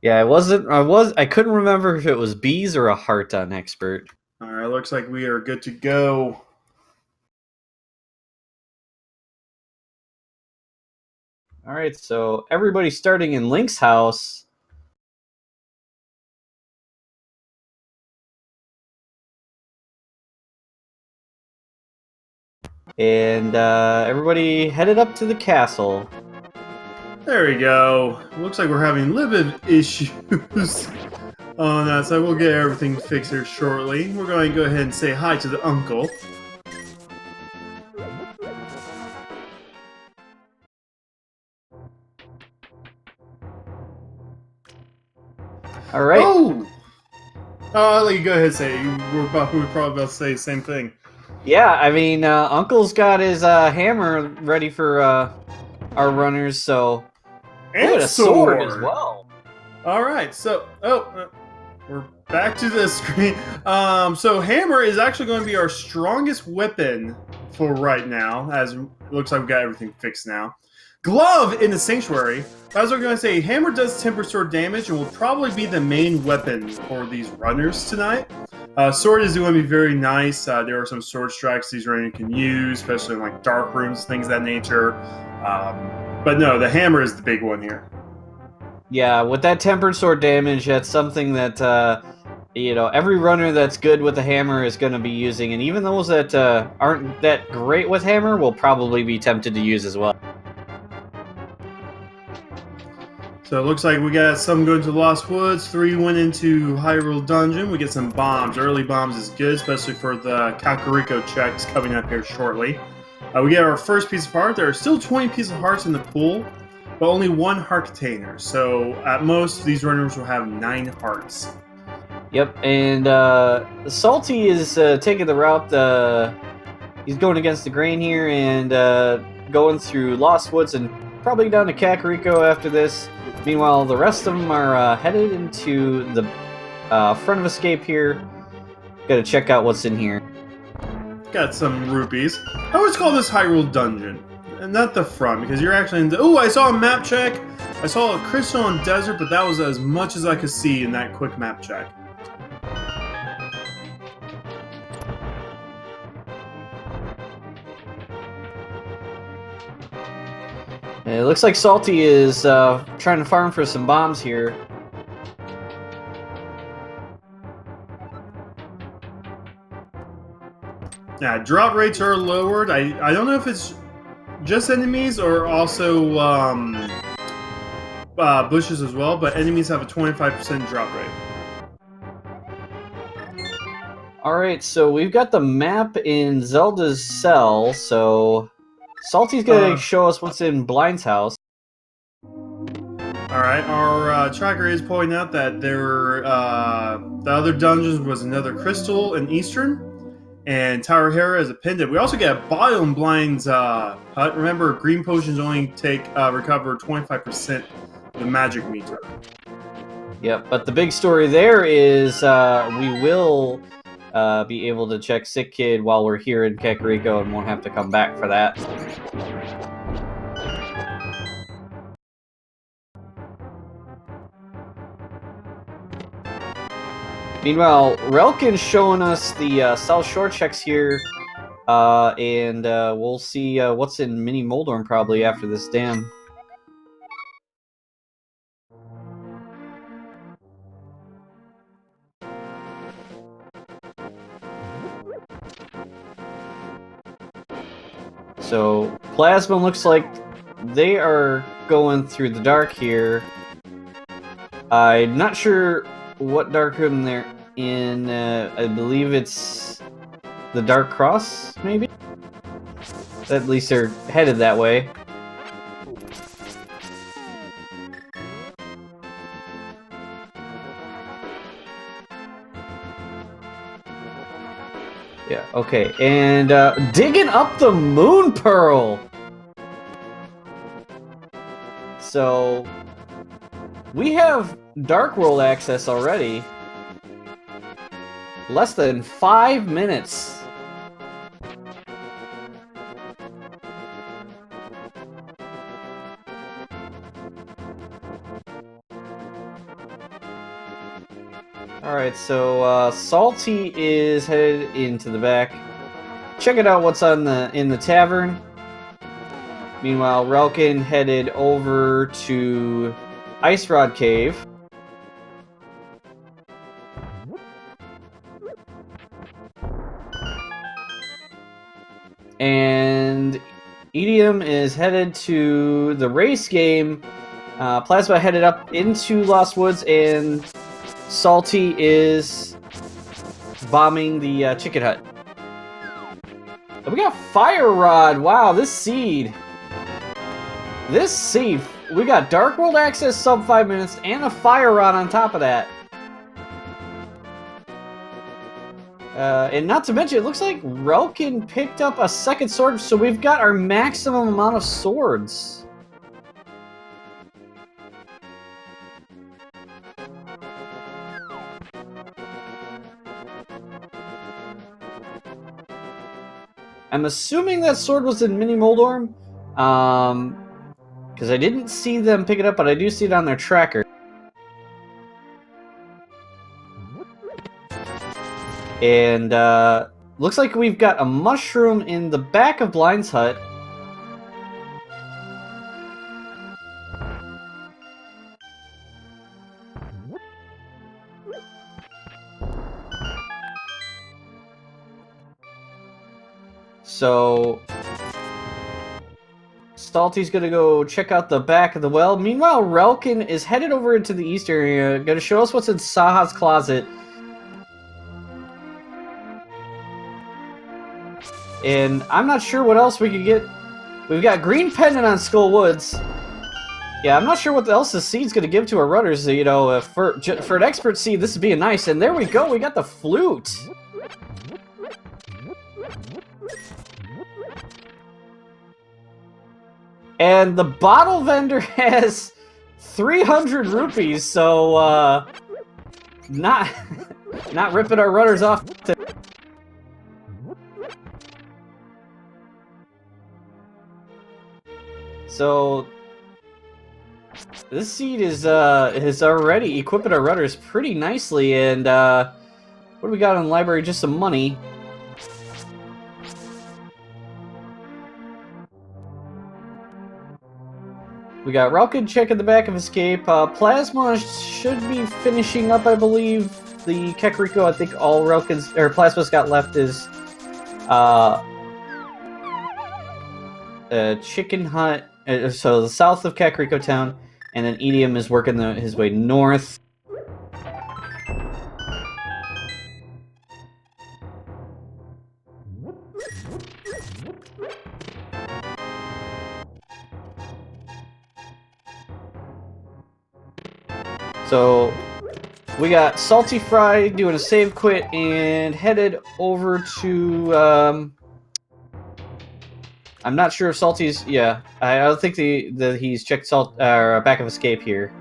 Yeah, I couldn't remember if it was bees or a heart on expert. All right, looks like we are good to go. All right, so everybody starting in Link's house. And everybody headed up to the castle. There we go. Looks like we're having a little bit of issues on that side. We'll get everything fixed here shortly. We're going to go ahead and say hi to the uncle. All right. Oh! I'll let you go ahead and say it. We're probably about to say the same thing. Yeah, I mean, Uncle's got his hammer ready for our runners, so... And a sword as sword! well. Alright, so... we're back to the screen. So hammer is actually going to be our strongest weapon for right now, as it looks like we got everything fixed now. Glove in the sanctuary. As we're going to say, hammer does temper sword damage and will probably be the main weapon for these runners tonight. Sword is going to be very nice. There are some sword strikes these runners can use, especially in like dark rooms, things of that nature. But no, the hammer is the big one here. Yeah, with that tempered sword damage, that's something that every runner that's good with the hammer is going to be using, and even those that aren't that great with hammer will probably be tempted to use as well. So it looks like we got some going to Lost Woods, 3 went into Hyrule Dungeon. We get some bombs. Early bombs is good, especially for the Kakariko checks coming up here shortly. We get our first piece of heart. There are still 20 pieces of hearts in the pool, but only 1 heart container. So at most, these runners will have 9 hearts. Yep, and Salty is taking the route. He's going against the grain here and going through Lost Woods and probably down to Kakariko after this. Meanwhile, the rest of them are headed into the front of Escape here. Got to check out what's in here. Got some rupees. I always call this Hyrule Dungeon, and not the front, because you're actually in the... Oh, I saw a map check! I saw a crystal and desert, but that was as much as I could see in that quick map check. It looks like Salty is trying to farm for some bombs here. Yeah, drop rates are lowered. I don't know if it's just enemies or also bushes as well, but enemies have a 25% drop rate. Alright, so we've got the map in Zelda's cell, so Salty's gonna show us what's in Blind's house. Alright, our tracker is pointing out that the other dungeons was another crystal in Eastern, and Tower Hera is a pendant. We also get a Biome Blind's hut. Remember, green potions only recover 25% of the magic meter. Yep, but the big story there is we will be able to check Sick Kid while we're here in Kakariko and won't have to come back for that. Meanwhile, Relkin's showing us the South Shore checks here, and we'll see what's in Mini Moldorm probably after this dam. So, Plasma looks like they are going through the dark here. I'm not sure what dark room they're in. I believe it's the Dark Cross, maybe? At least they're headed that way. Yeah, okay. And digging up the Moon Pearl! So, we have Dark World access already. Less than 5 minutes. Alright, so Salty is headed into the back. Checking out what's in the tavern. Meanwhile, Relkin headed over to Ice Rod Cave. And Edium is headed to the race game. Plasma headed up into Lost Woods, and Salty is bombing the chicken hut. And we got Fire Rod. Wow, this seed. We got Dark World access sub 5 minutes and a Fire Rod on top of that. And not to mention, it looks like Relkin picked up a second sword, so we've got our maximum amount of swords. I'm assuming that sword was in Mini Moldorm, because I didn't see them pick it up, but I do see it on their tracker. And looks like we've got a mushroom in the back of Blind's hut. So Salty's gonna go check out the back of the well. Meanwhile, Relkin is headed over into the east area, gonna show us what's in Saha's closet. And I'm not sure what else we could get. We've got Green Pendant on Skull Woods. Yeah, I'm not sure what else this seed's gonna give to our runners. You know, for an expert seed, this is being nice. And there we go, we got the flute. And the bottle vendor has 300 rupees, so not ripping our runners off. So this seed is already equipping our runners pretty nicely, and what do we got in the library? Just some money. We got Relkin checking the back of Escape. Plasma should be finishing up, I believe. The Kakariko, I think all Relkin's or Plasma's got left is Chicken Hut. So the south of Kakariko Town, and then Edium is working his way north. So we got Salty Fry doing a save quit and headed over to I'm not sure if Salty's... Yeah, I don't think that he's checked back of Escape here.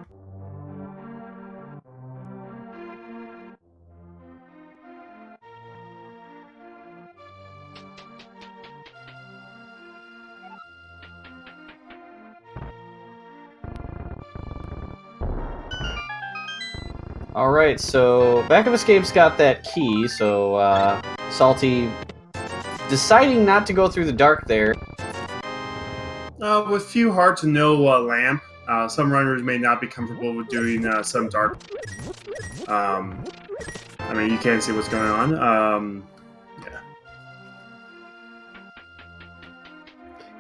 Alright, so back of Escape's got that key, so Salty deciding not to go through the dark there. With few hard to know lamp, some runners may not be comfortable with doing some dark. I mean, you can't see what's going on. Yeah.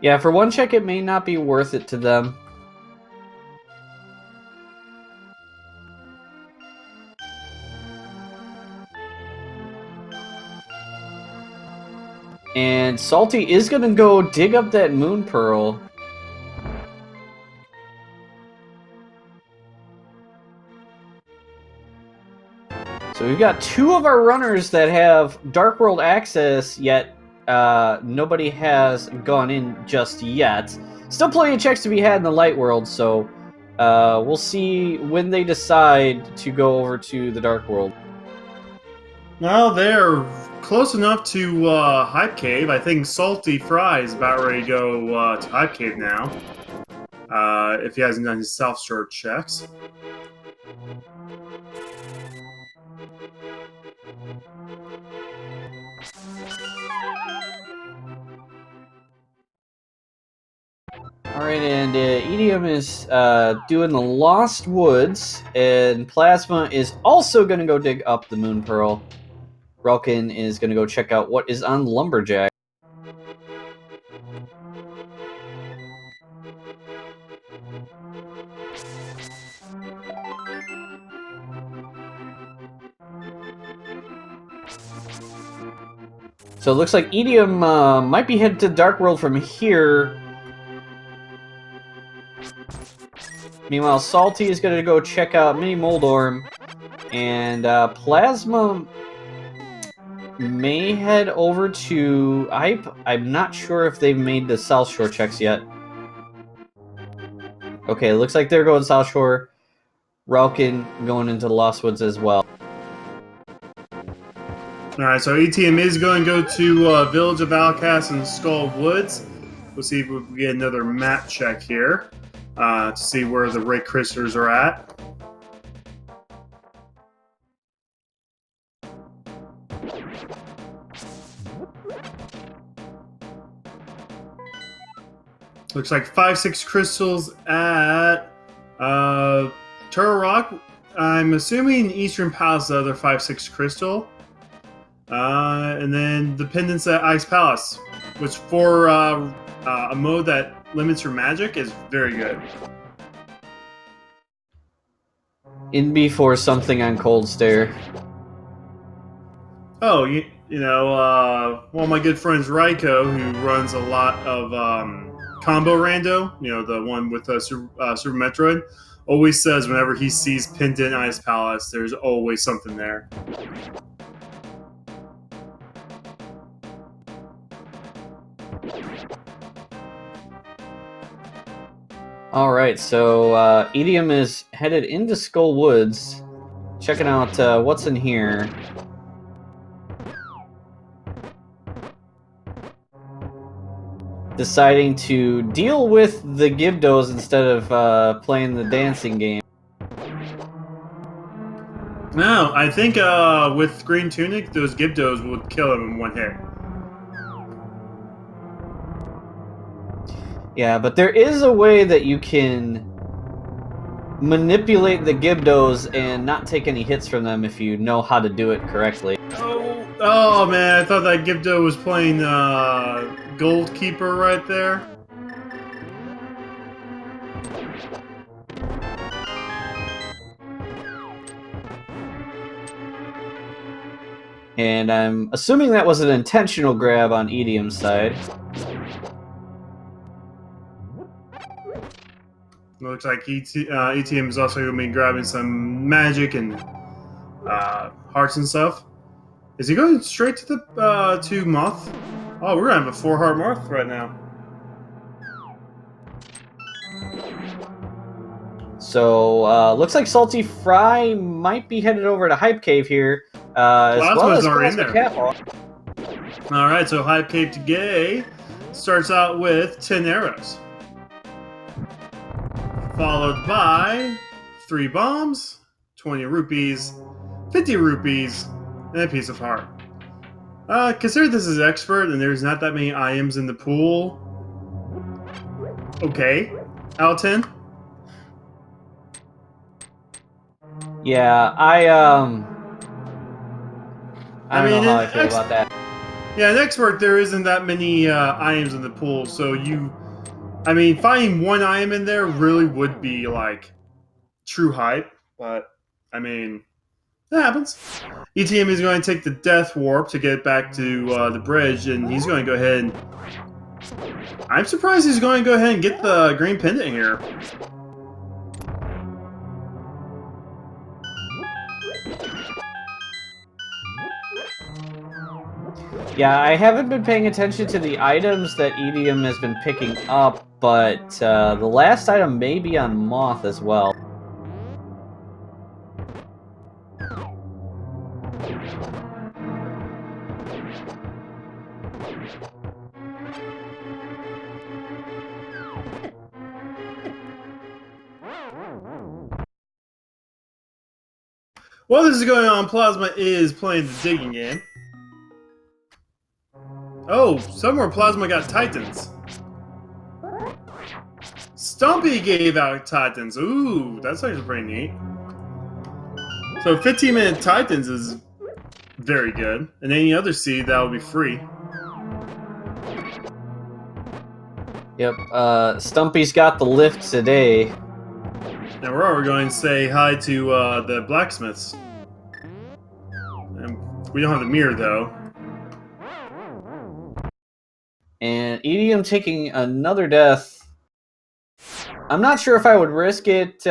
Yeah, for one check, it may not be worth it to them. And Salty is going to go dig up that Moon Pearl. So we've got two of our runners that have Dark World access, yet nobody has gone in just yet. Still plenty of checks to be had in the Light World, so we'll see when they decide to go over to the Dark World. Well, they're close enough to Hype Cave. I think Salty Fry is about ready to go to Hype Cave now. If he hasn't done his self-sort checks. Edium is doing the Lost Woods, and Plasma is also going to go dig up the Moon Pearl. Relkin is going to go check out what is on Lumberjack. So it looks like Edium might be headed to Dark World from here. Meanwhile, Salty is going to go check out Mini Moldorm. And Plasma may head over to Ipe. I'm not sure if they've made the South Shore checks yet. Okay, it looks like they're going South Shore. Relkin going into the Lost Woods as well. Alright, so ETM is going to go to Village of Outcasts and Skull Woods. We'll see if we can get another map check here to see where the Ray Crysters are at. Looks like 5-6 crystals at Turtle Rock. I'm assuming Eastern Palace, the other 5-6 crystal. And then the pendants at Ice Palace, which for a mode that limits your magic is very good. In before something on Cold Stare. Oh, you know, one of my good friends, Raiko, who runs a lot of combo rando, you know, the one with Super Metroid, always says whenever he sees Pendant Ice Palace, there's always something there. Alright, so Edium is headed into Skull Woods, checking out what's in here. Deciding to deal with the Gibdos instead of playing the dancing game. No, I think with Green Tunic, those Gibdos would kill him in one hit. Yeah, but there is a way that you can manipulate the Gibdos and not take any hits from them if you know how to do it correctly. Oh man, I thought that Gibdo was playing Gold Keeper right there. And I'm assuming that was an intentional grab on Edium's side. Looks like ETM is also going to be grabbing some magic and hearts and stuff. Is he going straight to the to Moth? Oh, we're gonna have a 4-heart Moth right now. So looks like Salty Fry might be headed over to Hype Cave here, as well as Plasma Catwalk. All right, so Hype Cave to Gay starts out with 10 arrows, followed by 3 bombs, 20 rupees, 50 rupees, and a piece of heart. Consider this is expert, and there's not that many items in the pool. Okay, out of 10. Yeah, I don't know how I feel about that. Yeah, in expert there isn't that many items in the pool, so I mean, finding one item in there really would be like true hype, but I mean, that happens. ETM is going to take the Death Warp to get back to the bridge, and he's going to go ahead and... I'm surprised he's going to go ahead and get the green pendant here. Yeah, I haven't been paying attention to the items that Edium has been picking up, but the last item may be on Moth as well. While this is going on, Plasma is playing the digging game. Oh, somewhere Plasma got Titans. Stumpy gave out Titans. Ooh, that's actually pretty neat. So 15-minute Titans is very good. And any other seed, that would be free. Yep, Stumpy's got the lift today. Now we're going to say hi to the blacksmiths. And we don't have the mirror, though. And Idiom taking another death. I'm not sure if I would risk it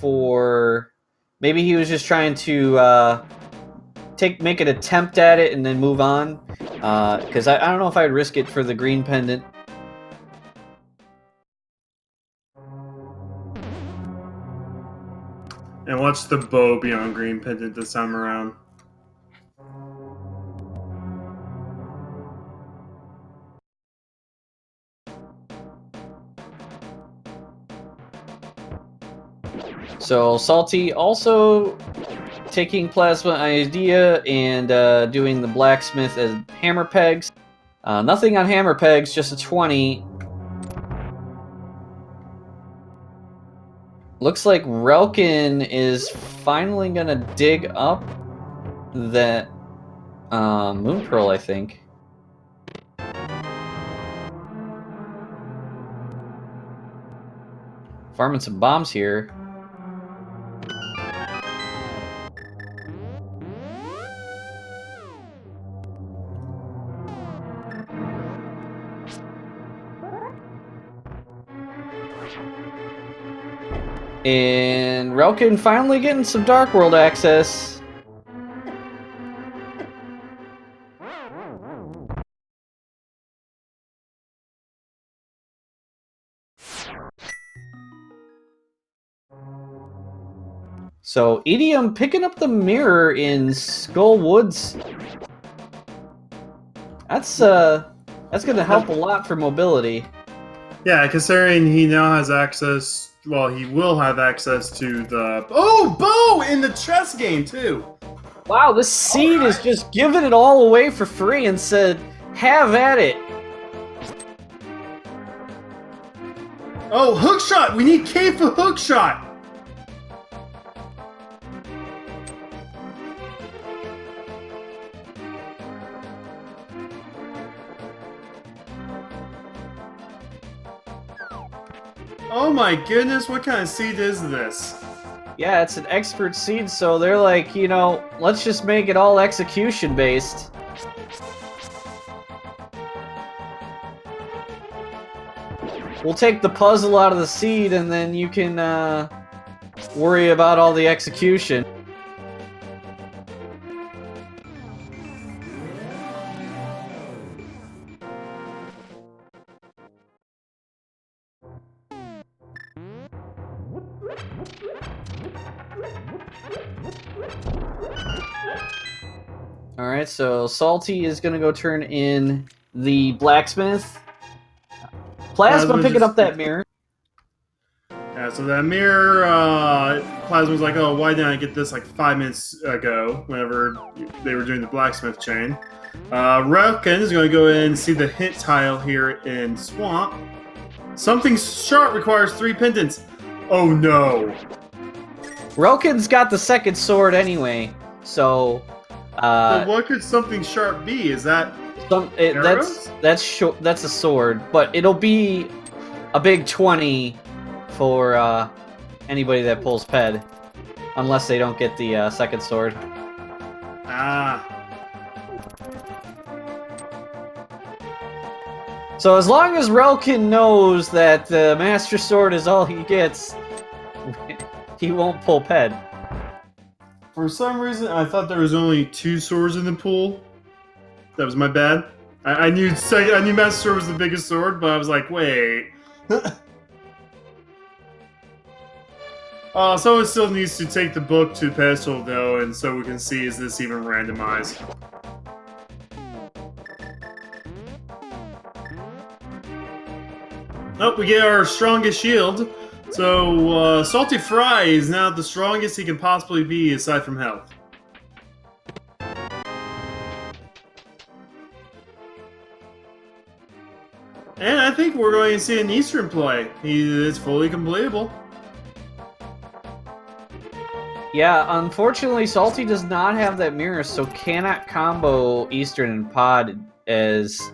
for... Maybe he was just trying to make an attempt at it and then move on. Because I don't know if I'd risk it for the green pendant. And watch the bow be on green pendant this time around. So Salty also taking Plasma Idea and doing the blacksmith as hammer pegs. Nothing on hammer pegs, just a 20. Looks like Relkin is finally gonna dig up that Moon Pearl, I think. Farming some bombs here. And Relkin finally getting some Dark World access. So Idiom picking up the mirror in Skull Woods. That's gonna help a lot for mobility. Yeah, considering he now has access. Well, he will have access to the bow in the chess game too. Wow, this seed is just giving it all away for free and said, "Have at it." Oh, hook shot! We need K for hook shot. Oh my goodness, what kind of seed is this? Yeah, it's an expert seed, so they're like, you know, let's just make it all execution based. We'll take the puzzle out of the seed and then you can worry about all the execution. Alright, so Salty is going to go turn in the blacksmith. Plasma picking up that mirror. Yeah, so that mirror, Plasma's like, oh, why didn't I get this like 5 minutes ago, whenever they were doing the blacksmith chain. Relkin is going to go in and see the hint tile here in Swamp. Something sharp requires 3 pendants. Oh no. Relkin's got the second sword anyway, so... But what could something sharp be? Is that that's a sword, but it'll be a big 20 for anybody that pulls Ped, unless they don't get the second sword. Ah. So as long as Relkin knows that the Master Sword is all he gets, he won't pull Ped. For some reason, I thought there was only 2 swords in the pool. That was my bad. I knew Master Sword was the biggest sword, but I was like, wait. Someone still needs to take the book to pedestal though, and so we can see is this even randomized. Oh, we get our strongest shield. So, Salty Fry is now the strongest he can possibly be aside from health. And I I think we're going to see an Eastern play. He is fully completable. Yeah, unfortunately, Salty does not have that mirror, so cannot combo Eastern and Pod as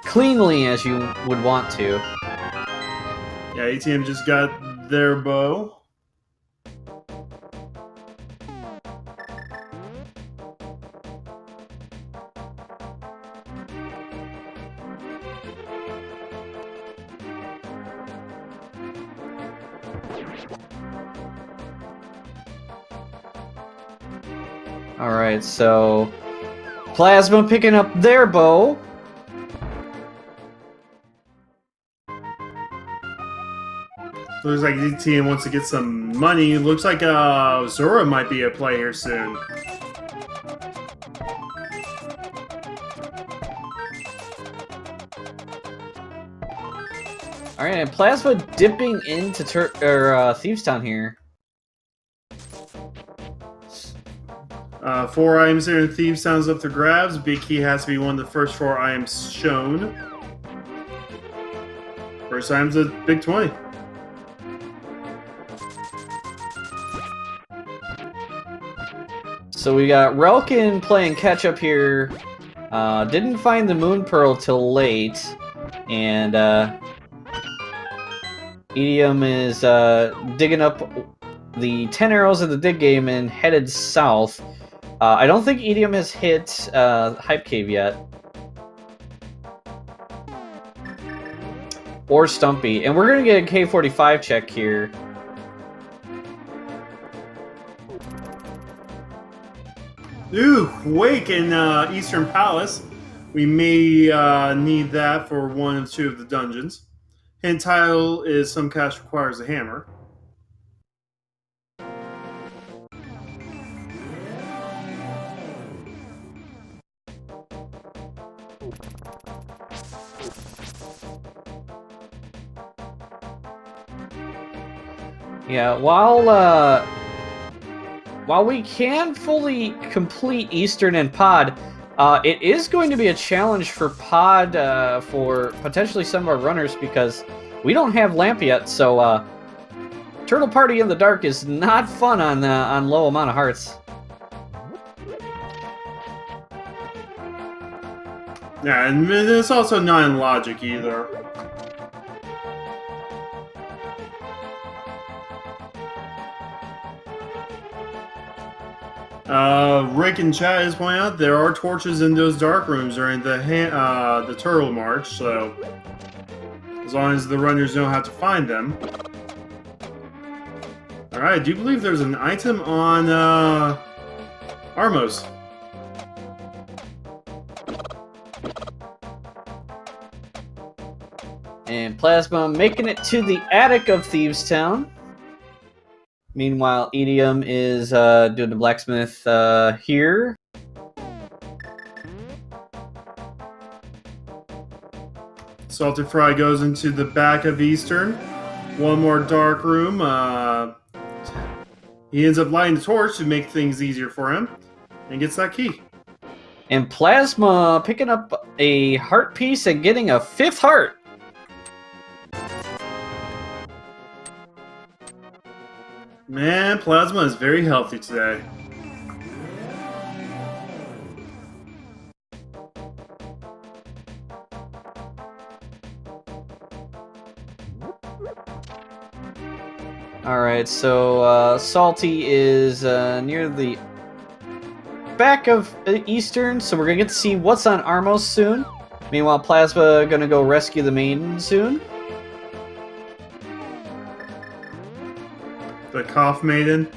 cleanly as you would want to. Yeah, ATM just got their bow. Alright, so Plasma picking up their bow. Looks like ATM wants to get some money. Looks like Zora might be a play here soon. Alright, and Plasma dipping into Thieves Town here. 4 items here in Thieves Sounds up for grabs. Big Key has to be one of the first 4 items shown. First item's a big 20. So we got Relkin playing catch up here. Didn't find the Moon Pearl till late. And Idiom is digging up the 10 arrows of the dig game and headed south. I don't think Idiom has hit Hype Cave yet. Or Stumpy. And we're going to get a K45 check here. Ooh, Wake in Eastern Palace. We may need that for 1 of 2 of the dungeons. Hint title is Some Cash Requires a Hammer. Yeah, while we can fully complete Eastern and Pod, it is going to be a challenge for Pod for potentially some of our runners because we don't have Lamp yet, so Turtle Party in the Dark is not fun on low amount of hearts. Yeah, and it's also not in logic either. Rick and Chad is pointing out there are torches in those dark rooms during the Turtle March, so as long as the runners know how to find them. Alright, I do believe there's an item on Armos. And Plasma making it to the attic of Thieves Town. Meanwhile, Idiom is doing the blacksmith here. Salted Fry goes into the back of Eastern. One more dark room. He ends up lighting the torch to make things easier for him. And gets that key. And Plasma picking up a heart piece and getting a 5th heart. Man, Plasma is very healthy today. Alright, so Salty is near the back of Eastern, so we're going to get to see what's on Armos soon. Meanwhile, Plasma going to go rescue the maiden soon. The Cough Maiden.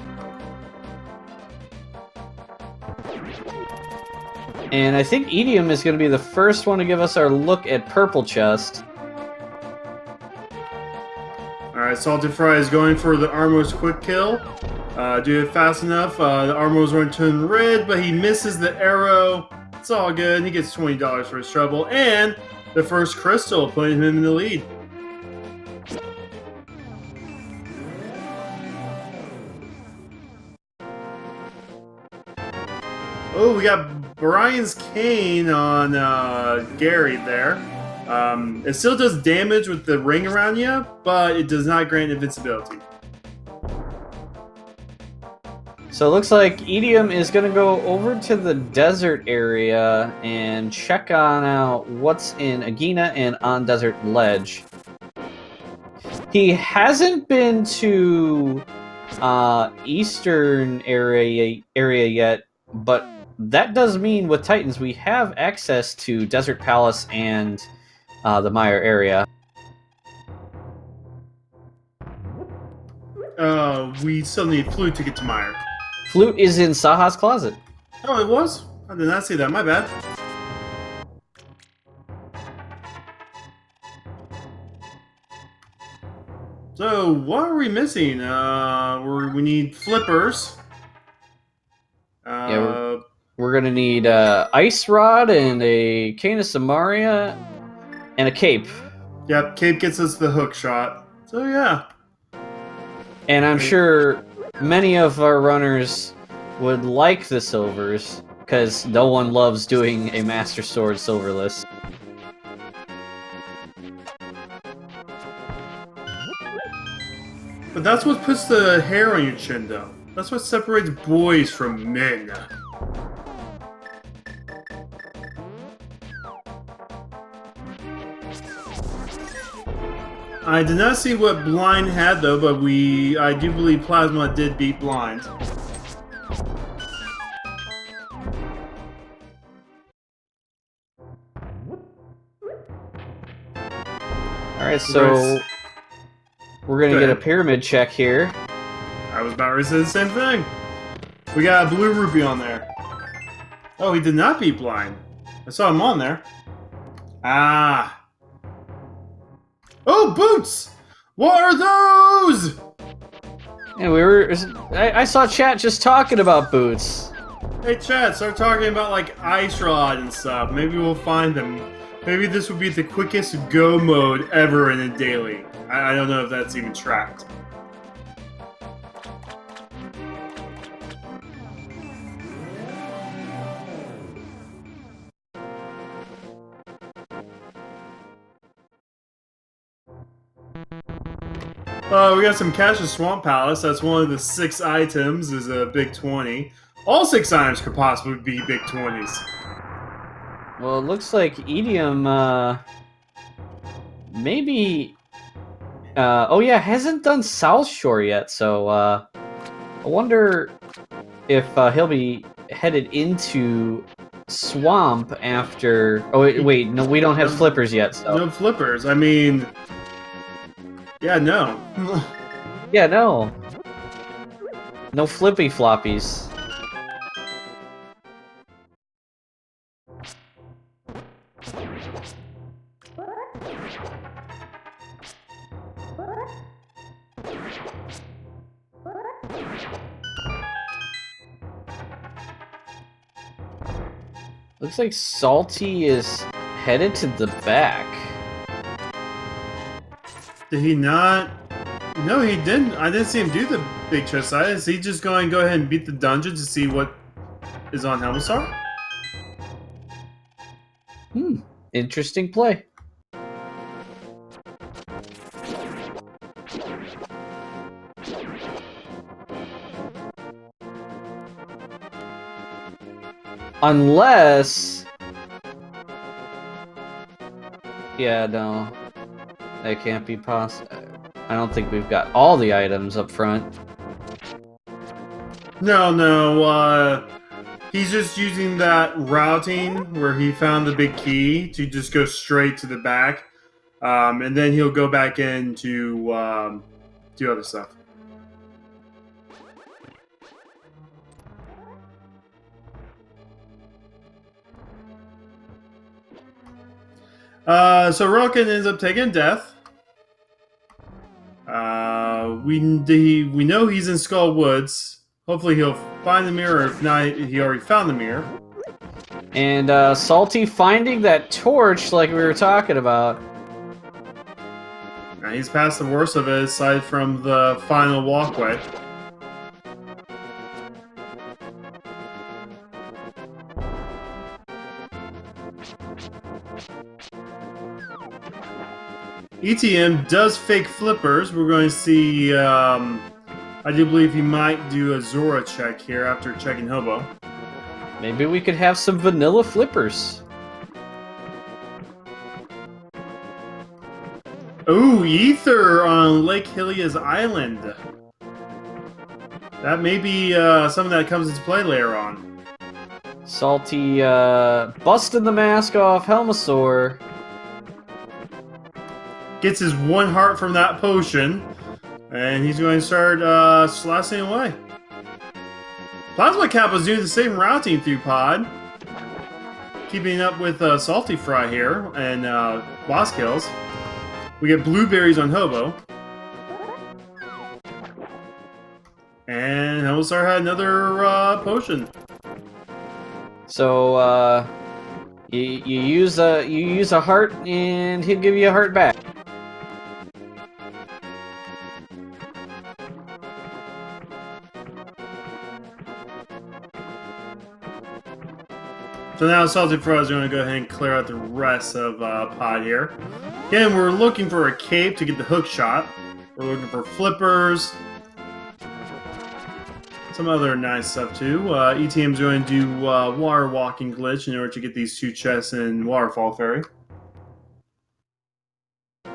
And I think Idiom is going to be the first one to give us our look at Purple Chest. Alright, Salted Fry is going for the Armos quick kill. Do it fast enough. The Armos going to turn red, but he misses the arrow. It's all good. He gets $20 for his trouble. And the first crystal, putting him in the lead. Oh, we got Brian's cane on Gary there. It still does damage with the ring around you, but it does not grant invincibility. So it looks like Edium is going to go over to the desert area and check on out what's in Agina and on Desert Ledge. He hasn't been to eastern area yet, but that does mean with Titans we have access to Desert Palace and the Mire area. We still need Flute to get to Mire. Flute is in Saha's closet. Oh, it was? I did not see that. My bad. So, what are we missing? We need flippers. Yeah, we're gonna need Ice Rod and a Cane of Samaria and a cape. Yep, Cape gets us the hook shot. So yeah. And I'm sure many of our runners would like the silvers, because no one loves doing a Master Sword silverless. But that's what puts the hair on your chin, though. That's what separates boys from men. I did not see what Blind had, though, but I do believe Plasma did beat Blind. Alright, so we're gonna get a pyramid check here. I was about to say the same thing. We got a blue rupee on there. Oh, he did not beat Blind. I saw him on there. Ah. Oh, boots! What are those? Yeah, I saw chat just talking about boots. Hey, chat, start talking about, like, Ice Rod and stuff. Maybe we'll find them. Maybe this would be the quickest go mode ever in a daily. I don't know if that's even tracked. We got some cash at Swamp Palace. That's one of the 6 items, is a big 20. All 6 items could possibly be big 20s. Well, it looks like Edium, maybe... oh yeah, hasn't done South Shore yet, so, I wonder if he'll be headed into Swamp after... Oh, wait, no, we don't have flippers yet, so... No flippers. I mean... Yeah, no. Yeah, no. No flippy floppies. Looks like Salty is headed to the back. Did he not? No, he didn't. I didn't see him do the big chest side. Is he just going to go ahead and beat the dungeon to see what is on Helmstar? Interesting play. Unless... Yeah, no. That can't be possible. I don't think we've got all the items up front. No, he's just using that routing where he found the big key to just go straight to the back. And then he'll go back in to do other stuff. So Roken ends up taking death. We know he's in Skull Woods. Hopefully he'll find the mirror. If not, he already found the mirror. And Salty finding that torch like we were talking about. Now, he's past the worst of it, aside from the final walkway. ETM does fake flippers. We're going to see. I do believe he might do a Zora check here after checking Hobo. Maybe we could have some vanilla flippers. Ooh, Ether on Lake Hylia's island. That may be something that comes into play later on. Salty busting the mask off Helmasaur. Gets his 1 heart from that potion, and he's going to start slashing away. Plasma Kappa's doing the same routing through Pod. Keeping up with Salty Fry here and boss kills. We get blueberries on Hobo. And Helmasaur had another potion. So you use a heart and he'll give you a heart back. So now Salty Fry is going to go ahead and clear out the rest of Pod here. Again, we're looking for a cape to get the hook shot. We're looking for flippers. Some other nice stuff too. ETM's going to do water walking glitch in order to get these 2 chests in Waterfall Fairy. We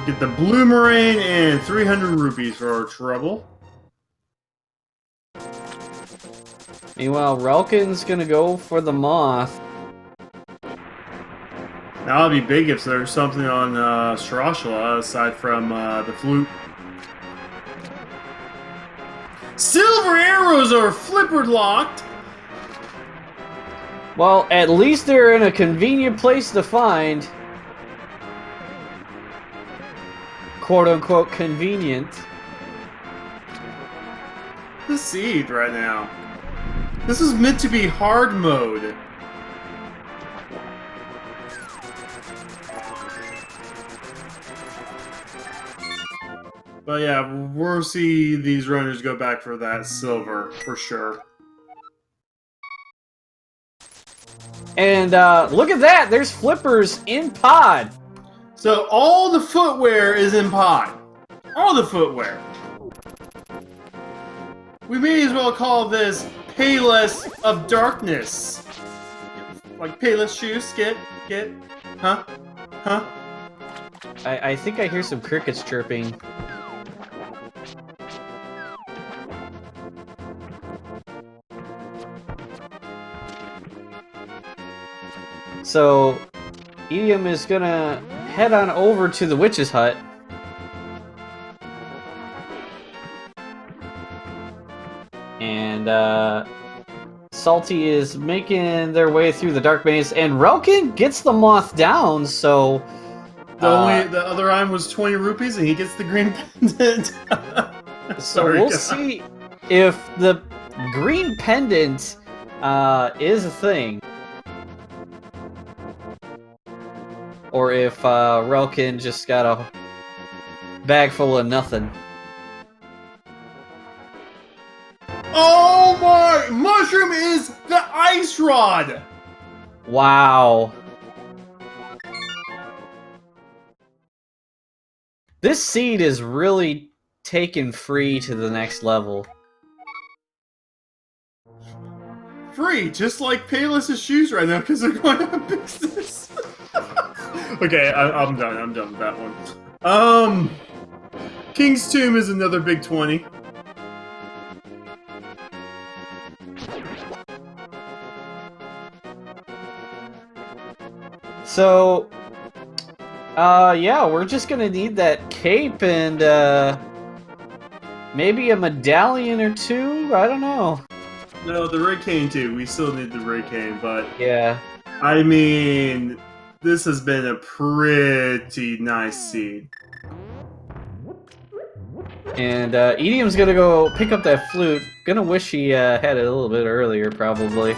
get the Bloomerang and 300 rupees for our trouble. Meanwhile, Relkin's gonna go for the moth. Now it'd be big if there's something on Sarashula aside from the flute. Silver arrows are flipper locked. Well, at least they're in a convenient place to find. Quote unquote convenient. The seed right now. This is meant to be hard mode. But yeah, we'll see these runners go back for that silver, for sure. And look at that! There's flippers in Pod! So all the footwear is in Pod. All the footwear. We may as well call this Payless of Darkness. Like Payless shoes, get, huh? I think I hear some crickets chirping. So, Edium is gonna head on over to the witch's hut. And, Salty is making their way through the dark maze, and Relkin gets the moth down, so... The other item was 20 rupees, and he gets the green pendant. So we'll see if the green pendant is a thing. Or if Relkin just got a bag full of nothing. Oh my! Mushroom is the ice rod! Wow. This seed is really taken free to the next level. Free, just like Payless's shoes right now, because they're going out of business. Okay, I'm done. I'm done with that one. King's Tomb is another big 20. So, yeah, we're just gonna need that cape and, maybe a medallion or two? I don't know. No, the Ray Cane too. We still need the Ray Cane, but... Yeah. I mean, this has been a pretty nice seed. And, Edium's gonna go pick up that flute. Gonna wish he, had it a little bit earlier, probably.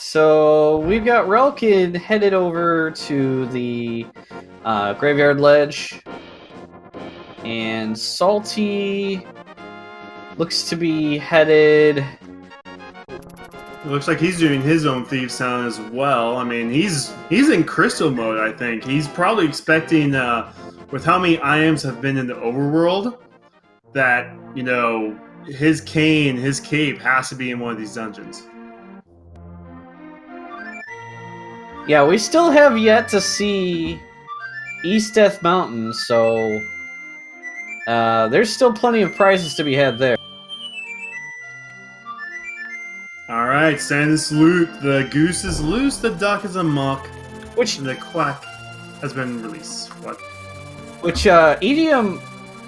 So we've got Relkin headed over to the graveyard ledge, and Salty looks to be headed. It looks like he's doing his own Thieves Town as well. I mean, he's in crystal mode, I think. He's probably expecting, with how many items have been in the overworld, that, you know, his cane, his cape has to be in one of these dungeons. Yeah, we still have yet to see East Death Mountain, so there's still plenty of prizes to be had there. Alright, stand salute. The goose is loose, the duck is amok. Which The quack has been released. What? Edium,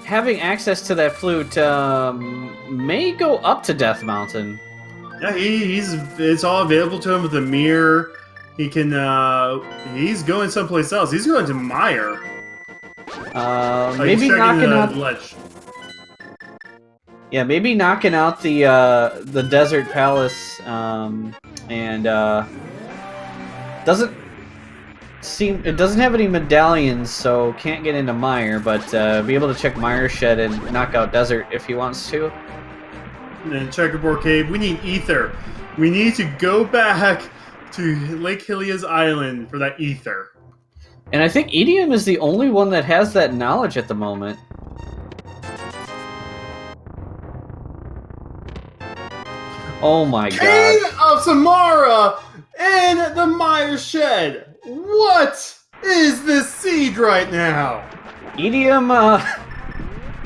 having access to that flute, may go up to Death Mountain. Yeah, it's all available to him with a mirror. He can, he's going someplace else. He's going to Mire. Maybe knocking out ledge. Yeah, maybe knocking out the Desert Palace, and doesn't have any medallions, so can't get into Mire, but be able to check Mire Shed and knock out Desert if he wants to. And then Checkerboard Cave, we need ether. We need to go back to Lake Hylia's island for that ether. And I think Edium is the only one that has that knowledge at the moment. Oh my god. King of Samara and the Mire Shed. What is this seed right now? Edium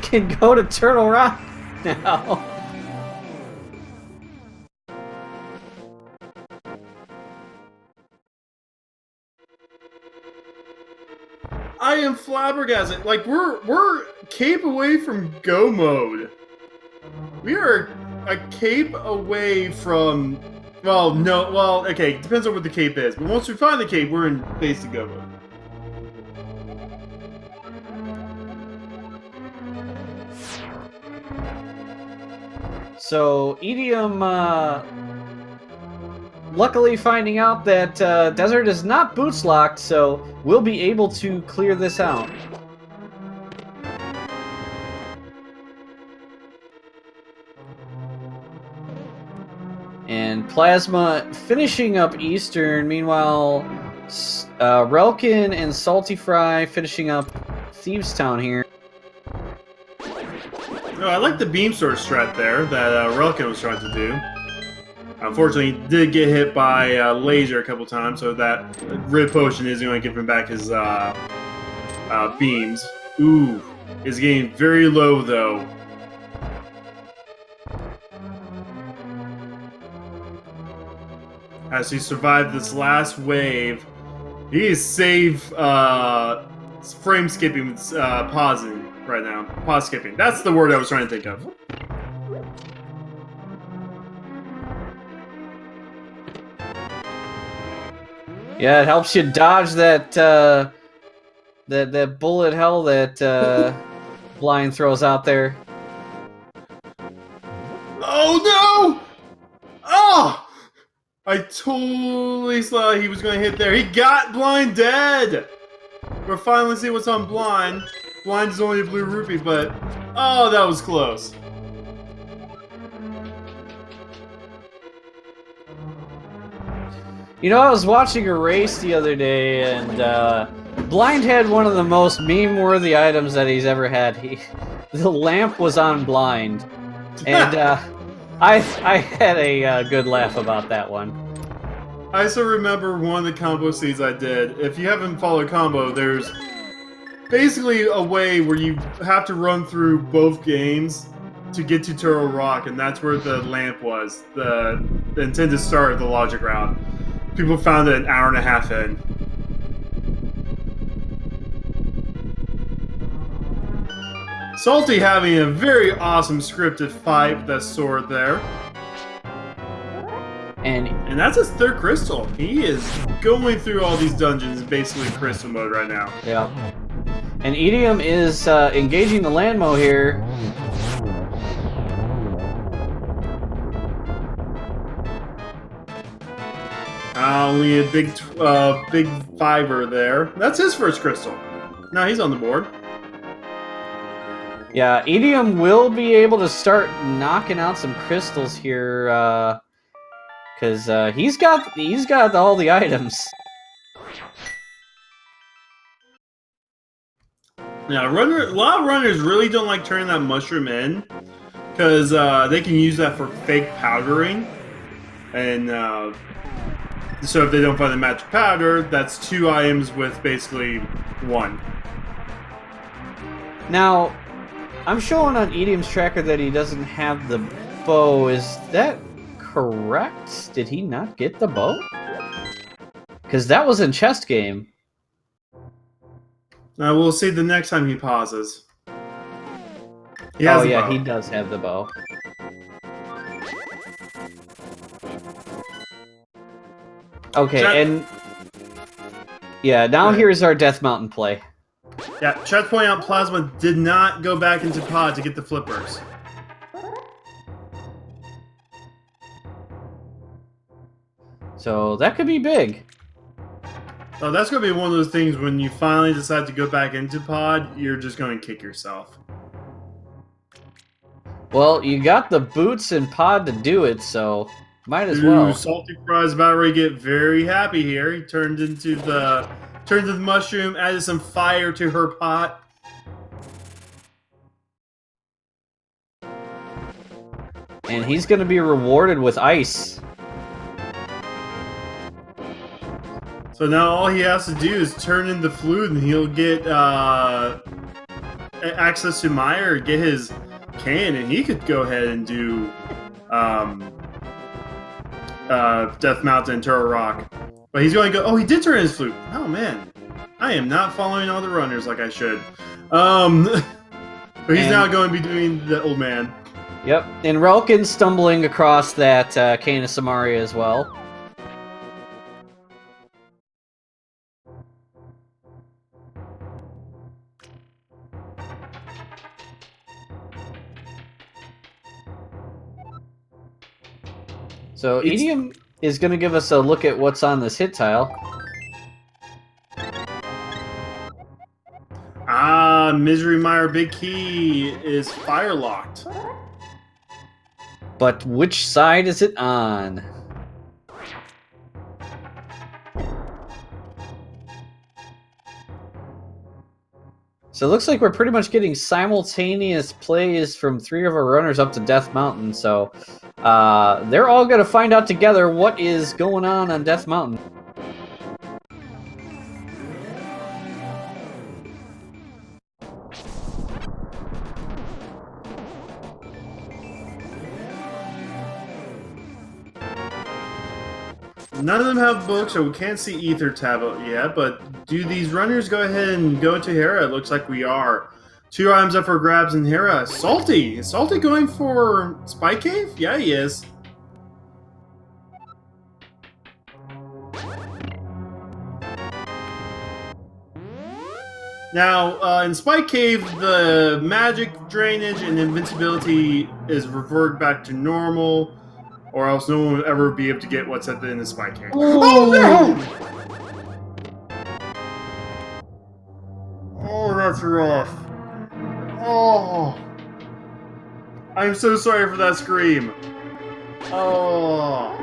can go to Turtle Rock now. I am flabbergasted. Like we're cape away from go mode. We are a cape away from. Well, no. Well, okay. Depends on what the cape is. But once we find the cape, we're in basic go mode. So Edium, luckily finding out that Desert is not boots locked, so we'll be able to clear this out. And Plasma finishing up Eastern. Meanwhile, Relkin and Salty Fry finishing up Thieves Town here. Oh, I like the beam sword strat there that Relkin was trying to do. Unfortunately, he did get hit by laser a couple times, so that Rid Potion isn't going to give him back his beams. Ooh, is getting very low though. As he survived this last wave, he is frame skipping with pausing right now. Pause skipping. That's the word I was trying to think of. Yeah, it helps you dodge that that bullet hell that Blind throws out there. Oh no! Oh! I totally saw he was going to hit there. He got Blind dead! We're finally seeing what's on Blind. Blind is only a blue rupee, but... Oh, that was close. You know, I was watching a race the other day, and Blind had one of the most meme-worthy items that he's ever had. The lamp was on Blind, and I had a good laugh about that one. I still remember one of the combo seeds I did. If you haven't followed combo, there's basically a way where you have to run through both games to get to Turtle Rock, and that's where the lamp was. The intended start of the logic round. People found it an hour and a half in. Salty having a very awesome scripted fight with that sword there. And that's his third crystal. He is going through all these dungeons in basically crystal mode right now. Yeah. And Edium is engaging the Landmo here. Only a big fiver there. That's his first crystal. Now he's on the board. Yeah, Idiom will be able to start knocking out some crystals here, because he's got all the items. Yeah, a lot of runners really don't like turning that mushroom in, because they can use that for fake powdering, and so if they don't find the magic powder, that's 2 items with basically 1. Now, I'm showing on Idiom's tracker that he doesn't have the bow. Is that correct? Did he not get the bow? Because that was in chest game. We'll see the next time he pauses. He Oh has the yeah, bow. he does have the bow. Okay, and yeah, now here's our Death Mountain play. Yeah, chat's pointing out Plasma did not go back into pod to get the flippers. So that could be big. Oh, that's going to be one of those things when you finally decide to go back into pod, you're just going to kick yourself. Well, you got the boots and pod to do it, so might as well. Salty Fry's about ready to get very happy here. He turned into the mushroom, added some fire to her pot. And he's going to be rewarded with ice. So now all he has to do is turn in the fluid and he'll get access to Meyer, get his can, and he could go ahead and do Death Mountain, Turtle Rock. But he's going to go, oh, he did turn in his flute. Oh, man. I am not following all the runners like I should. But he's now going to be doing the old man. Yep, and Relkin stumbling across that Cane of Samaria as well. So Idiom is going to give us a look at what's on this hit tile. Misery Meyer Big Key is fire locked. But which side is it on? So it looks like we're pretty much getting simultaneous plays from 3 of our runners up to Death Mountain. So they're all going to find out together what is going on Death Mountain. None of them have books, so we can't see Ether Tablet yet, but do these runners go ahead and go into Hera? It looks like we are. 2 items up for grabs in Hera. Salty! Is Salty going for Spy Cave? Yeah, he is. Now, in Spy Cave, the magic drainage and invincibility is reverted back to normal, or else no one will ever be able to get what's at the end of Spy Cave. Oh no! Oh, that's rough. Oh. I'm so sorry for that scream. Oh.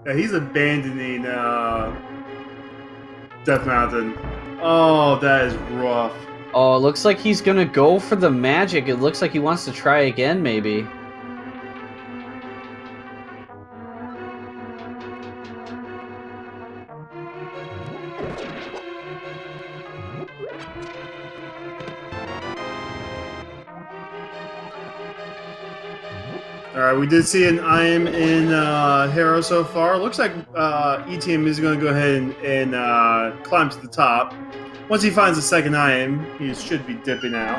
Yeah, he's abandoning Death Mountain. Oh, that is rough. Oh, it looks like he's gonna go for the magic. It looks like he wants to try again, maybe. Alright, we did see an IM in Hero so far. Looks like ETM is going to go ahead and climb to the top. Once he finds the second IM, he should be dipping out.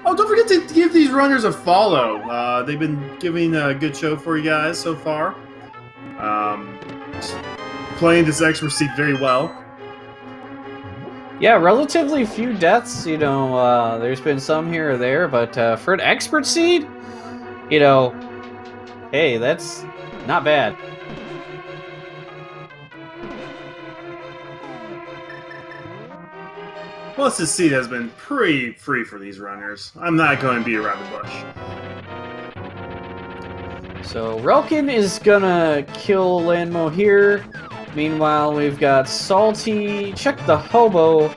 Oh, don't forget to give these runners a follow. They've been giving a good show for you guys so far. Playing this X received very well. Yeah, relatively few deaths. You know, there's been some here or there, but for an expert seed, you know, hey, that's not bad. Plus, this seed has been pretty free for these runners. I'm not going to beat around the bush. So Relkin is gonna kill Lanmo here. Meanwhile, we've got Salty, check the Hobo,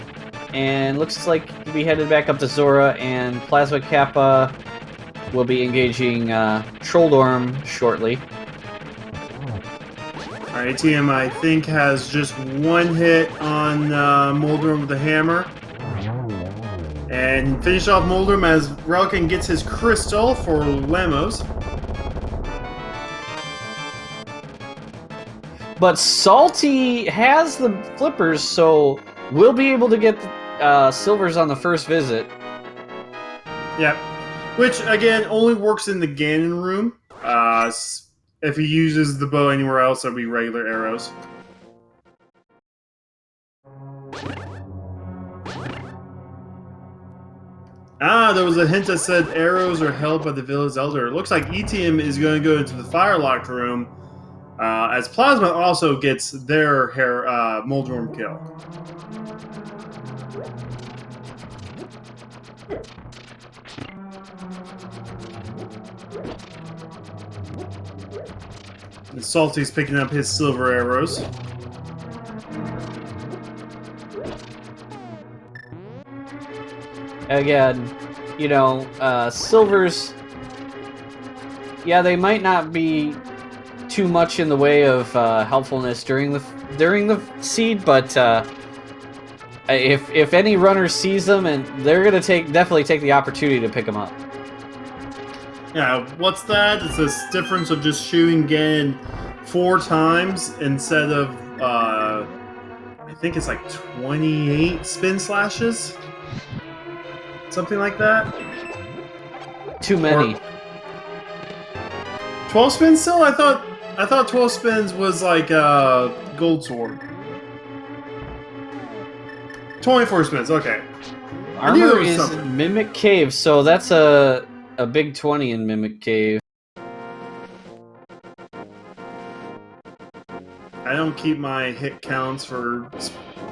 and looks like we headed back up to Zora, and Plasma Kappa will be engaging Trolldorm shortly. Alright, ATM, I think, has just one hit on Moldrum with the hammer. And finish off Moldrum as Relkin gets his crystal for Lemos. But Salty has the flippers, so we'll be able to get silvers on the first visit. Yep. Which, again, only works in the Ganon room. If he uses the bow anywhere else, that'll be regular arrows. There was a hint that said arrows are held by the village elder. It looks like ETM is going to go into the Firelocked room, as Plasma also gets their Moldworm kill. And Salty's picking up his silver arrows. Again, you know, silvers, yeah, they might not be too much in the way of helpfulness during the seed, but if any runner sees them, and they're gonna definitely take the opportunity to pick them up. Yeah, what's that? It's this difference of just shooting Ganon 4 times instead of I think it's like 28 spin slashes. Something like that. Too many. 12 spins still? I thought 12 spins was like gold sword. 24 spins, okay. Armor is something. Mimic Cave, so that's a big 20 in Mimic Cave. I don't keep my hit counts for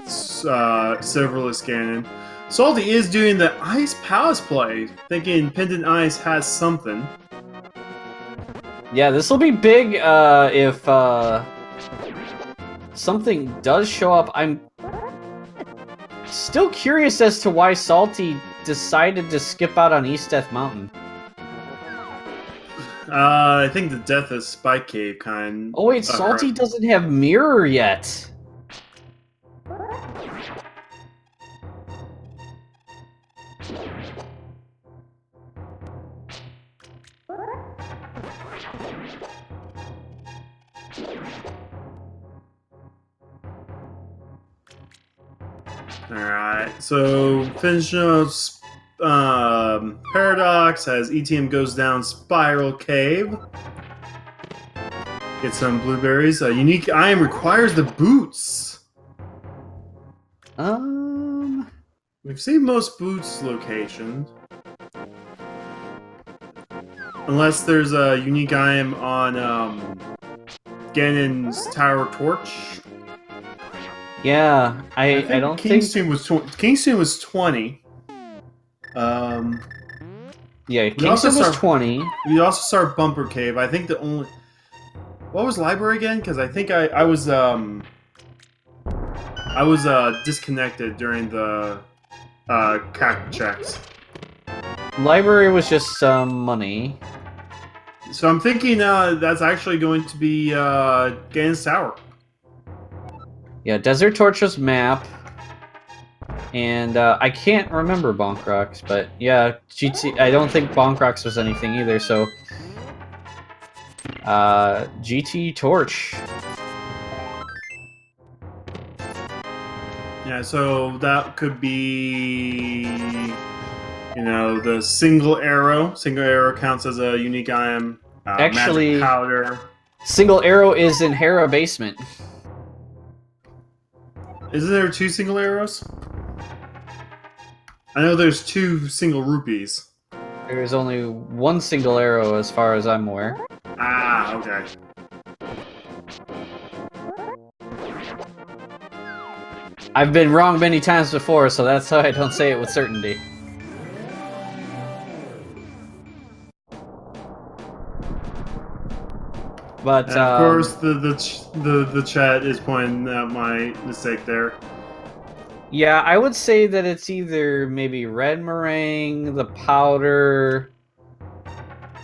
Silverless Ganon. Salty is doing the Ice Palace play, thinking Pendant Ice has something. Yeah, this will be big if something does show up. I'm still curious as to why Salty decided to skip out on East Death Mountain. I think the Death of Spike Cave kind. Oh wait, Salty doesn't have Mirror yet. Alright, so finish up Paradox as ETM goes down Spiral Cave. Get some blueberries. A unique item requires the boots. We've seen most boots locations. Unless there's a unique item on Ganon's Tower Torch. Yeah, I don't think Kingston was 20. Yeah, Kingston was 20. We also saw Bumper Cave. I think the only. What was library again? Because I think I was disconnected during the CAC checks. Library was just some money. So I'm thinking that's actually going to be Ganon's Tower. Yeah, Desert Torch's map. And I can't remember Bonk Rocks, but yeah, I don't think Bonk Rocks was anything either, so GT Torch. Yeah, so that could be, you know, the single arrow. Single arrow counts as a unique item. Actually, magic powder. Single arrow is in Hera Basement. Isn't there 2 single arrows? I know there's 2 single rupees. There's only one single arrow as far as I'm aware. Ah, okay. I've been wrong many times before, so that's why I don't say it with certainty. But And of course, the chat is pointing out my mistake there. yeah, I would say that it's either maybe red meringue, the powder,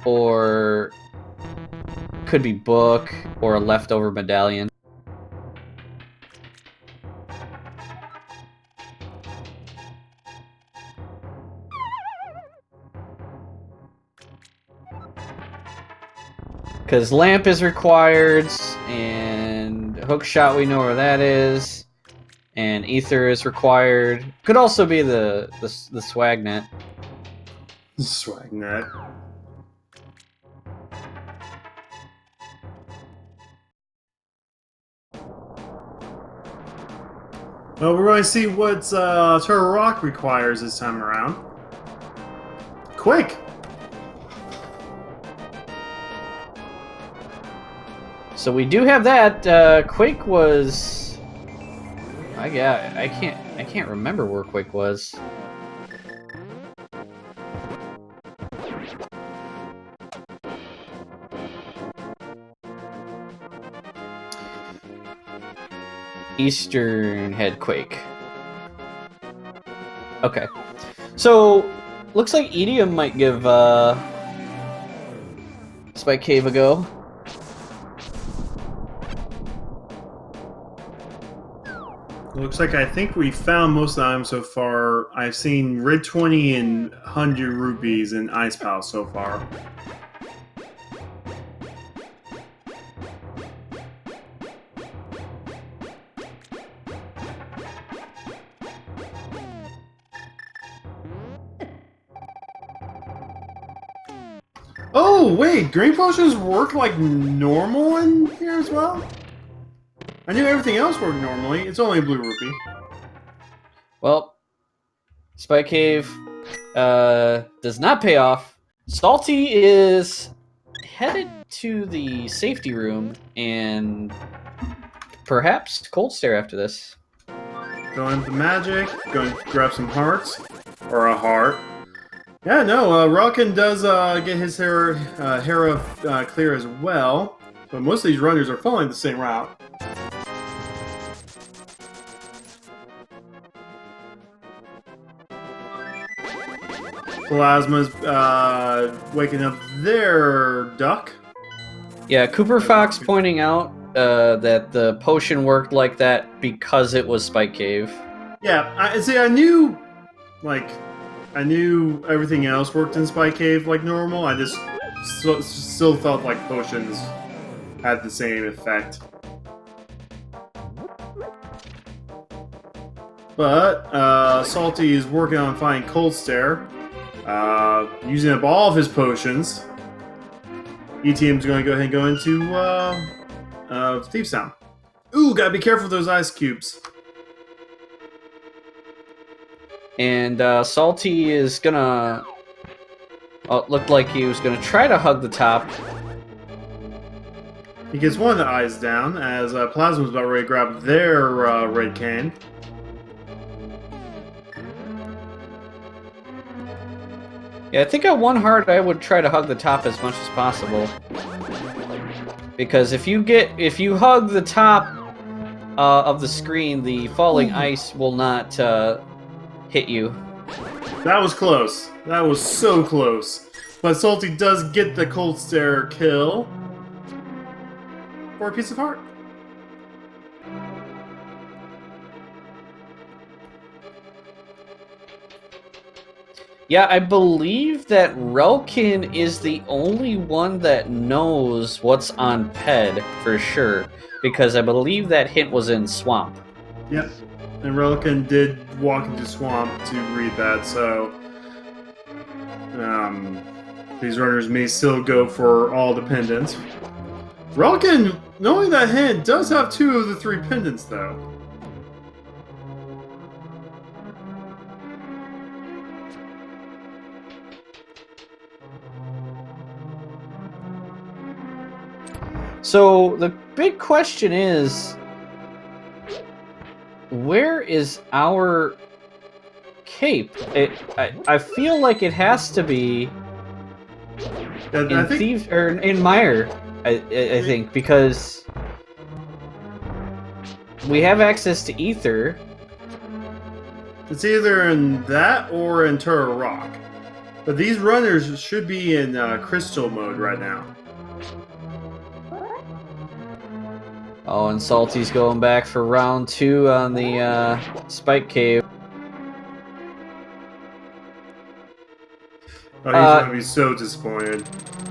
or could be book or a leftover medallion. Because lamp is required, and hook shot we know where that is, and ether is required. Could also be the swag net. Swag net. Well, we're going to see what Turtle Rock requires this time around. Quick! So we do have that. Quake was. I can't remember where Quake was. Eastern Head Quake. Okay. So, looks like Edium might give Spike Cave a go. Looks like I think we found most of the items so far. I've seen Red 20 and 100 rupees in Ice Palace so far. Oh, wait! Green potions work like normal in here as well? I knew everything else worked normally. It's only a blue rupee. Well, Spike Cave does not pay off. Salty is headed to the safety room and perhaps Cold Stare after this. Going to magic. Going to grab some hearts. Or a heart. Yeah, no, Rockin does get his Hera clear as well. But most of these runners are following the same route. Plasma's waking up their duck. Yeah, Cooper Fox pointing out that the potion worked like that because it was Spike Cave. Yeah, I knew, like, I knew everything else worked in Spike Cave like normal. I just still felt like potions had the same effect. But Salty is working on finding Cold Stare, using up all of his potions. ETM's going to go ahead and go into Thief Sound. Ooh, gotta be careful with those ice cubes. And Salty is gonna... Oh, it looked like he was gonna try to hug the top. He gets one of the eyes down as Plasma's about ready to grab their red can. Yeah, I think at one heart I would try to hug the top as much as possible. Because if you hug the top of the screen, the falling ice will not hit you. That was close. That was so close. But Salty does get the Cold Stare kill for a piece of heart. Yeah, I believe that Relkin is the only one that knows what's on Ped for sure, because I believe that hint was in Swamp. Yep. And Relican did walk into Swamp to read that, so these runners may still go for all the pendants. Relican, knowing that hint, does have 2 of the 3 pendants, though. So the big question is, where is our cape? I feel like it has to be in Thieves or in Mire. I think because we have access to ether. It's either in that or in Turtle Rock. But these runners should be in crystal mode right now. Oh, and Salty's going back for round 2 on the Spike Cave. Oh, he's going to be so disappointed.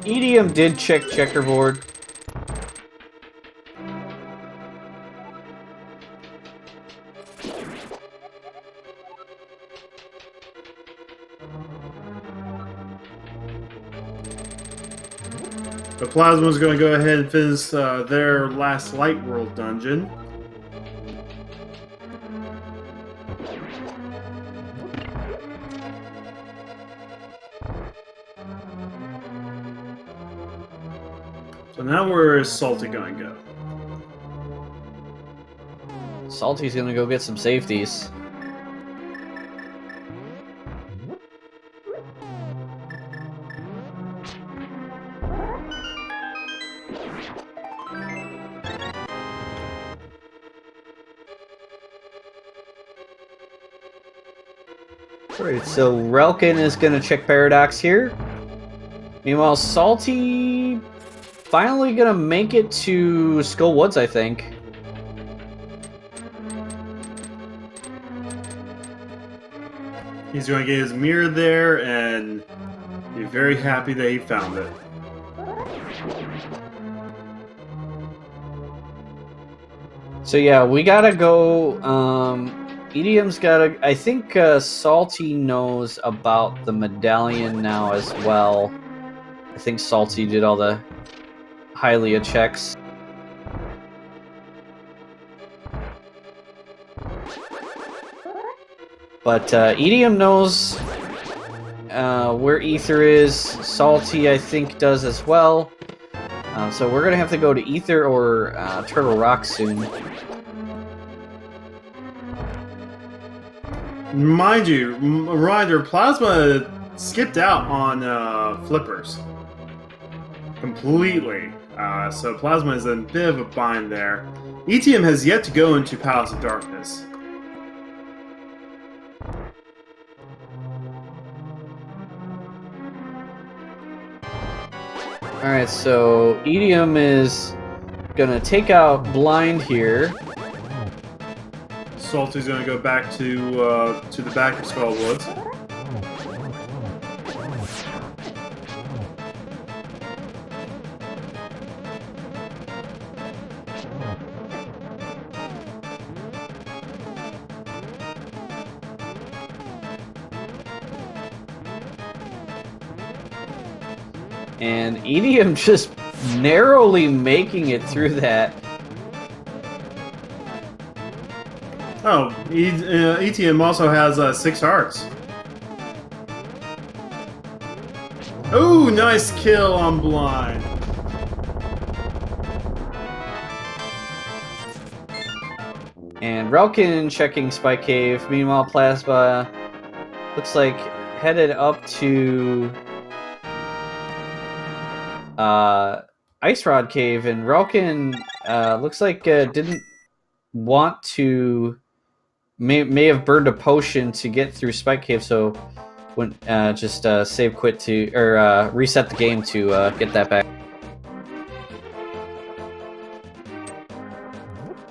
EDM did check checkerboard. The Plasma's going to go ahead and finish their last Light World dungeon. So now where is Salty going to go? Salty's going to go get some safeties. Alright, so Relkin is going to check Paradox here. Meanwhile, Salty finally going to make it to Skull Woods, I think. He's going to get his mirror there and be very happy that he found it. So yeah, we gotta go. EDM's gotta. I think Salty knows about the medallion now as well. I think Salty did all the Hylia checks. But EDM knows where Ether is. Salty, I think, does as well. So we're gonna have to go to Ether or Turtle Rock soon. Mind you, reminder, Plasma skipped out on flippers. Completely. So Plasma is in a bit of a bind there. ETM has yet to go into Palace of Darkness. Alright, so EDM is gonna take out Blind here. Salty's gonna go back to the back of Skull Woods. And EDM just narrowly making it through that. Oh, ETM also has 6 hearts. Oh, nice kill on Blind. And Relkin checking Spike Cave. Meanwhile, Plasma looks like headed up to Ice Rod Cave, and Relkin looks like didn't want to. May have burned a potion to get through Spike Cave, so went just save quit to or reset the game to get that back.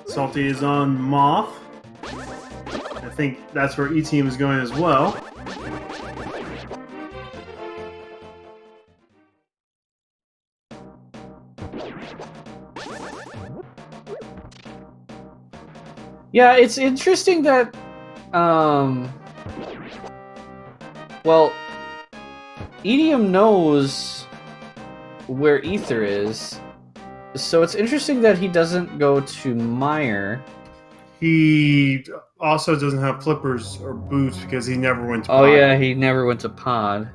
Salty is on Moth. I think that's where E-Team is going as well. Yeah, it's interesting that, well, EDM knows where Ether is, so it's interesting that he doesn't go to Mire. He also doesn't have flippers or boots because he never went to Pod. Oh yeah, he never went to Pod.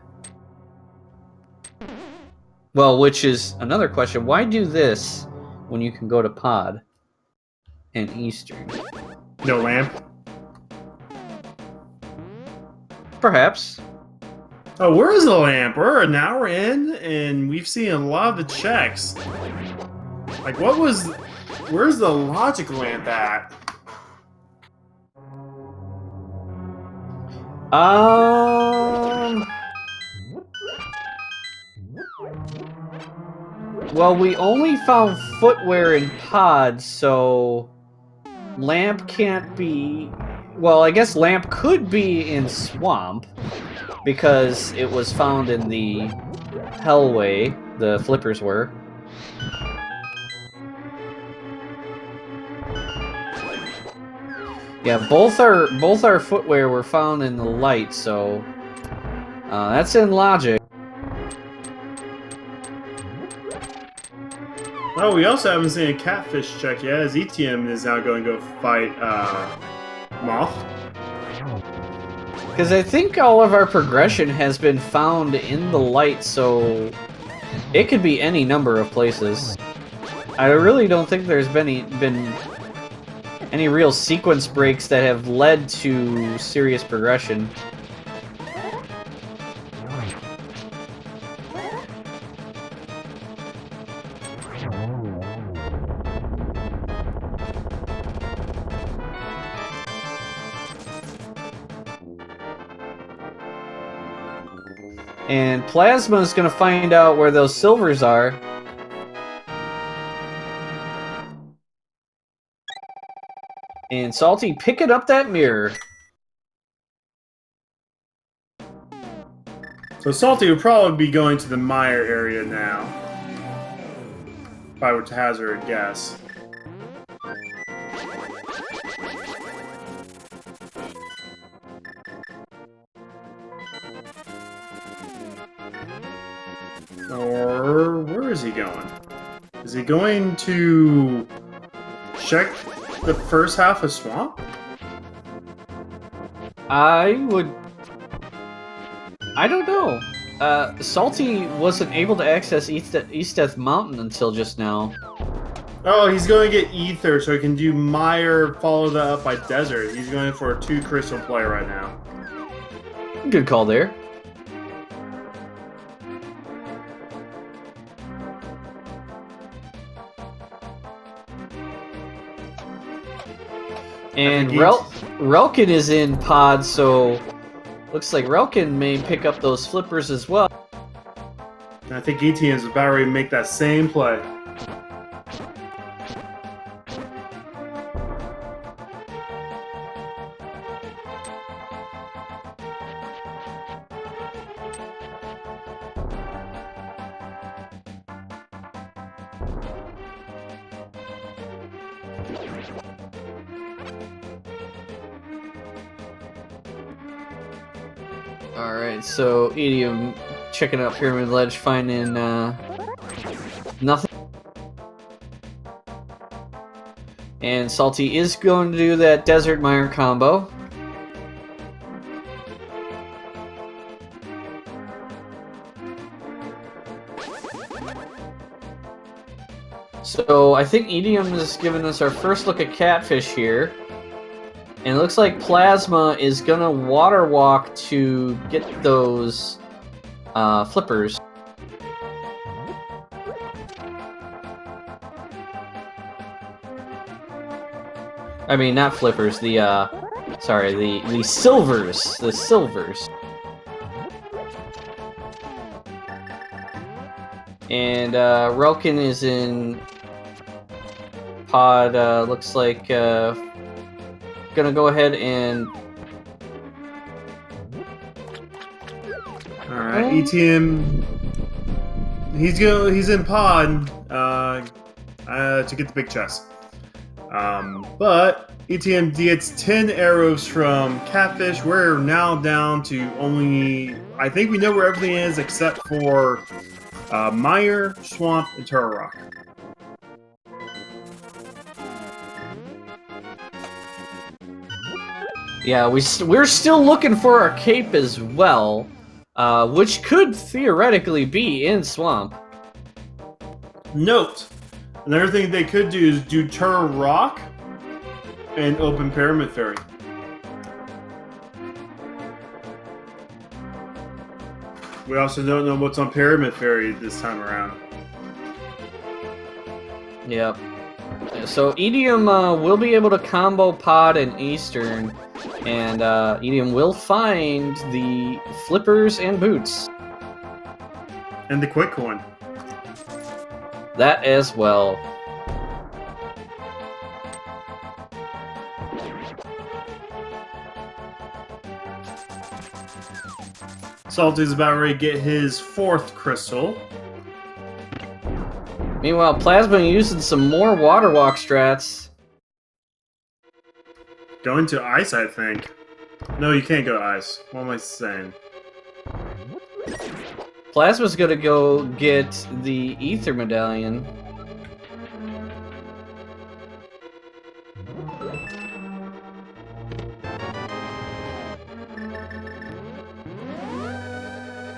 Well, which is another question. Why do this when you can go to Pod and Eastern? No lamp. Perhaps. Oh, where is the lamp? We're an hour in, and we've seen a lot of the checks. Like, where's the logic lamp at? Well, we only found footwear in Pod, so lamp can't be. Well, I guess lamp could be in Swamp because it was found in the Hellway. The flippers were. Yeah, both our footwear were found in the light, so that's in logic. Oh, we also haven't seen a catfish check yet, as ETM is now going to go fight Moth. Because I think all of our progression has been found in the light, so it could be any number of places. I really don't think there's been any real sequence breaks that have led to serious progression. And Plasma is going to find out where those silvers are. And Salty, picking up that mirror. So Salty would probably be going to the Meyer area now. If I were to hazard a guess. Or where is he going? Is he going to check the first half of Swamp? I don't know. Salty wasn't able to access East Death Mountain until just now. Oh, he's going to get Ether so he can do Meyer, follow that up by Desert. He's going for a 2 crystal play right now. Good call there. And Relkin is in Pod, so looks like Relkin may pick up those flippers as well. And I think ETN is about ready to make that same play. Alright, so Idiom checking out Pyramid Ledge, finding nothing. And Salty is going to do that Desert Mire combo. So I think Idiom is giving us our first look at Catfish here. And it looks like Plasma is gonna water walk to get those flippers. I mean, not flippers. The silvers. The silvers. And Relkin is in Pod. Looks like. Gonna go ahead and alright, ETM he's in Pod to get the big chest. But ETM gets 10 arrows from Catfish. We're now down to only, I think we know where everything is except for Meyer, Swamp, and Turtle Rock. yeah, we're still looking for our cape as well, which could theoretically be in Swamp. Note, Another thing they could do is do Turtle Rock and open Pyramid Fairy. We also don't know what's on Pyramid Fairy this time around. Yep. So Edium will be able to combo Pod and Eastern, and Edium will find the flippers and boots. And the quick one. That as well. Salty's about ready to get his 4th crystal. Meanwhile, Plasma using some more Water Walk strats. Going to ice, I think. No, you can't go to ice. What am I saying? Plasma's gonna go get the Ether Medallion.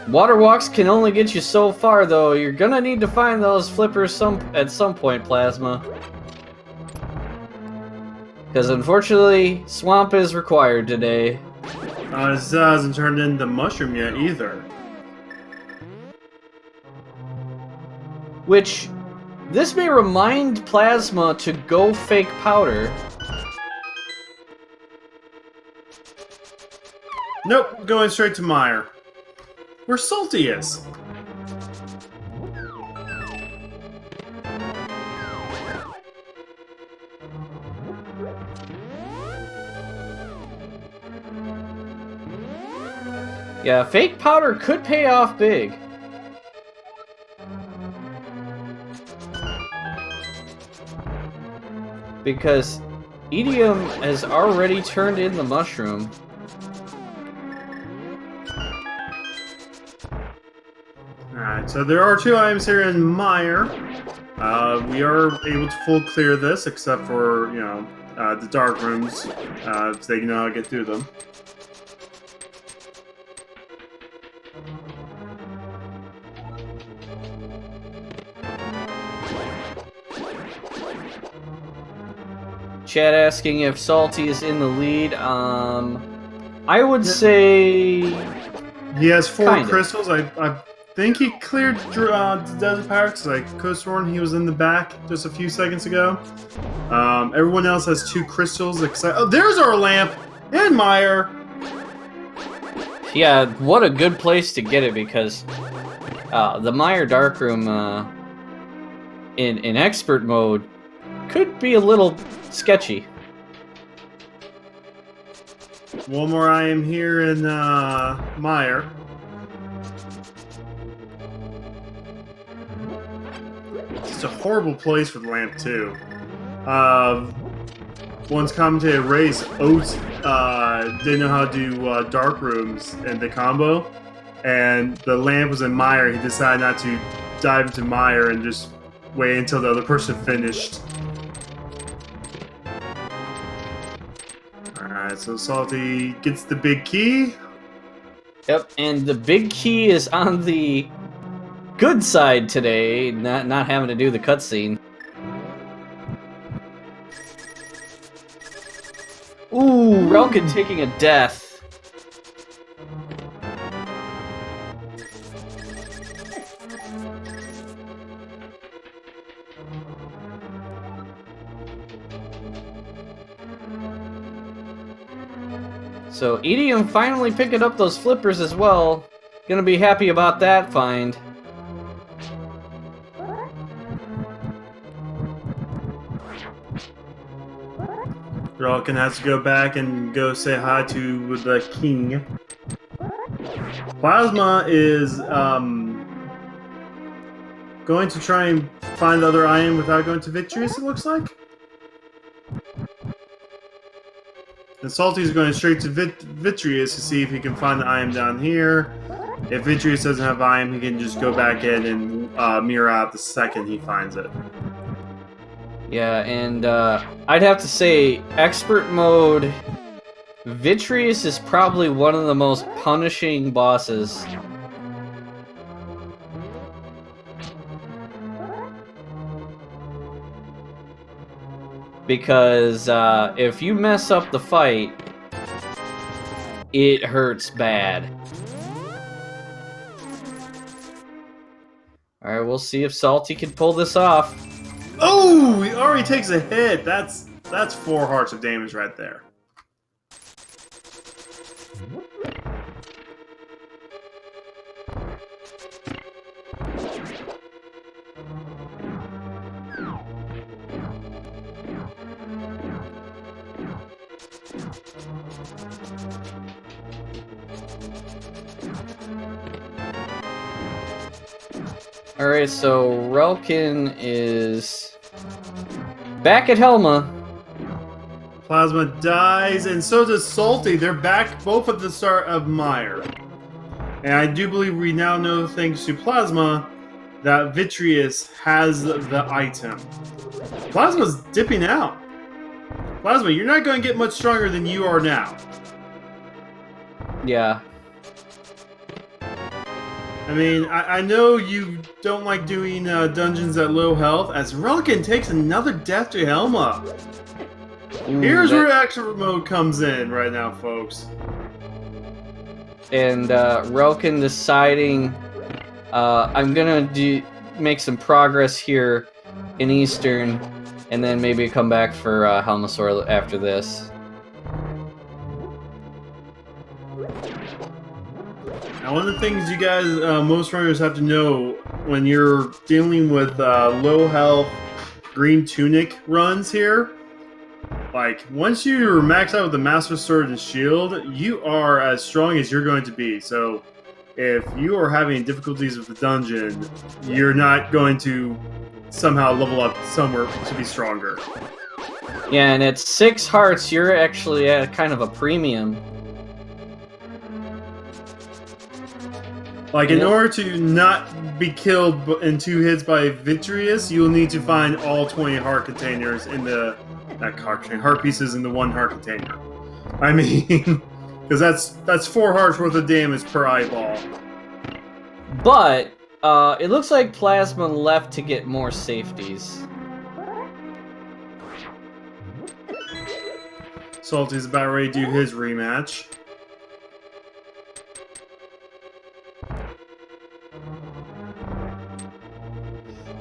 Water walks can only get you so far, though. You're gonna need to find those flippers at some point, Plasma. Because unfortunately, Swamp is required today. This hasn't turned into Mushroom yet either. Which, this may remind Plasma to go fake powder. Nope, going straight to Meyer. Where Salty is. Yeah, fake powder could pay off big. Because Edium has already turned in the mushroom. Alright, so there are 2 items here in Meyer. We are able to full clear this, except for, you know, the dark rooms, so they know how to get through them. Chat asking if Salty is in the lead. I would say he has 4 kinda. crystals. I think he cleared the Desert Pirate because I could have sworn he was in the back just a few seconds ago. Everyone else has 2 crystals. Except there's our lamp and Meyer. Yeah, what a good place to get it because the Meyer Darkroom in expert mode could be a little sketchy. One more item here in Meyer. It's a horrible place for the lamp too. Once commentator Ray's Oats didn't know how to do dark rooms and the combo, and the lamp was in Meyer. He decided not to dive into Meyer and just wait until the other person finished. Alright, so Salty gets the big key. Yep, and the big key is on the good side today, not having to do the cutscene. Ooh, Relkin taking a death. So Edium finally picking up those flippers as well. Gonna be happy about that find. Relkin has to go back and go say hi to the king. Plasma is going to try and find the other item without going to Vitreous, it looks like. And Salty's going straight to Vitreous to see if he can find the item down here. If Vitreous doesn't have item, he can just go back in and mirror out the second he finds it. Yeah, and I'd have to say, expert mode, Vitreous is probably one of the most punishing bosses. because if you mess up the fight, it hurts bad. All right, we'll see if Salty can pull this off. Oh, he already takes a hit. That's 4 hearts of damage right there. Alright, so Relkin is back at Helma. Plasma dies, and so does Salty. They're back both at the start of Mire. And I do believe we now know, thanks to Plasma, that Vitreous has the item. Plasma's dipping out. Plasma, you're not going to get much stronger than you are now. Yeah. I mean, I know you don't like doing dungeons at low health, as Relkin takes another death to Helma. Ooh, Here's where expert mode comes in right now, folks. And Relkin deciding, I'm gonna make some progress here in Eastern, and then maybe come back for Helmasaur after this. Now, one of the things you guys, most runners have to know when you're dealing with low health green tunic runs here, like, once you're maxed out with the Master Sword and Shield, you are as strong as you're going to be. So, if you are having difficulties with the dungeon, you're not going to somehow level up somewhere to be stronger. Yeah, and at 6 hearts, you're actually at kind of a premium. Like, in order to not be killed in 2 hits by Vitreous, you'll need to find all 20 heart containers in the... Not heart pieces in the 1 heart container. I mean, because that's 4 hearts worth of damage per eyeball. But, it looks like Plasma left to get more safeties. Salty's about ready to do his rematch.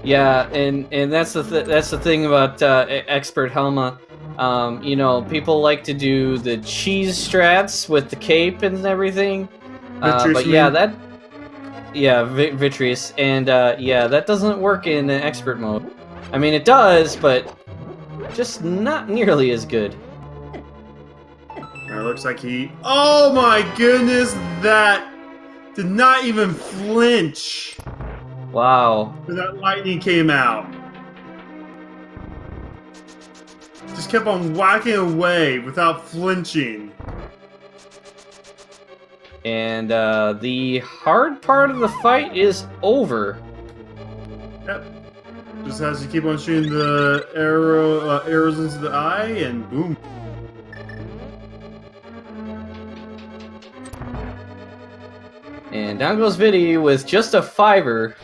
Yeah, and that's the thing about Expert Helma. You know, people like to do the cheese strats with the cape and everything. But yeah, Vitreous, and yeah, that doesn't work in expert mode. I mean, it does, but just not nearly as good. It looks like he... Oh my goodness, that did not even flinch. Wow. When that lightning came out. Just kept on whacking away without flinching. And the hard part of the fight is over. Yep. Just has to keep on shooting the arrows into the eye, and boom. And down goes Vitty with just a 5er.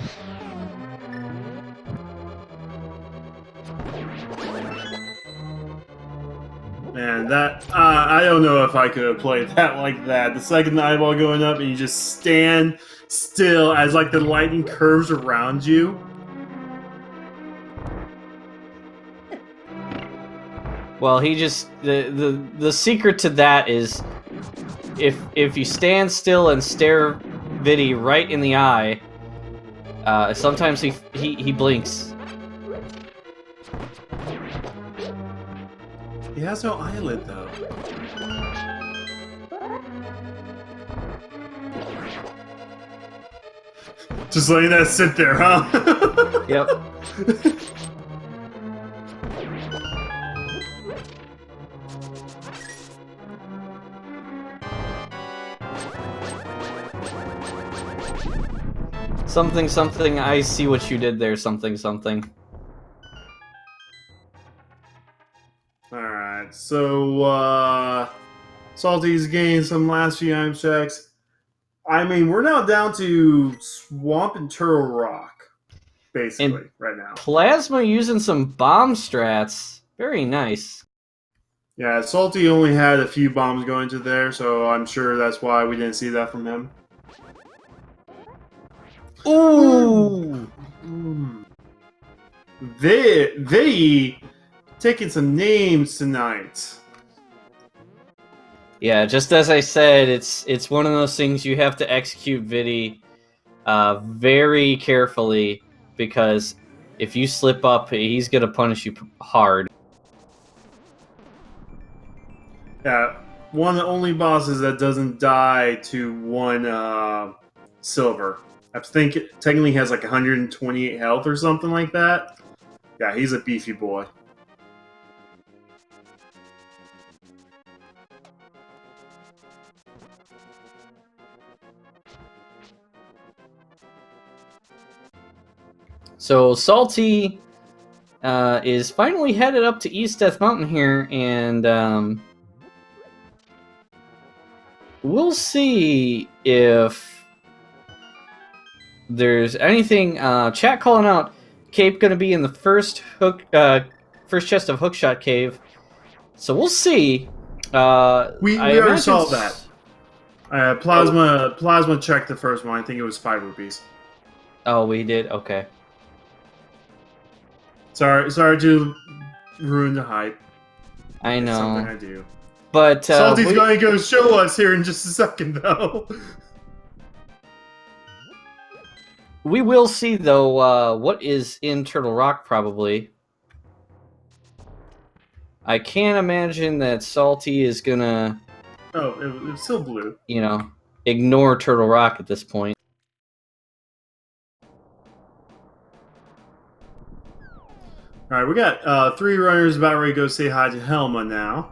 Man, that... I don't know if I could have played that like that. The second eyeball going up and you just stand still as like the lightning curves around you. Well, he just... The secret to that is... If you stand still and stare Vitty right in the eye, sometimes he blinks. He has no eyelid, though. Just letting that sit there, huh? Yep. Something, something, I see what you did there, something, something. Alright, so, Salty's gained some last few item checks. I mean, we're now down to Swamp and Turtle Rock, basically, right now. Plasma using some bomb strats. Very nice. Yeah, Salty only had a few bombs going to there, so I'm sure that's why we didn't see that from him. Ooh! They taking some names tonight. Yeah, just as I said, it's one of those things you have to execute Vidi very carefully, because if you slip up, he's gonna punish you hard. Yeah, one of the only bosses that doesn't die to one silver. I think technically he has like 128 health or something like that. Yeah, he's a beefy boy. So Salty is finally headed up to East Death Mountain here, and we'll see if there's anything. Chat calling out Cape going to be in the first chest of Hookshot Cave. So we'll see. We I already saw imagine that. Plasma checked the first one. I think it was 5 rupees. Oh, we did? Okay. Sorry to ruin the hype. I know. It's something I do. But Salty's going to go show us here in just a second, though. we will see, though, what is in Turtle Rock, probably. I can't imagine that Salty is gonna... Oh, it was still blue. You know, ignore Turtle Rock at this point. Alright, we got 3 runners about ready to go say hi to Helma now.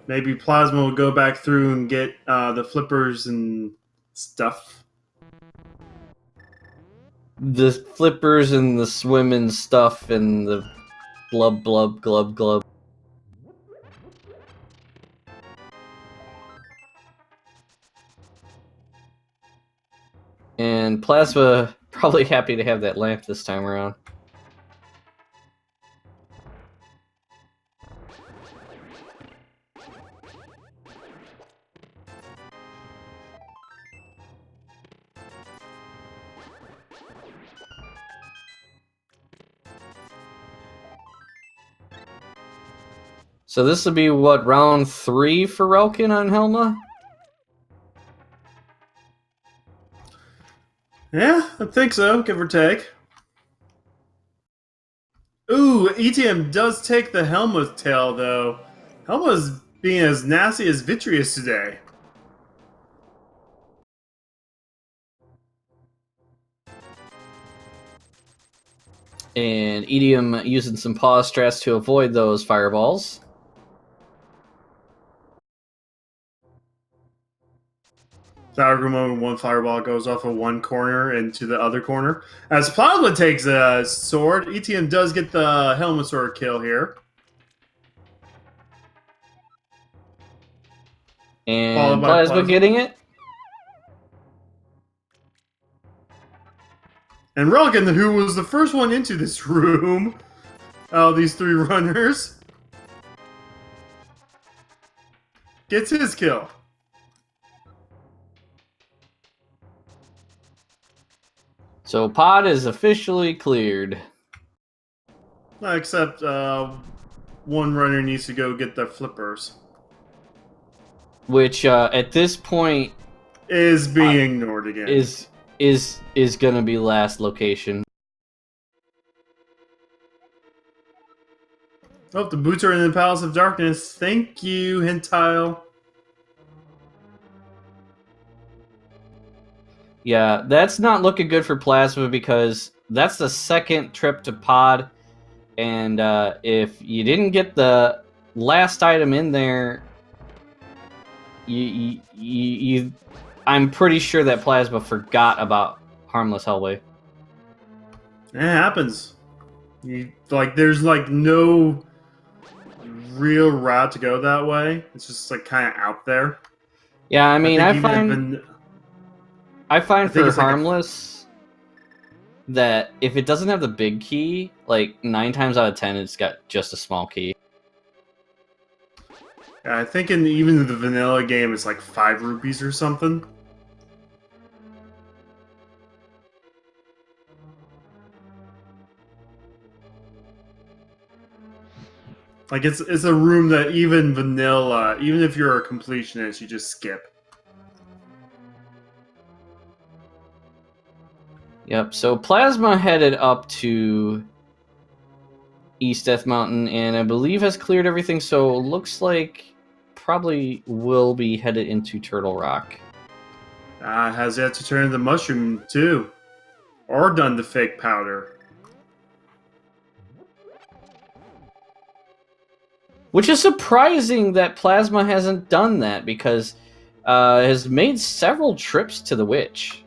Maybe Plasma will go back through and get the flippers and stuff. The flippers and the swimming stuff and the blub blub glub glub. And Plasma probably happy to have that lamp this time around. So this will be, what, round 3 for Relkin on Helma? Yeah, I think so, give or take. Ooh, ETM does take the Helma's tail, though. Helma's being as nasty as Vitreous today. And Edium using some pause strats to avoid those fireballs. Sour moment, one fireball goes off of one corner into the other corner. As Plasma takes a sword, ETM does get the Helma sword kill here. And Plasma getting it. And Relkin, who was the first one into this room, these 3 runners, gets his kill. So Pod is officially cleared. Except one runner needs to go get the flippers. Which, at this point... is being ignored again. Is gonna be last location. Oh, the boots are in the Palace of Darkness. Thank you, Hentile. Yeah, that's not looking good for Plasma, because that's the second trip to Pod, and if you didn't get the last item in there, I'm pretty sure that Plasma forgot about Harmless Hellway. It happens. There's no real route to go that way. It's just kind of out there. Yeah, I mean, I find for Harmless, that if it doesn't have the big key, like 9 times out of 10, it's got just a small key. Yeah, I think even the vanilla game, it's like 5 rupees or something. Like it's a room that even vanilla, even if you're a completionist, you just skip. Yep. So Plasma headed up to East Death Mountain, and I believe has cleared everything. So it looks like probably will be headed into Turtle Rock. Has yet to turn the mushroom too, or done the fake powder. Which is surprising that Plasma hasn't done that, because has made several trips to the Witch.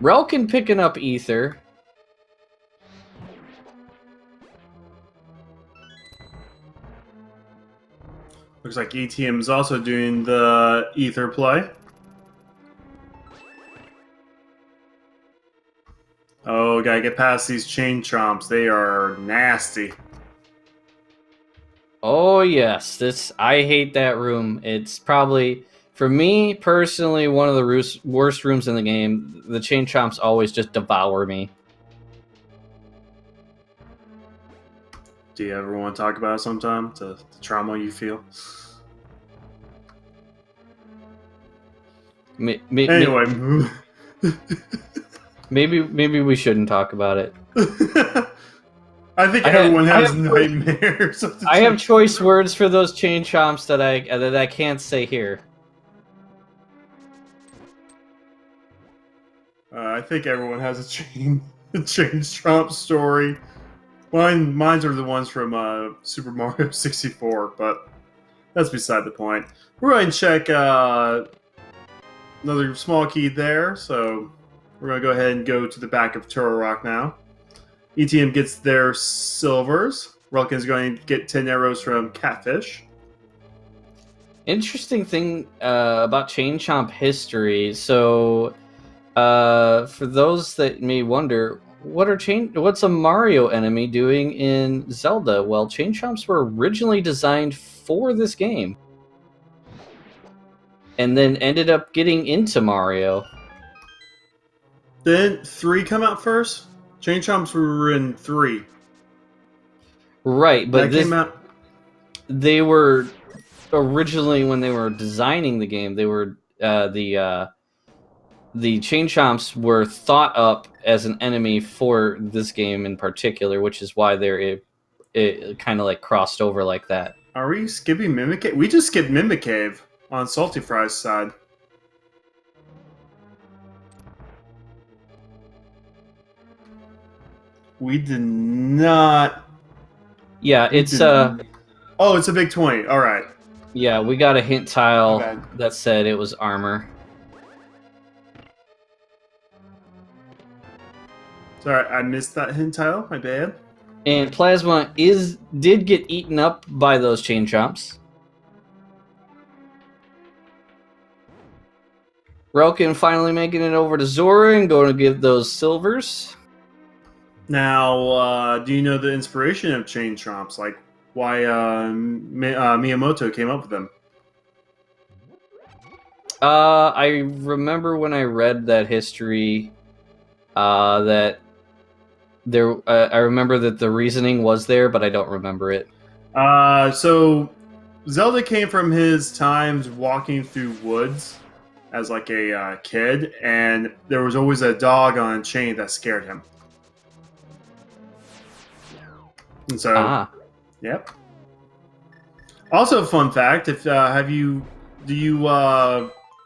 Relkin picking up Ether. Looks like ETM is also doing the ether play. Oh, gotta get past these chain chomps. They are nasty. Oh yes, I hate that room. It's probably, for me personally, one of the worst rooms in the game. The chain chomps always just devour me. Do you ever want to talk about it sometime? The trauma you feel? Anyway. Maybe we shouldn't talk about it. I think everyone has nightmares. I have choice words for those chain chomps that I can't say here. I think everyone has a chain chomp story. Mine's are the ones from Super Mario 64, but that's beside the point. We're going to check another small key there, so we're going to go ahead and go to the back of Turtle Rock now. ETM gets their silvers. Relkin's going to get 10 arrows from Catfish. Interesting thing about Chain Chomp history. So, for those that may wonder, what's a Mario enemy doing in Zelda? Well, Chain Chomps were originally designed for this game, and then ended up getting into Mario. Didn't 3 come out first? Chain Chomps were in 3. Right, but that came out. They were originally, when they were designing the game, they were the Chain Chomps were thought up as an enemy for this game in particular, which is why it kind of like crossed over like that. Are we skipping Mimic Cave? We just skipped Mimic Cave on Salty Fry's side. We did not. Yeah, it's Oh, it's a big 20. All right. Yeah, we got a hint tile that said it was armor. Sorry, I missed that hint tile. My bad. And Plasma did get eaten up by those chain chomps. Relkin finally making it over to Zora and going to give those silvers. Now, do you know the inspiration of chain chomps? Like why Miyamoto came up with them? I remember when I read that history, that there. I remember that the reasoning was there, but I don't remember it. So Zelda came from his times walking through woods as like a kid, and there was always a dog on a chain that scared him. And so, Yep. Also, fun fact: if have you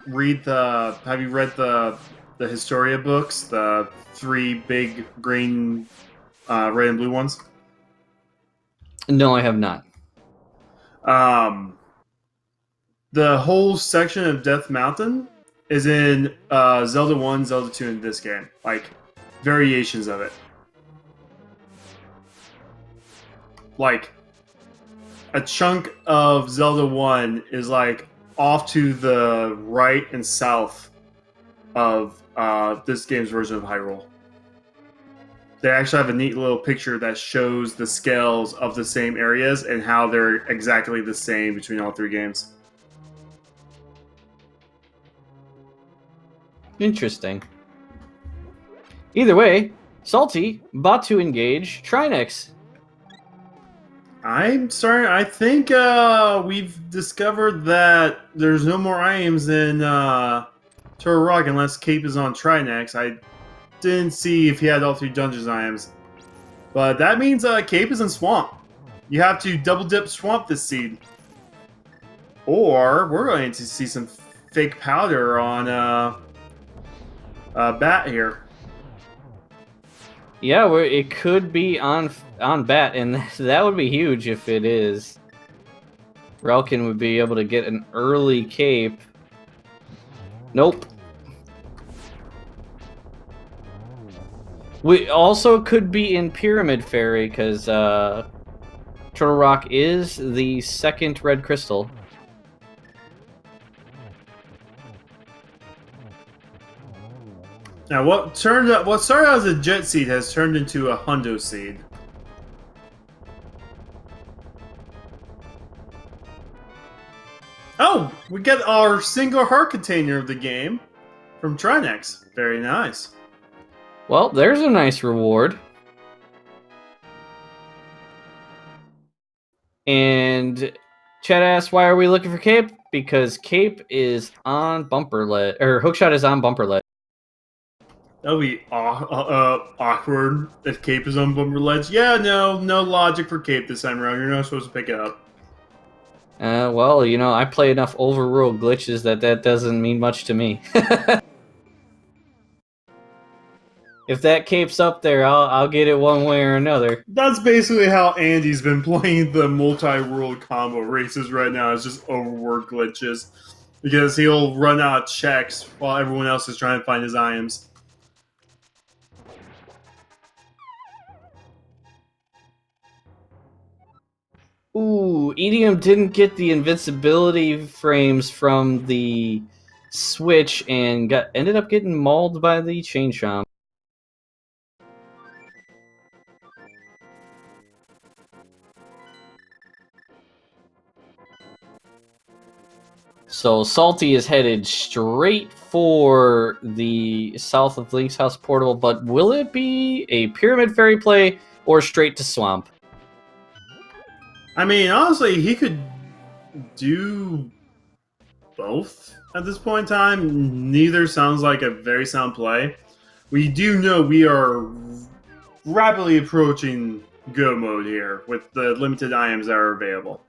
read the Historia books, the 3 big green, red, and blue ones? No, I have not. The whole section of Death Mountain is in Zelda 1, Zelda 2, and this game. Like, variations of it. Like, a chunk of Zelda 1 is like off to the right and south of this game's version of Hyrule. They actually have a neat little picture that shows the scales of the same areas and how they're exactly the same between all three games. Interesting. Either way, Salty, about to engage Trinex. I'm sorry, I think we've discovered that there's no more items in Turtle Rock unless Cape is on Trinex. I didn't see if he had all three dungeons items. But that means Cape is in Swamp. You have to double dip Swamp this seed. Or we're going to see some fake powder on Bat here. Yeah, it could be on Bat, and that would be huge if it is. Relkin would be able to get an early cape. Nope. We also could be in Pyramid Fairy, because Turtle Rock is the second red crystal. Now, what started out as a Jet Seed has turned into a Hundo Seed. Oh, we get our single heart container of the game from Trinex. Very nice. Well, there's a nice reward. And Chad asks, why are we looking for Cape? Because Cape is on bumper ledge, or Hookshot is on bumper ledge. That'll be awkward if Cape is on Bumper Ledge. Yeah, no logic for Cape this time around. You're not supposed to pick it up. Well, you know, I play enough overworld glitches that doesn't mean much to me. If that Cape's up there, I'll get it one way or another. That's basically how Andy's been playing the multi-world combo races right now. It's just overworld glitches. Because he'll run out checks while everyone else is trying to find his items. Ooh, EDM didn't get the invincibility frames from the Switch and ended up getting mauled by the Chain Chomp. So Salty is headed straight for the south of Link's House portal, but will it be a Pyramid Fairy play or straight to Swamp? I mean, honestly, he could do both at this point in time. Neither sounds like a very sound play. We do know we are rapidly approaching go mode here with the limited items that are available.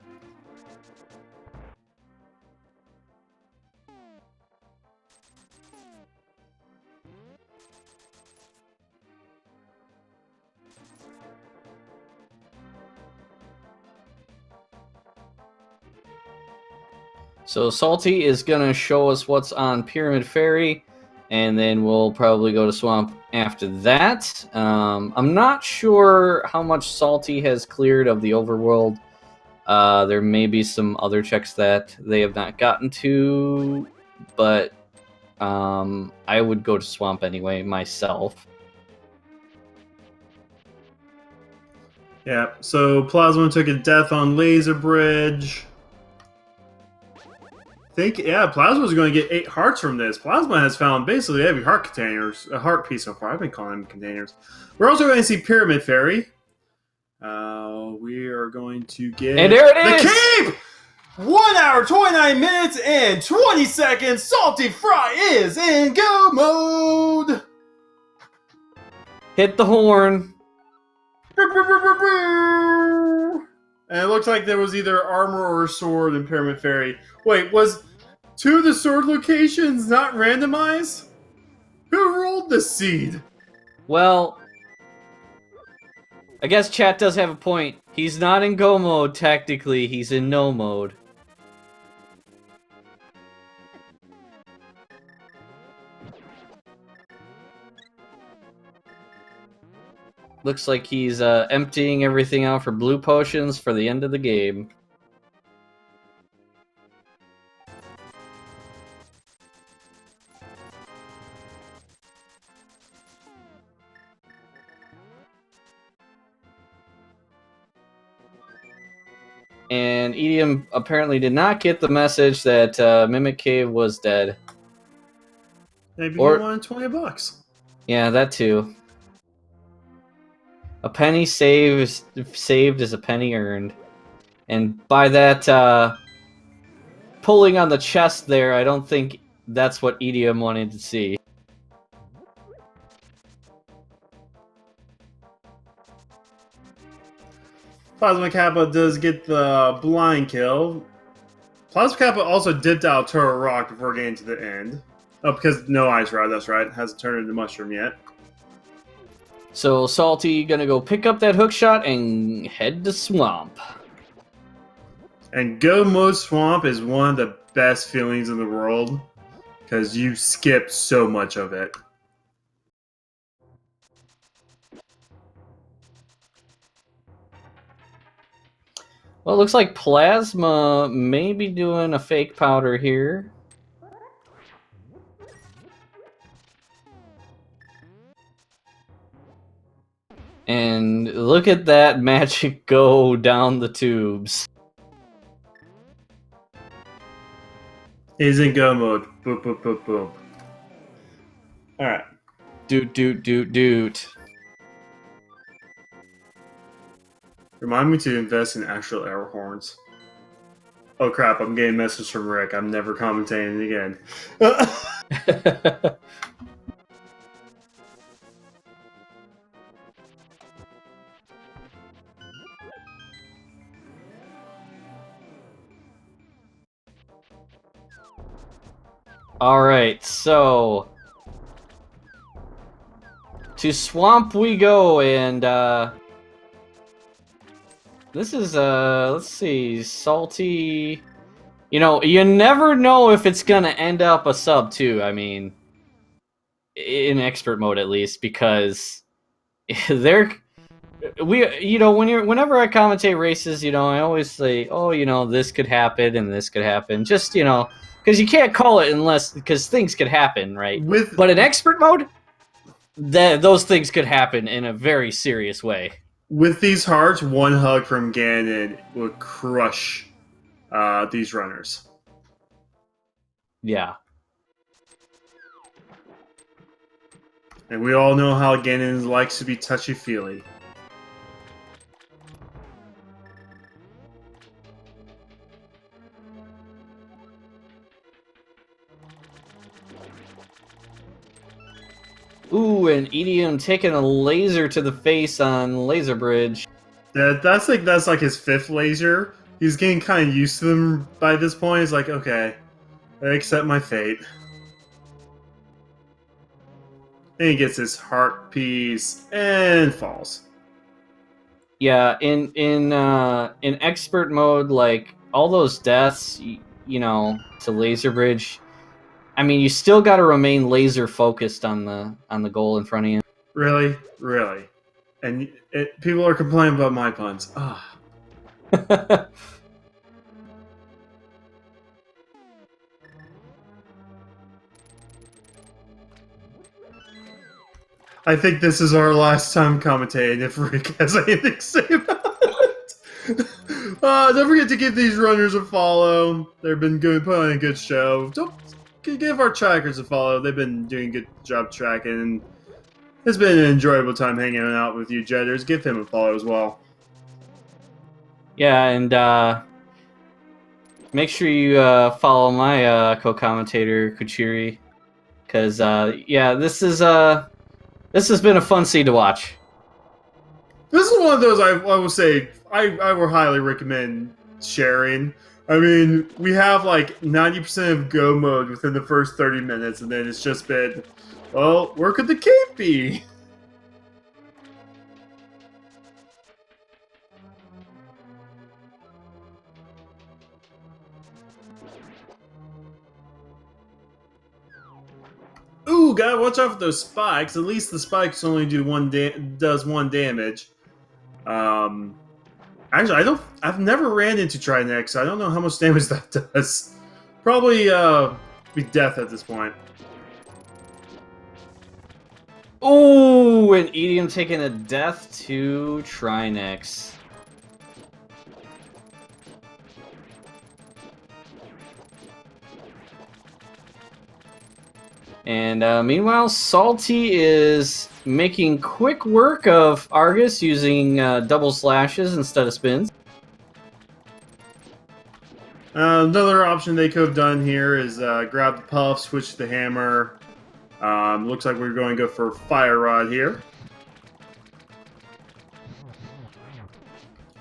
So Salty is going to show us what's on Pyramid Fairy, and then we'll probably go to Swamp after that. I'm not sure how much Salty has cleared of the overworld. There may be some other checks that they have not gotten to, but I would go to Swamp anyway, myself. Yeah, so Plasma took a death on Laser Bridge. Plasma's going to get 8 hearts from this. Plasma has found basically every heart containers, a heart piece so far. I've been calling them containers. We're also going to see Pyramid Fairy. We are going to get... And there it is! The Cape! 1 hour, 29 minutes, and 20 seconds. Salty Fry is in go mode! Hit the horn. And it looks like there was either armor or sword in Pyramid Fairy. Wait, was 2 of the sword locations not randomized? Who rolled the seed? Well, I guess chat does have a point. He's not in go mode, technically. He's in no mode. Looks like he's emptying everything out for blue potions for the end of the game. And Edium apparently did not get the message that Mimic Cave was dead. Maybe Or- you wanted $20. Yeah, that too. A penny saved is a penny earned. And by that pulling on the chest there, I don't think that's what Edium wanted to see. Plasma Kappa does get the blind kill. Plasma Kappa also dipped out Toro Rock before getting to the end. Oh, because no Ice Rod, that's right. Hasn't turned into Mushroom yet. So Salty gonna go pick up that hook shot and head to Swamp. And Go Mode Swamp is one of the best feelings in the world because you skip so much of it. Well, it looks like Plasma may be doing a fake powder here. And look at that magic go down the tubes. He's in Go Mode. Boop, boop, boop, boop. Alright. Doot. Remind me to invest in actual air horns. Oh crap, I'm getting a message from Rick. I'm never commentating again. Alright, so to Swamp we go, and this is let's see, Salty. You know, you never know if it's gonna end up a sub too. I mean, in expert mode at least, because whenever I commentate races, I always say, oh, this could happen and this could happen. Just, because you can't call it because things could happen, right? But in expert mode, those things could happen in a very serious way. With these hearts, one hug from Ganon would crush these runners. Yeah. And we all know how Ganon likes to be touchy-feely. Ooh, and Edium taking a laser to the face on Laser Bridge. That's like his fifth laser. He's getting kind of used to them by this point. He's like, okay, I accept my fate. And he gets his heart piece and falls. Yeah, in expert mode, like all those deaths, to Laser Bridge. I mean, you still got to remain laser focused on the goal in front of you. Really? And people are complaining about my puns. Ah. I think this is our last time commentating if Rick has anything to say about it. Don't forget to give these runners a follow. They've been putting on a good show. Don't give our trackers a follow. They've been doing a good job tracking. It's been an enjoyable time hanging out with you, Jedders. Give him a follow as well. Yeah, and make sure you follow my co-commentator Kuchiri, because this has been a fun scene to watch. This is one of those I will say I would highly recommend sharing. I mean, we have like 90% of go mode within the first 30 minutes, and then it's just been, well, where could the cape be? Ooh, gotta watch out for those spikes. At least the spikes only do does one damage. Actually, I've never ran into Trinex, so I don't know how much damage that does. Probably be death at this point. Ooh, and Edium taking a death to Trinex. And meanwhile, Salty is making quick work of Argus using double slashes instead of spins. Another option they could have done here is grab the puff, switch to the hammer. Looks like we're going to go for Fire Rod here.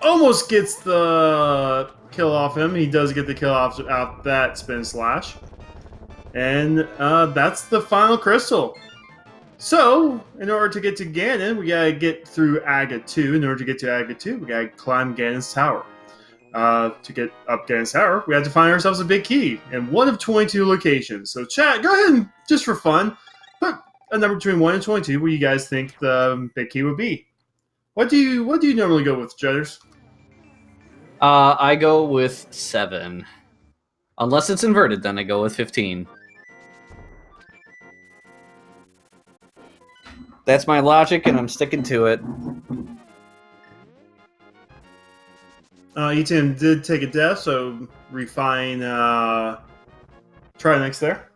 Almost gets the kill off him. He does get the kill off that spin slash. And that's the final crystal. So, in order to get to Ganon, we gotta get through Aga 2. In order to get to Aga 2, we gotta climb Ganon's tower. To get up Ganon's tower, we have to find ourselves a big key in one of 22 locations. So, chat, go ahead and, just for fun, put a number between 1 and 22 where you guys think the big key would be. What do you normally go with, Judders? I go with 7. Unless it's inverted, then I go with 15. That's my logic, and I'm sticking to it. Etim did take a death, so refine try next there.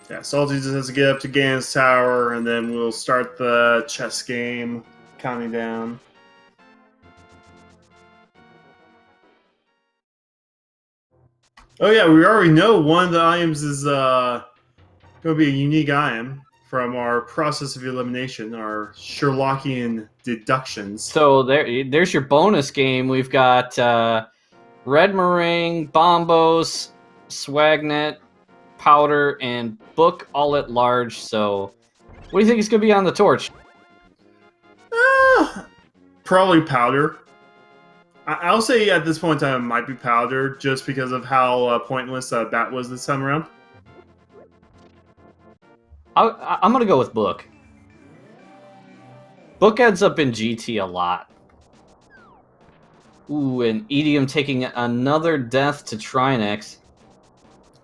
Yeah, Salty just has to get up to Ganon's tower, and then we'll start the chess game, counting down. Oh yeah, we already know one of the items is going to be a unique item from our process of elimination, our Sherlockian deductions. So there's your bonus game. We've got Red Meringue, Bombos, Swagnet, Powder, and Book all at large. So what do you think is going to be on the torch? Probably Powder. I'll say at this point in time it might be Powder, just because of how pointless Bat was this time around. I'm going to go with Book. Book ends up in GT a lot. Ooh, and Edium taking another death to Trinex.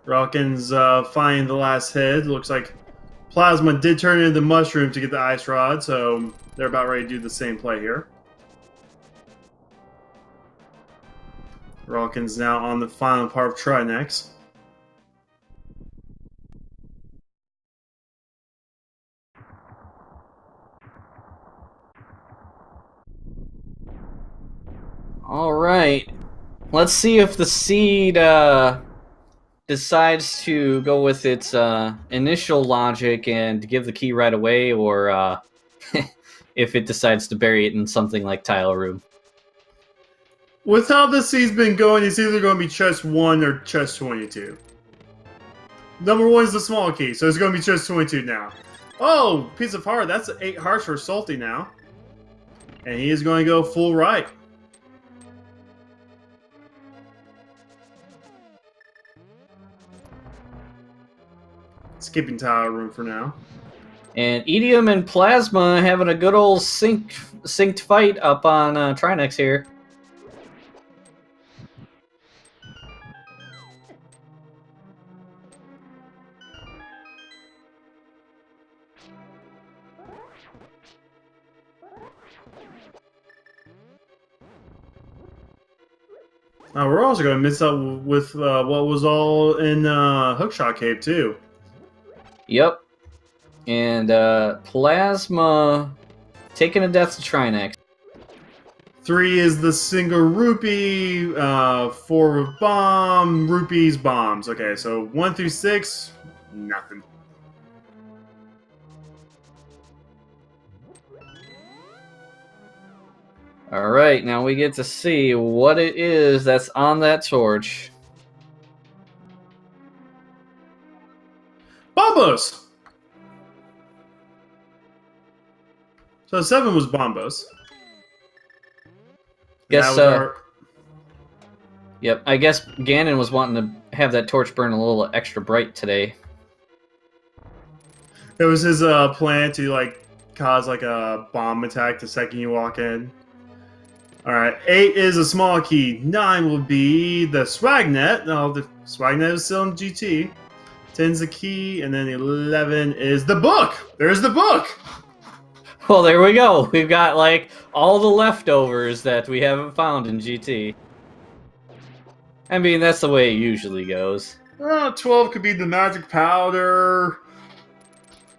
Rawkins finding the last hit. Looks like Plasma did turn into Mushroom to get the Ice Rod, so they're about ready to do the same play here. Rawkins now on the final part of Trinex. All right. Let's see if the seed decides to go with its initial logic and give the key right away, or if it decides to bury it in something like Tile Room. With how this seed's been going, it's either going to be chest 1 or chest 22. Number 1 is the small key, so it's going to be chest 22 now. Oh, piece of heart. That's 8 hearts for Salty now. And he is going to go full right. Skipping Tile Room for now. And Edium and Plasma having a good old synced fight up on Trinex here. We're also going to miss out with what was all in Hookshot Cave, too. Yep. And Plasma taking a death to Trinex. 3 is the single rupee, 4 with bomb, rupees, bombs. Okay, so 1 through 6, nothing. Alright, now we get to see what it is that's on that torch. Bombos! So 7 was Bombos. Guess, Yep, I guess Ganon was wanting to have that torch burn a little extra bright today. It was his plan to, like, cause, like, a bomb attack the second you walk in. Alright, 8 is a small key. 9 will be the Swagnet. No, the Swagnet is still in GT. 10's the key, and then 11 is the book! There's the book! Well, there we go. We've got, like, all the leftovers that we haven't found in GT. I mean, that's the way it usually goes. 12 could be the magic powder.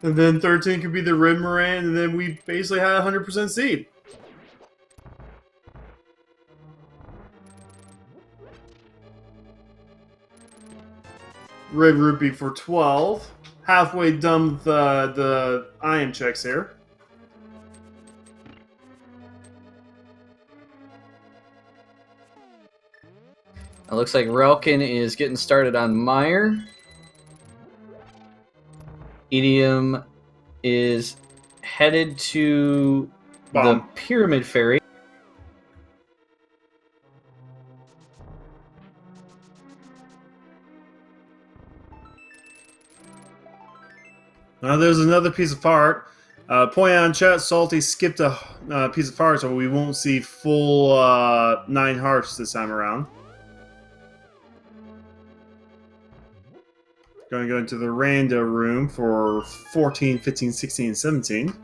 And then 13 could be the red Moran, and then we basically had 100% seed. Red rupee for 12. Halfway done with the iron checks here. It looks like Relkin is getting started on Mire. Idiom is headed to the Pyramid Ferry. Now there's another piece of heart. Point out in chat, Salty skipped a piece of heart, so we won't see full 9 hearts this time around. Going to go into the rando room for 14, 15, 16, and 17.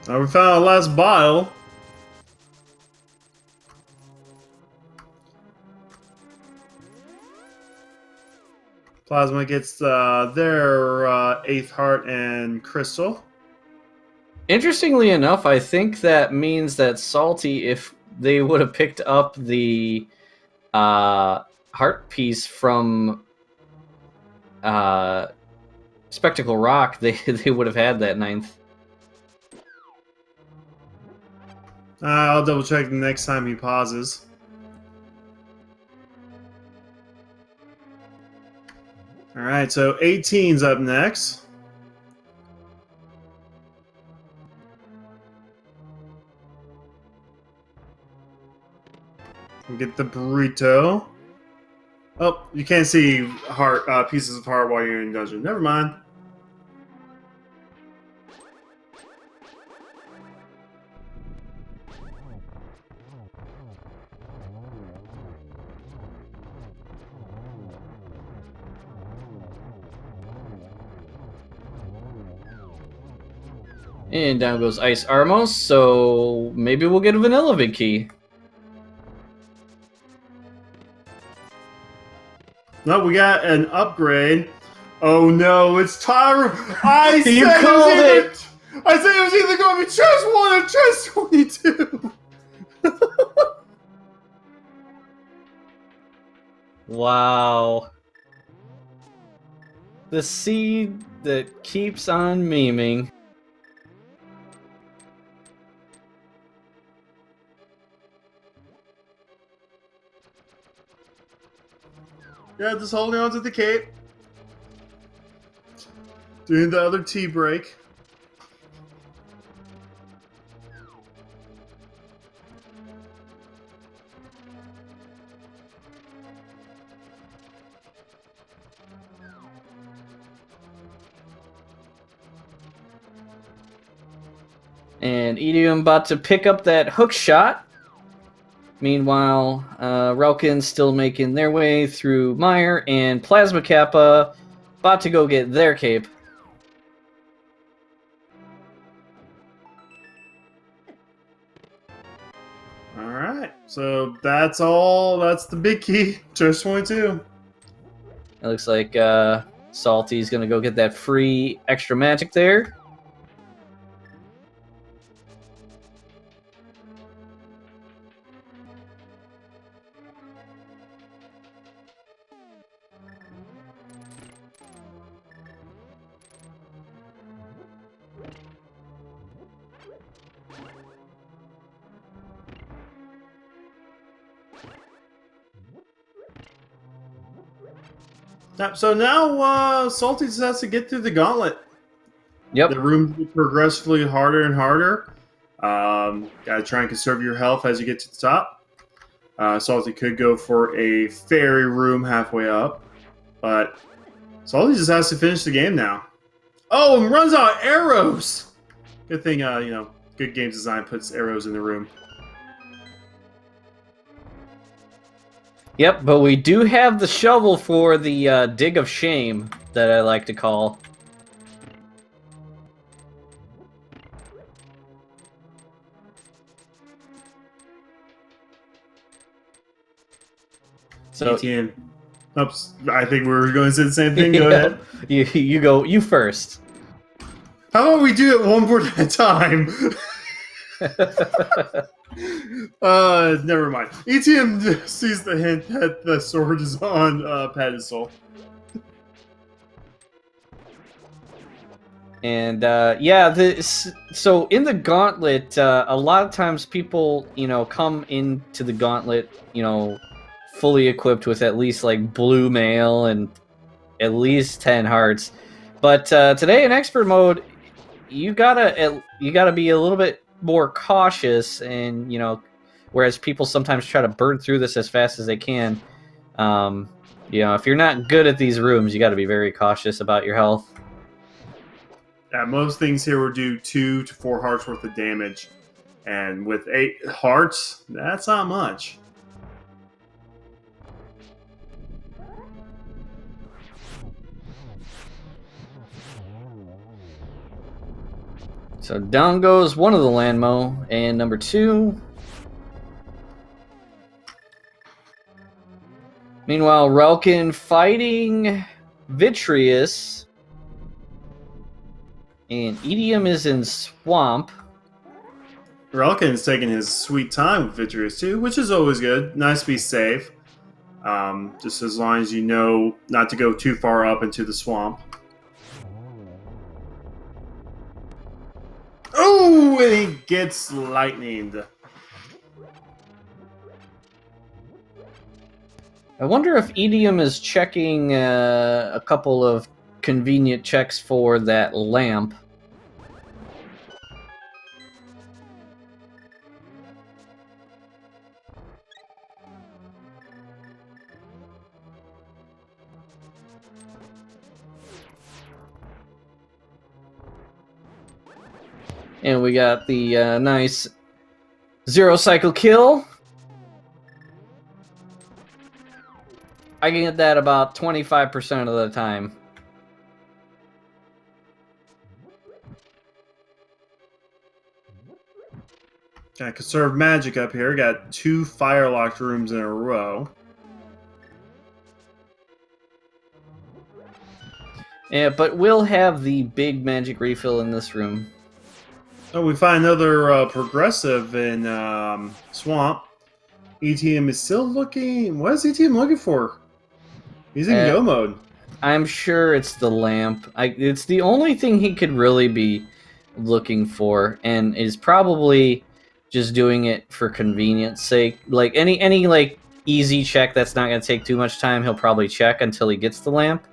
We found our last bottle. Plasma gets their 8th heart and crystal. Interestingly enough, I think that means that Salty, if they would have picked up the heart piece from Spectacle Rock, they would have had that 9th. I'll double check the next time he pauses. Alright, so 18's up next. We get the burrito. Oh, you can't see heart pieces of heart while you're in dungeon. Never mind. And down goes Ice Armos, so maybe we'll get a Vanilla Big Key. No, we got an upgrade. Oh no, it's Tyra. I said You called it! I said it was either going to be chest 1 or chest 22. Wow. The seed that keeps on memeing. Yeah, just holding on to the cape. Doing the other tea break. And Idiom about to pick up that hook shot. Meanwhile, Relkin's still making their way through Mire, and Plasma Kappa about to go get their cape. Alright, so that's all. That's the big key. Chest 22. It looks like Salty's going to go get that free extra magic there. So now Salty just has to get through the gauntlet. Yep. The room gets progressively harder and harder. Gotta try and conserve your health as you get to the top. Salty could go for a fairy room halfway up, but Salty just has to finish the game now. Oh, and runs out of arrows! Good thing, good games design puts arrows in the room. Yep, but we do have the shovel for the dig of shame that I like to call. So ATM. Oops, I think we were going to say the same thing. Go ahead. You go. You first. How about we do it one more at a time? Never mind. ETM sees the hint that the sword is on pedestal. And so in the gauntlet, a lot of times people, come into the gauntlet, fully equipped with at least like blue mail and at least 10 hearts. But today in expert mode, you gotta be a little bit more cautious, and whereas people sometimes try to burn through this as fast as they can, if you're not good at these rooms, you got to be very cautious about your health. Yeah, most things here will do 2 to 4 hearts worth of damage, and with 8 hearts, that's not much. So down goes one of the landmo, and number 2. Meanwhile, Relkin fighting Vitreous, and Edium is in Swamp. Relkin's taking his sweet time with Vitreous too, which is always good. Nice to be safe. Just as long as you know not to go too far up into the swamp. Oh, and he gets lightninged. I wonder if Edium is checking a couple of convenient checks for that lamp. And we got the nice 0 cycle kill. I can get that about 25% of the time. Got conserve magic up here. Got 2 fire locked rooms in a row. Yeah, but we'll have the big magic refill in this room. Oh, we find another progressive in Swamp. ETM is still looking... What is ETM looking for? He's in go mode. I'm sure it's the lamp. It's the only thing he could really be looking for, and is probably just doing it for convenience sake. Like any like easy check that's not going to take too much time, he'll probably check until he gets the lamp.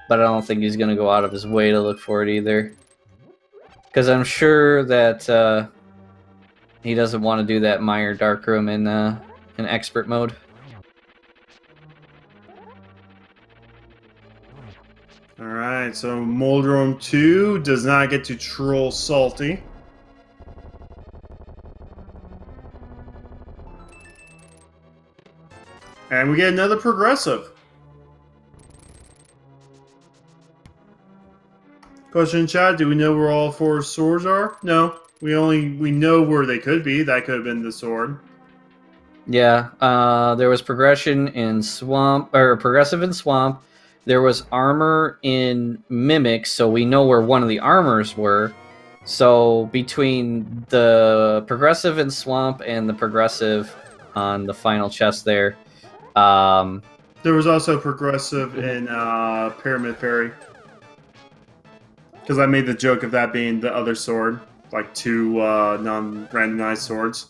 But I don't think he's going to go out of his way to look for it either. Because I'm sure that he doesn't want to do that Mire Darkroom in expert mode. Alright, so Moldrome 2 does not get to troll Salty. And we get another progressive. Question in chat, do we know where all 4 swords are? No. We know where they could be. That could have been the sword. Yeah, there was progression in Swamp, or progressive in Swamp. There was armor in Mimic, so we know where one of the armors were. So between the progressive in Swamp and the progressive on the final chest there, there was also progressive in Pyramid Fairy. Because I made the joke of that being the other sword, like 2 non-randomized swords.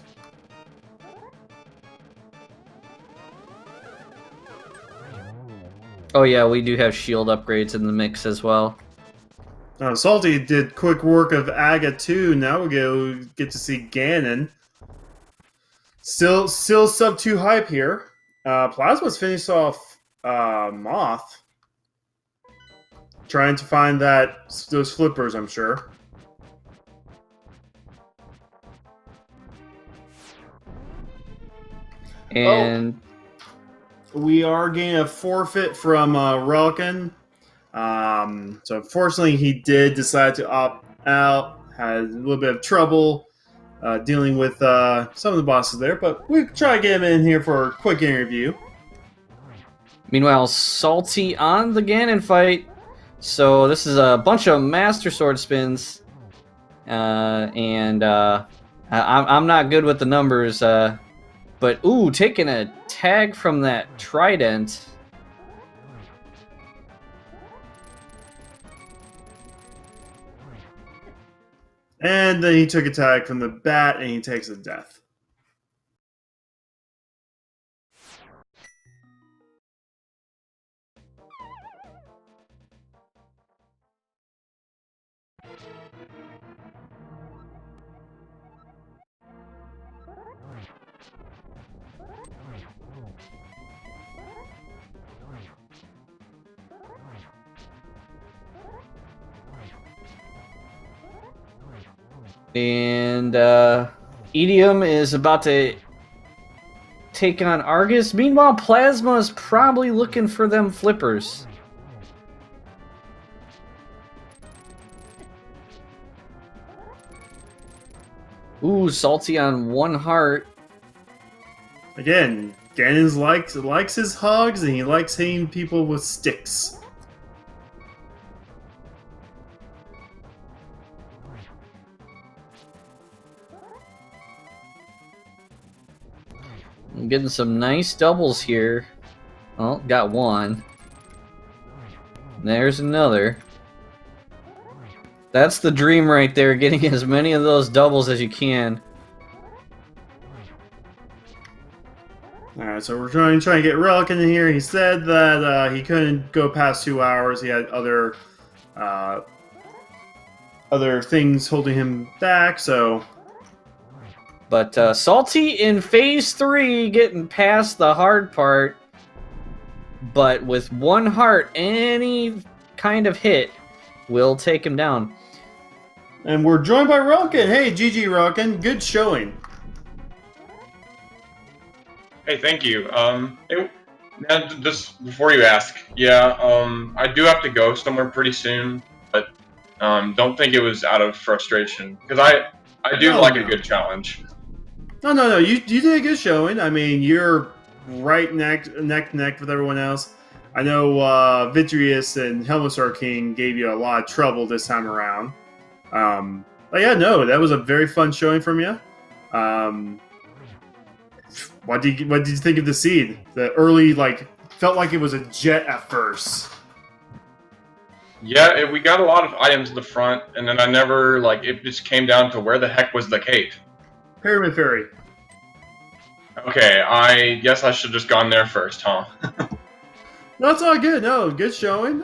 Oh yeah, we do have shield upgrades in the mix as well. Salty did quick work of Aga too. Now we get to see Ganon. Still sub 2 hype here. Plasma's finished off Moth. Trying to find those flippers, I'm sure. And we are getting a forfeit from Relkin. So unfortunately, he did decide to opt out. Had a little bit of trouble dealing with some of the bosses there, but we try to get him in here for a quick interview. Meanwhile, Salty on the Ganon fight. So this is a bunch of Master Sword spins. I'm not good with the numbers. But, ooh, taking a tag from that trident. And then he took a tag from the bat, and he takes a death. And Idiom is about to take on Argus. Meanwhile, Plasma is probably looking for them flippers. Ooh, Salty on one heart. Again, Ganon likes his hugs, and he likes hitting people with sticks. I'm getting some nice doubles here. Oh, got one. There's another. That's the dream right there, getting as many of those doubles as you can. Alright, so we're trying to get Relic in here. He said that he couldn't go past 2 hours. He had other things holding him back, so... But Salty in Phase 3, getting past the hard part. But with one heart, any kind of hit will take him down. And we're joined by Relkin. Hey, GG Relkin, good showing. Hey, thank you. Now, just before you ask, yeah, I do have to go somewhere pretty soon, but don't think it was out of frustration, because I do like a good challenge. No, you did a good showing. I mean, you're right neck to neck with everyone else. I know Vitreous and Helmsar King gave you a lot of trouble this time around. But yeah, no, that was a very fun showing from you. What did you think of the seed? The early, felt like it was a jet at first. Yeah, we got a lot of items in the front, and then I never, it just came down to where the heck was the cake. Pyramid Fairy. Okay, I guess I should have just gone there first, huh? No, it's all good. No, good showing.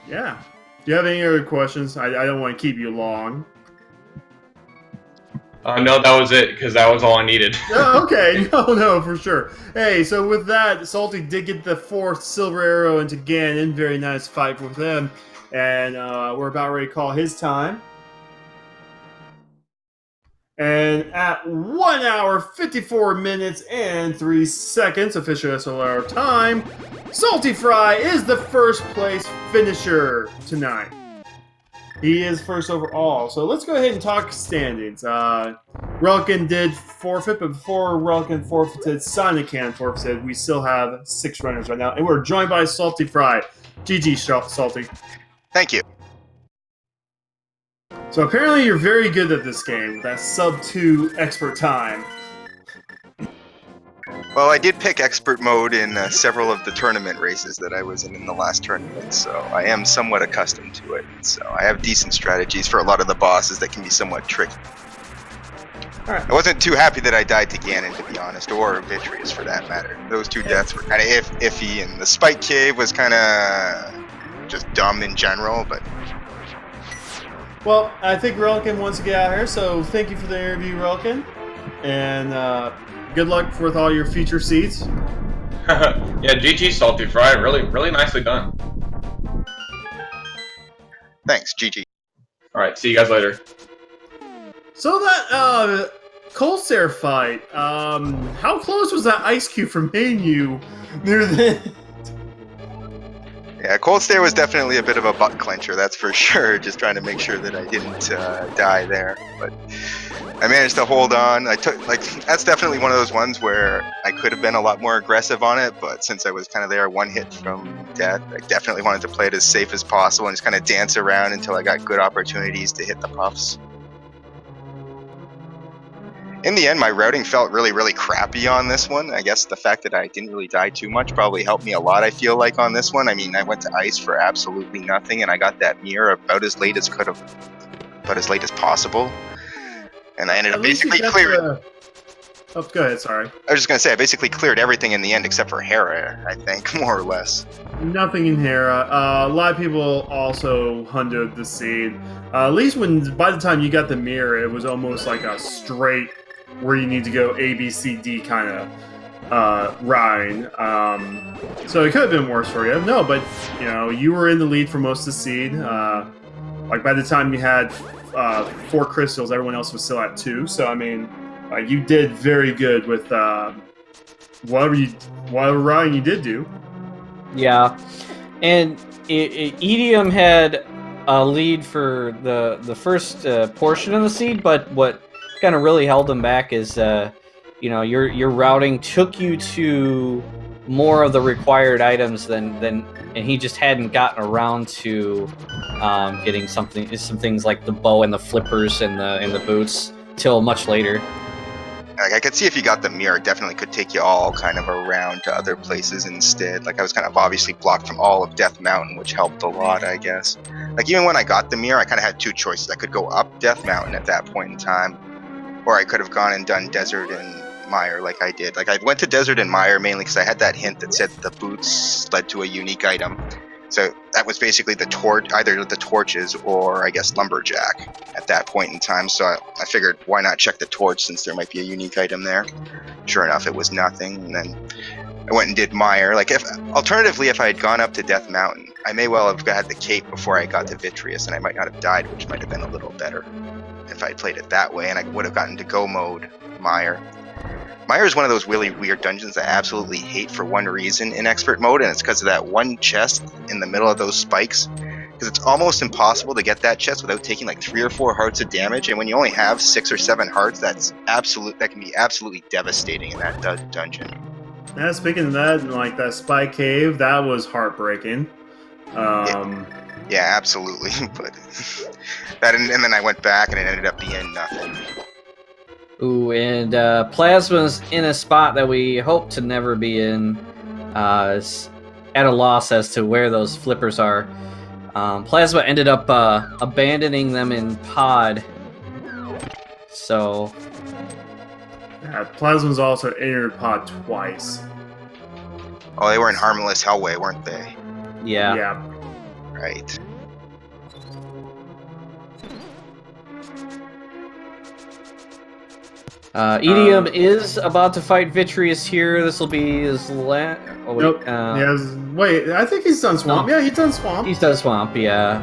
Yeah. Do you have any other questions? I don't want to keep you long. No, that was it, because that was all I needed. Oh, okay. No, for sure. Hey, so with that, Salty did get the 4th silver arrow into Ganon. Very nice fight with him. And we're about ready to call his time. And at 1 hour, 54 minutes, and 3 seconds, official SLR time, Salty Fry is the first place finisher tonight. He is first overall. So let's go ahead and talk standings. Relkin did forfeit, but before Relkin forfeited, Sonican forfeited. We still have 6 runners right now, and we're joined by Salty Fry. GG, Salty. Thank you. So apparently you're very good at this game, with that sub-2 expert time. Well, I did pick expert mode in several of the tournament races that I was in the last tournament, so I am somewhat accustomed to it. So I have decent strategies for a lot of the bosses that can be somewhat tricky. Alright. I wasn't too happy that I died to Ganon, to be honest, or Vitreous for that matter. Those 2 deaths were kind of iffy, and the Spike Cave was kind of just dumb in general, but... Well, I think Relkin wants to get out of here, so thank you for the interview, Relkin. And good luck with all your future seeds. Yeah, GG Salty Fry, really nicely done. Thanks, GG. Alright, see you guys later. So that Colsair fight, how close was that ice cube from hitting you near the... Yeah, Cold Stare was definitely a bit of a butt clencher, that's for sure. Just trying to make sure that I didn't die there. But I managed to hold on. That's definitely one of those ones where I could have been a lot more aggressive on it, but since I was kind of there one hit from death, I definitely wanted to play it as safe as possible and just kind of dance around until I got good opportunities to hit the puffs. In the end, my routing felt really, really crappy on this one. I guess the fact that I didn't really die too much probably helped me a lot, I feel like, on this one. I mean, I went to ice for absolutely nothing, and I got that mirror about as late as possible. And I ended up basically clearing... Oh, go ahead, sorry. I was just going to say, I basically cleared everything in the end except for Hera, I think, more or less. Nothing in Hera. A lot of people also hunted the seed. At least by the time you got the mirror, it was almost like a straight where you need to go A, B, C, D kind of rhyme. So it could have been worse for you. No, but you were in the lead for most of the seed. Like by the time you had 4 crystals, everyone else was still at 2. So I mean, you did very good with whatever rhyme you did do. Yeah, and Edium had a lead for the first portion of the seed, but what kind of really held him back is your routing took you to more of the required items than and he just hadn't gotten around to getting some things like the bow and the flippers and the boots till much later. Like, I could see if you got the mirror, it definitely could take you all kind of around to other places instead. Like, I was kind of obviously blocked from all of Death Mountain, which helped a lot, I guess. Like, even when I got the mirror, I kind of had 2 choices. I could go up Death Mountain at that point in time, or I could have gone and done Desert and Mire like I did. Like, I went to Desert and Mire mainly because I had that hint that said the boots led to a unique item. So that was basically either the torches or, I guess, Lumberjack at that point in time. So I figured, why not check the torch since there might be a unique item there? Sure enough, it was nothing. And then I went and did Mire. Like, alternatively, if I had gone up to Death Mountain, I may well have had the cape before I got to Vitreous, and I might not have died, which might have been a little better if I played it that way, and I would have gotten to go mode Mire. Mire is one of those really weird dungeons I absolutely hate for one reason in expert mode, and it's because of that one chest in the middle of those spikes. Because it's almost impossible to get that chest without taking like 3 or 4 hearts of damage, and when you only have 6 or 7 hearts, that can be absolutely devastating in that dungeon. Yeah, speaking of that, like that spike cave, that was heartbreaking. Yeah, absolutely. But that, and then I went back, and it ended up being nothing. Ooh, and Plasma's in a spot that we hope to never be in, at a loss as to where those flippers are. Plasma ended up abandoning them in pod, so... Yeah, Plasma's also entered pod twice. Oh, they were in Harmless Hellway, weren't they? Yeah. Yeah. Right. Edium is about to fight Vitreous here. This will be his last... Oh, wait, nope. Wait, I think he's done Swamp. Yeah, he's done Swamp. He's done Swamp, yeah.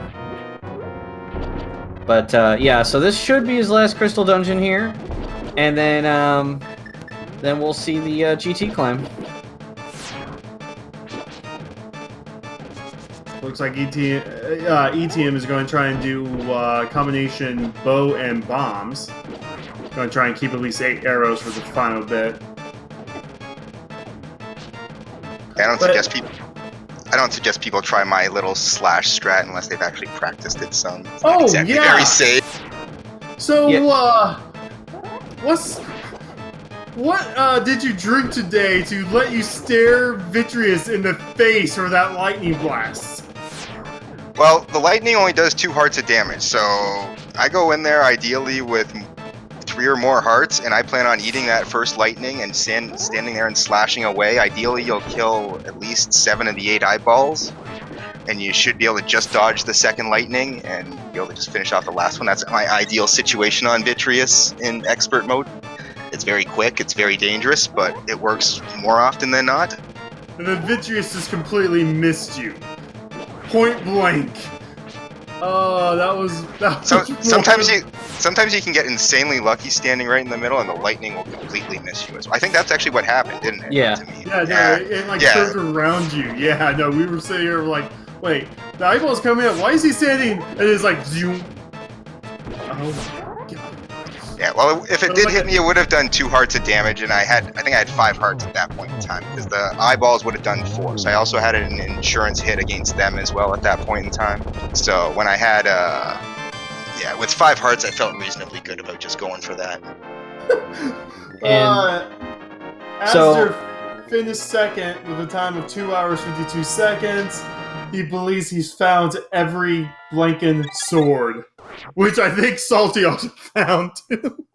But, yeah, so this should be his last Crystal Dungeon here. And then we'll see the GT climb. Looks like ETM is going to try and do combination bow and bombs. Going to try and keep at least 8 arrows for the final bit. I don't suggest people try my little slash strat unless they've actually practiced it some. It's not exactly very safe. So, what did you drink today to let you stare Vitreous in the face for that lightning blast? Well, the lightning only does 2 hearts of damage, so I go in there ideally with 3 or more hearts, and I plan on eating that first lightning and standing there and slashing away. Ideally, you'll kill at least 7 of the 8 eyeballs, and you should be able to just dodge the second lightning and be able to just finish off the last one. That's my ideal situation on Vitreous in expert mode. It's very quick, it's very dangerous, but it works more often than not. And then Vitreous just completely missed you. Point blank. Oh, that was sometimes you can get insanely lucky standing right in the middle, and the lightning will completely miss you. I think that's actually what happened, didn't it? Yeah. To me. It turned around you. Yeah, no, we were sitting here like, Wait, the eyeball's coming up. Why is he standing? And it's like, zoom. Oh my god. Yeah, well, if it But did like hit me, it would have done 2 hearts of damage, and I think I had 5 hearts at that point in time, because the eyeballs would have done 4. So I also had an insurance hit against them as well at that point in time. So when I had, yeah, with 5 hearts, I felt reasonably good about just going for that. And Astor finished second with a time of 2 hours 52 seconds. He believes he's found every Blanken sword, which I think Salty also found too.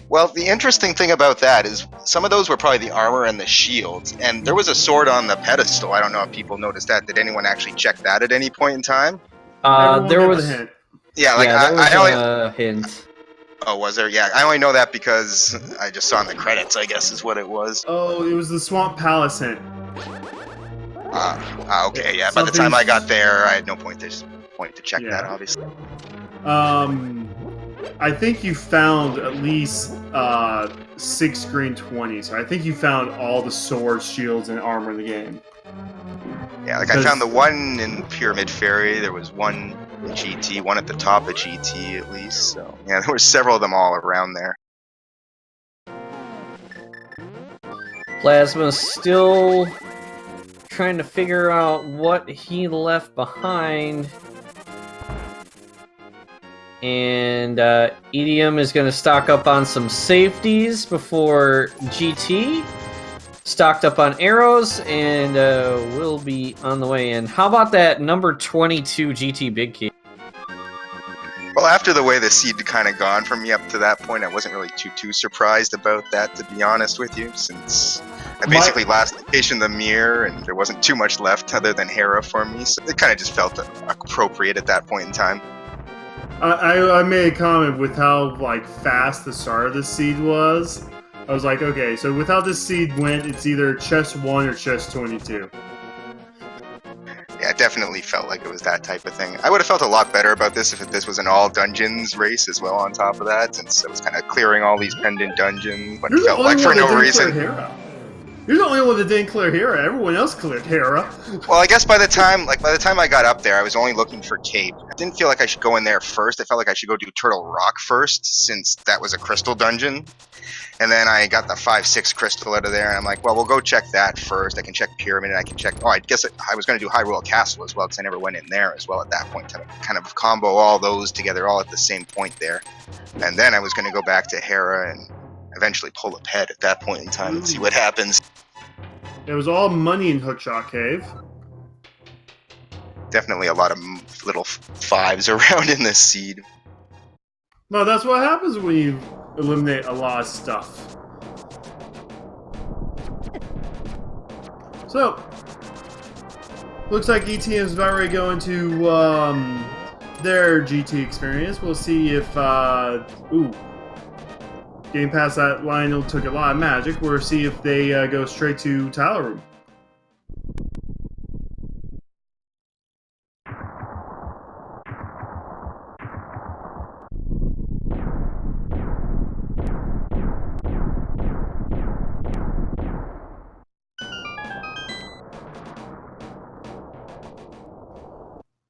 Well, the interesting thing about that is some of those were probably the armor and the shields, and there was a sword on the pedestal. I don't know if people noticed that. Did anyone actually check that at any point in time? Everyone there got was the hint. Yeah, like there was I only. a hint. Oh, was there? Yeah, I only know that because I just saw in the credits, I guess, is what it was. Oh, it was the Swamp Palace hint. Okay, yeah. By the time I got there, I had no point to check that, obviously. I think you found at least 6 green 20s. So I think you found all the swords, shields, and armor in the game. Yeah, like I found the one in Pyramid Ferry. There was one in GT, one at the top of GT at least. So yeah, there were several of them all around there. Plasma's still trying to figure out what he left behind. And EDM is going to stock up on some safeties before GT. Stocked up on arrows, and we'll be on the way in. How about that number 22 GT Big Key? Well, after the way the seed had kind of gone for me up to that point, I wasn't really too surprised about that, to be honest with you, since I basically last locationed the mirror, and there wasn't too much left other than Hera for me, so it kind of just felt appropriate at that point in time. I made a comment with how like fast the start of the seed was. I was like, okay, so with how this seed went, it's either chest 1 or chest 22. Yeah, it definitely felt like it was that type of thing. I would have felt a lot better about this if this was an all dungeons race as well on top of that, since it was kind of clearing all these pendant dungeons, but it felt like for no reason. You're the only one that didn't clear Hera. Everyone else cleared Hera. Well, I guess by the time I got up there, I was only looking for Cape. I didn't feel like I should go in there first. I felt like I should go do Turtle Rock first, since that was a crystal dungeon. And then I got the 5-6 crystal out of there, and I'm like, well, we'll go check that first. I can check Pyramid, and I can check... Oh, I guess I was going to do Hyrule Castle as well, because I never went in there as well at that point. To kind of combo all those together all at the same point there. And then I was going to go back to Hera and eventually pull a pet at that point in time and see what happens. It was all money in Hookshot Cave. Definitely a lot of little 5s around in this seed. No, that's what happens when you eliminate a lot of stuff. So, looks like ETM is about ready to go into their GT experience. We'll see if, Game Pass that Lionel took a lot of magic. We'll see if they go straight to Tyler Room.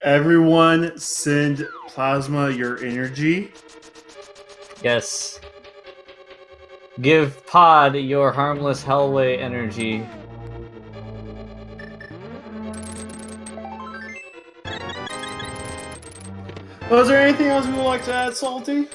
Everyone send Plasma your energy. Yes. Give Pod your harmless Hellway energy. Was there anything else you would like to add, Salty?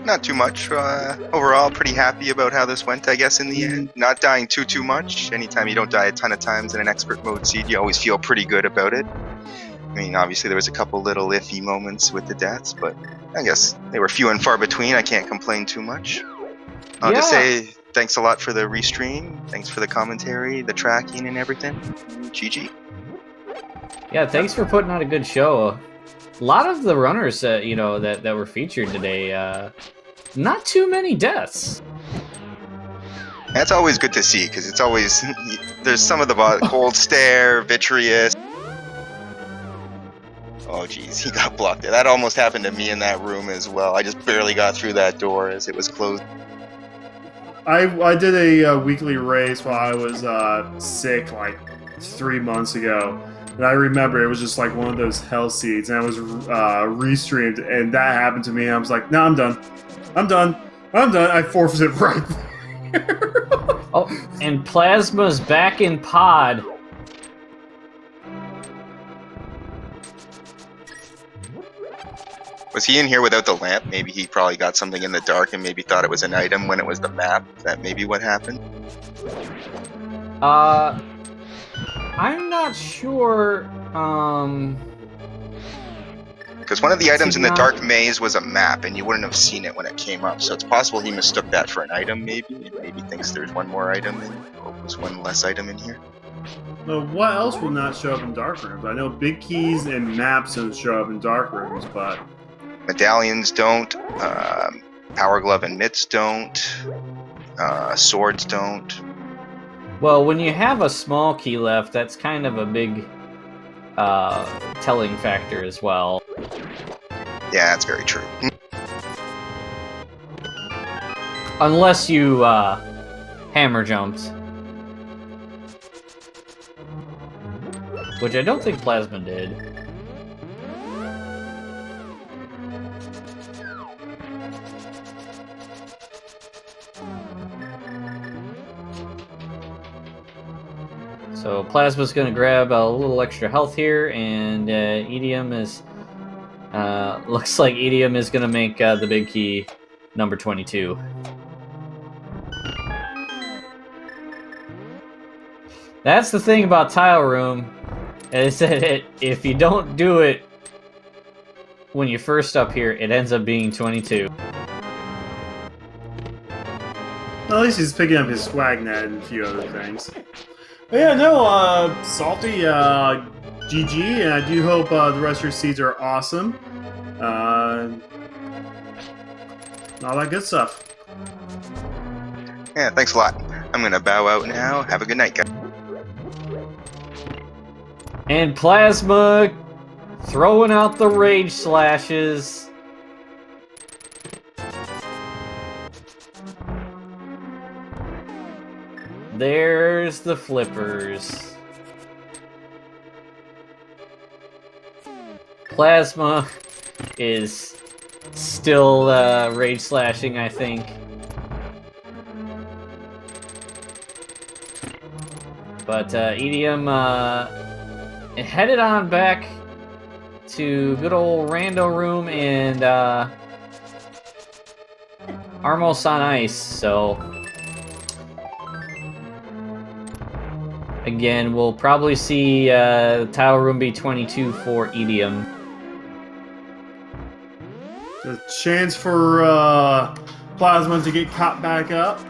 Not too much. Overall, pretty happy about how this went, I guess, in the end. Not dying too much. Anytime you don't die a ton of times in an expert mode seed, you always feel pretty good about it. I mean, obviously there was a couple little iffy moments with the deaths, but I guess they were few and far between. I can't complain too much. I'll just say thanks a lot for the restream. Thanks for the commentary, the tracking, and everything. GG. Yeah, thanks for putting on a good show. A lot of the runners that that were featured today, not too many deaths. That's always good to see, because it's always there's some of the Cold Stare, Vitreous. Oh geez, he got blocked there. That almost happened to me in that room as well. I just barely got through that door as it was closed. I did a weekly race while I was sick like 3 months ago. And I remember it was just like one of those hell seeds, and I was restreamed, and that happened to me. And I was like, "No, I'm done. I'm done. I'm done." I forfeited right there. Oh, and Plasma's back in pod. Was he in here without the lamp? Maybe he probably got something in the dark and maybe thought it was an item when it was the map. Is that maybe what happened? I'm not sure. Because one of the items in the dark maze was a map, and you wouldn't have seen it when it came up. So it's possible he mistook that for an item, maybe, and maybe thinks there's one more item, or was one less item in here. Well, what else will not show up in dark rooms? I know big keys and maps don't show up in dark rooms, but Medallions don't. Power glove and mitts don't. Swords don't. Well, when you have a small key left, that's kind of a big telling factor as well. Yeah, that's very true. Unless you hammer jumped. Which I don't think Plasma did. So Plasma's going to grab a little extra health here, and Edium is... looks like Edium is going to make the big key number 22. That's the thing about Tile Room, is that if you don't do it when you're first up here, it ends up being 22. at least he's picking up his swag net and a few other things. But yeah, no, Salty, GG, and I do hope the rest of your seeds are awesome. All that good stuff. Yeah, thanks a lot. I'm gonna bow out now. Have a good night, guys. And Plasma throwing out the rage slashes. There's the flippers. Plasma is still rage slashing, I think. But Edium headed on back to good old Rando Room and Armos on Ice, so again, we'll probably see Tile Room be 22 for Edium. A chance for Plasma to get caught back up.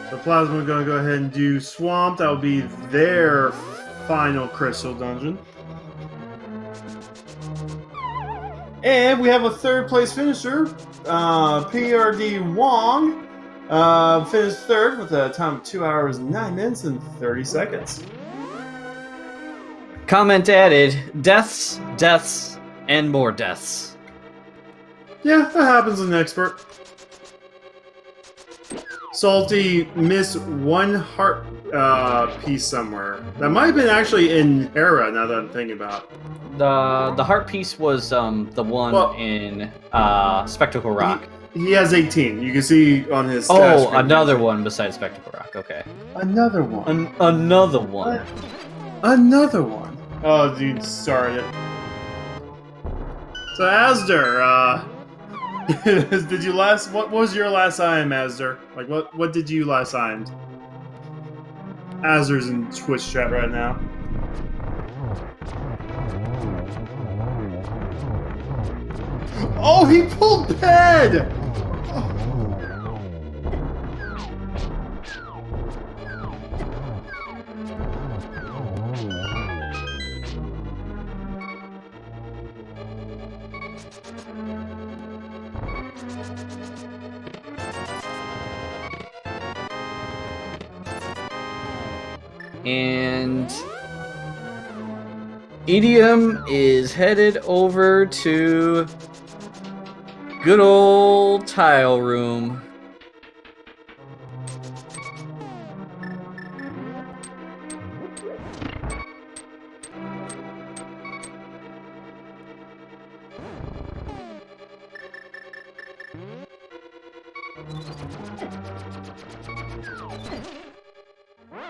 So Plasma gonna go ahead and do Swamp. That will be their final crystal dungeon. And we have a third place finisher, PRD Wong, finished third with a time of 2 hours, 9 minutes, and 30 seconds. Comment added, deaths, deaths, and more deaths. Yeah, that happens in expert. Salty missed one heart piece somewhere. That might have been actually in Hera, now that I'm thinking about it. The heart piece was the one in Spectacle Rock. He has 18. You can see on his stat Oh, screen. another one besides Spectacle Rock. Okay. Another one. Another one. Another one. Oh, dude, started. So, Asder, did you last? What was your last item, Asder? Like, what did you last item? Asder's in Twitch chat right now. Oh, he pulled bed. And Idiom is headed over to good old tile room.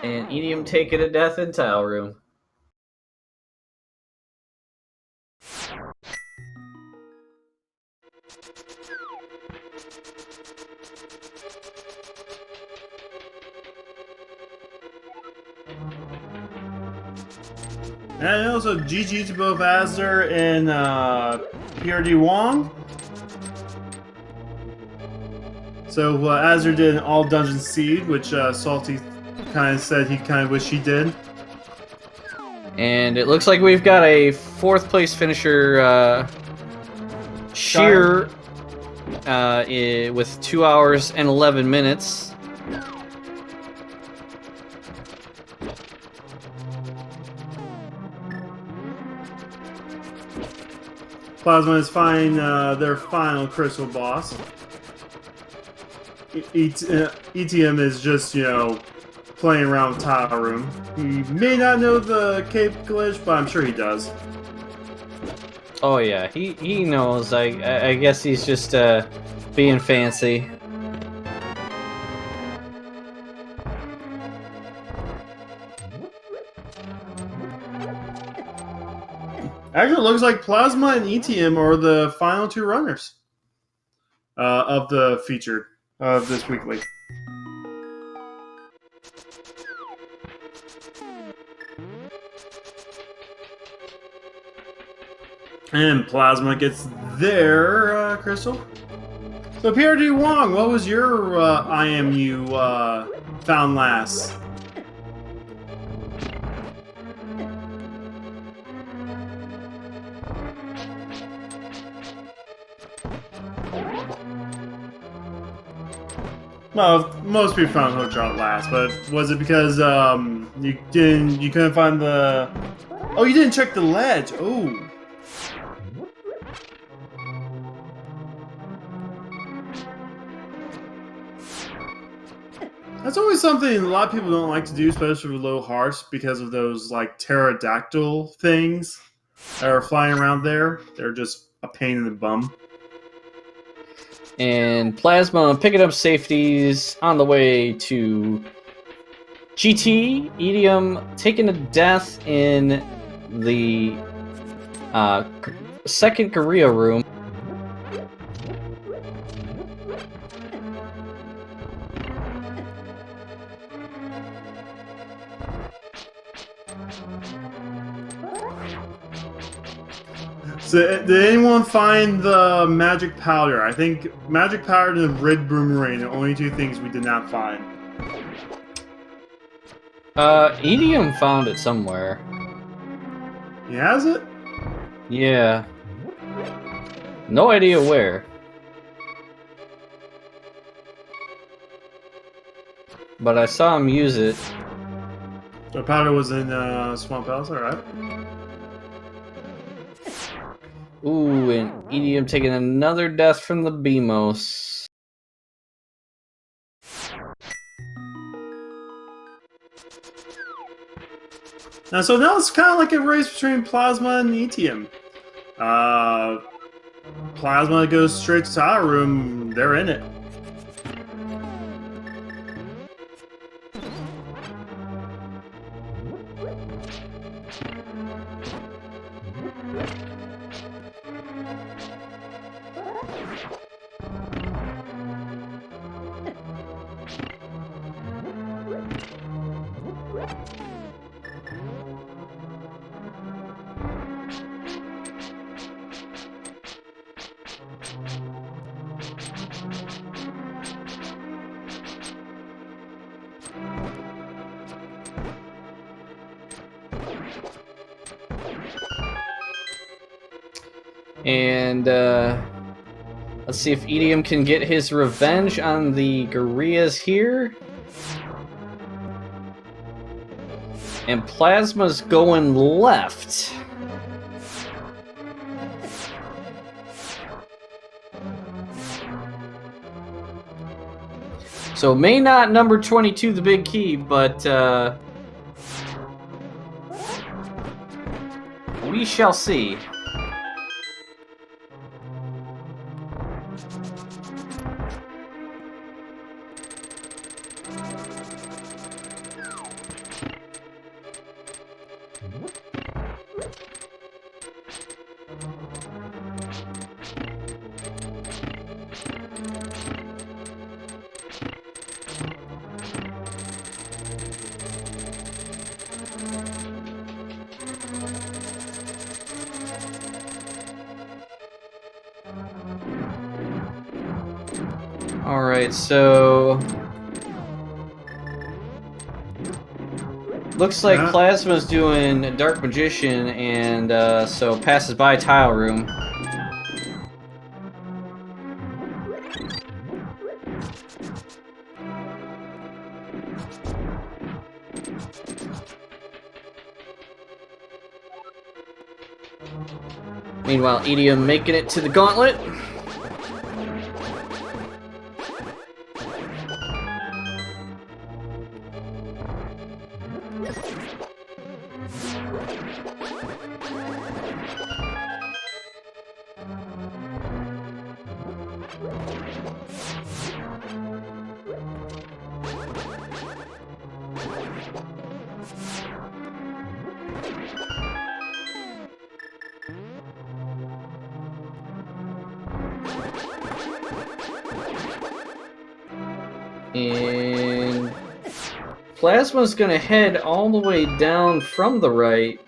And Idiom taking a death in tile room. And also GG to both Azure and PRD Wong. So Azure did an all dungeon seed, which Salty kind of said he kind of wished he did. And it looks like we've got a 4th place finisher, Sheer, with 2 hours and 11 minutes. Plasma is finding their final crystal boss. ETM is just, playing around with Tile Room. He may not know the cape glitch, but I'm sure he does. Oh yeah, he knows. I guess he's just being fancy. Actually, it looks like Plasma and ETM are the final 2 runners of the feature of this weekly. And Plasma gets their crystal. So PRD Wong, what was your IMU found last? Well, most people found Hochart last, but was it because you couldn't find the? Oh, you didn't check the ledge. Oh. That's always something a lot of people don't like to do, especially with low hearts, because of those like pterodactyl things that are flying around there. They're just a pain in the bum. And Plasma picking up safeties on the way to GT. Idiom taking a death in the second Korea room. So, did anyone find the magic powder? I think magic powder and the red boomerang are the only 2 things we did not find. Idiom found it somewhere. He has it? Yeah. No idea where. But I saw him use it. The powder was in Swamp House, alright. Ooh, and Idiom taking another death from the Beamos. So now it's kind of like a race between Plasma and ETM. Plasma goes straight to Tile Room, they're in it. And let's see if Idiom can get his revenge on the Gorillas here. And Plasma's going left. So may not number 22 the big key, but we shall see. Alright, so looks like Plasma's doing Dark Magician, and so passes by Tile Room. Meanwhile, Idiom making it to the gauntlet. And Plasma's gonna head all the way down from the right.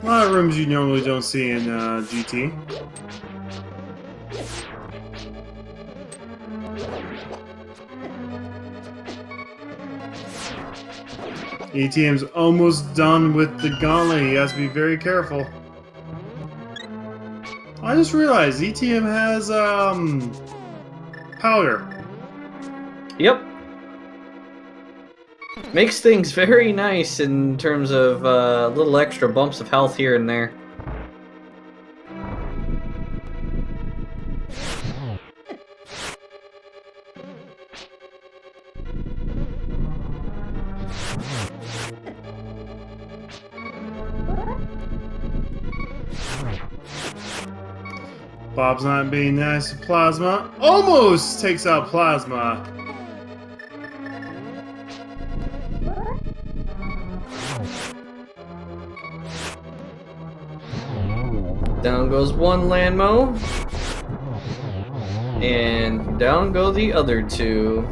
A lot of rooms you normally don't see in GT. ATM's almost done with the gauntlet. He has to be very careful. I just realized ETM has powder. Yep. Makes things very nice in terms of little extra bumps of health here and there. Bob's not being nice to Plasma. Almost takes out Plasma. Down goes one Landmo. And down go the other two.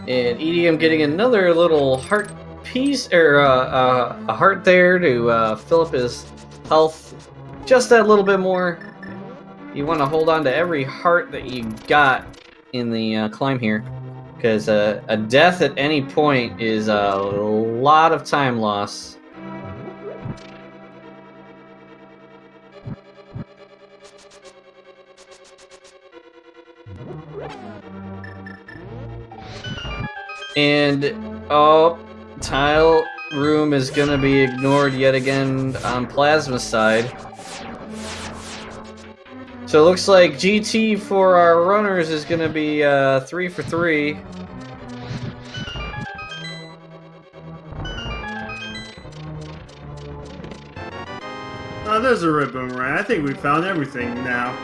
And EDM getting another little heart piece, or a heart there to fill up his health just that little bit more. You want to hold on to every heart that you got in the climb here, because a death at any point is a lot of time loss. And, oh, Tile Room is going to be ignored yet again on Plasma's side. So it looks like GT for our runners is going to be 3 for 3. Oh, there's a red boomerang. I think we found everything now.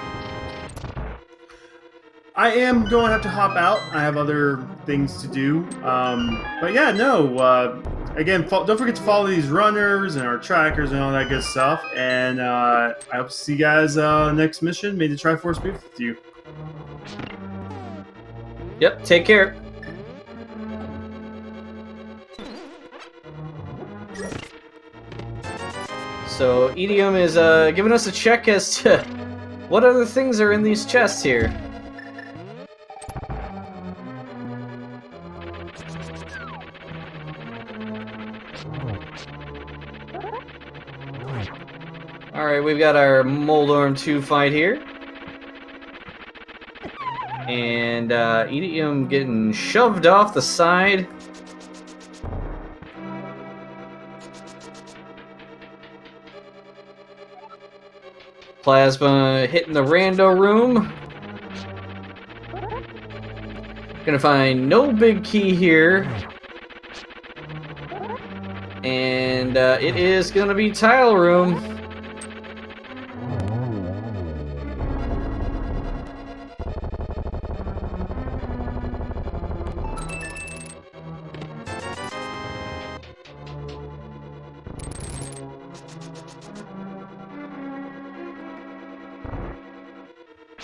I am going to have to hop out. I have other things to do. But yeah, no. Again, don't forget to follow these runners and our trackers and all that good stuff. And I hope to see you guys next mission. May the Triforce be with you. Yep, take care. So, Edium is giving us a check as to what other things are in these chests here. Alright, we've got our Moldorm 2 fight here. And Edium getting shoved off the side. Plasma hitting the rando room. Gonna find no big key here. And it is gonna be tile room.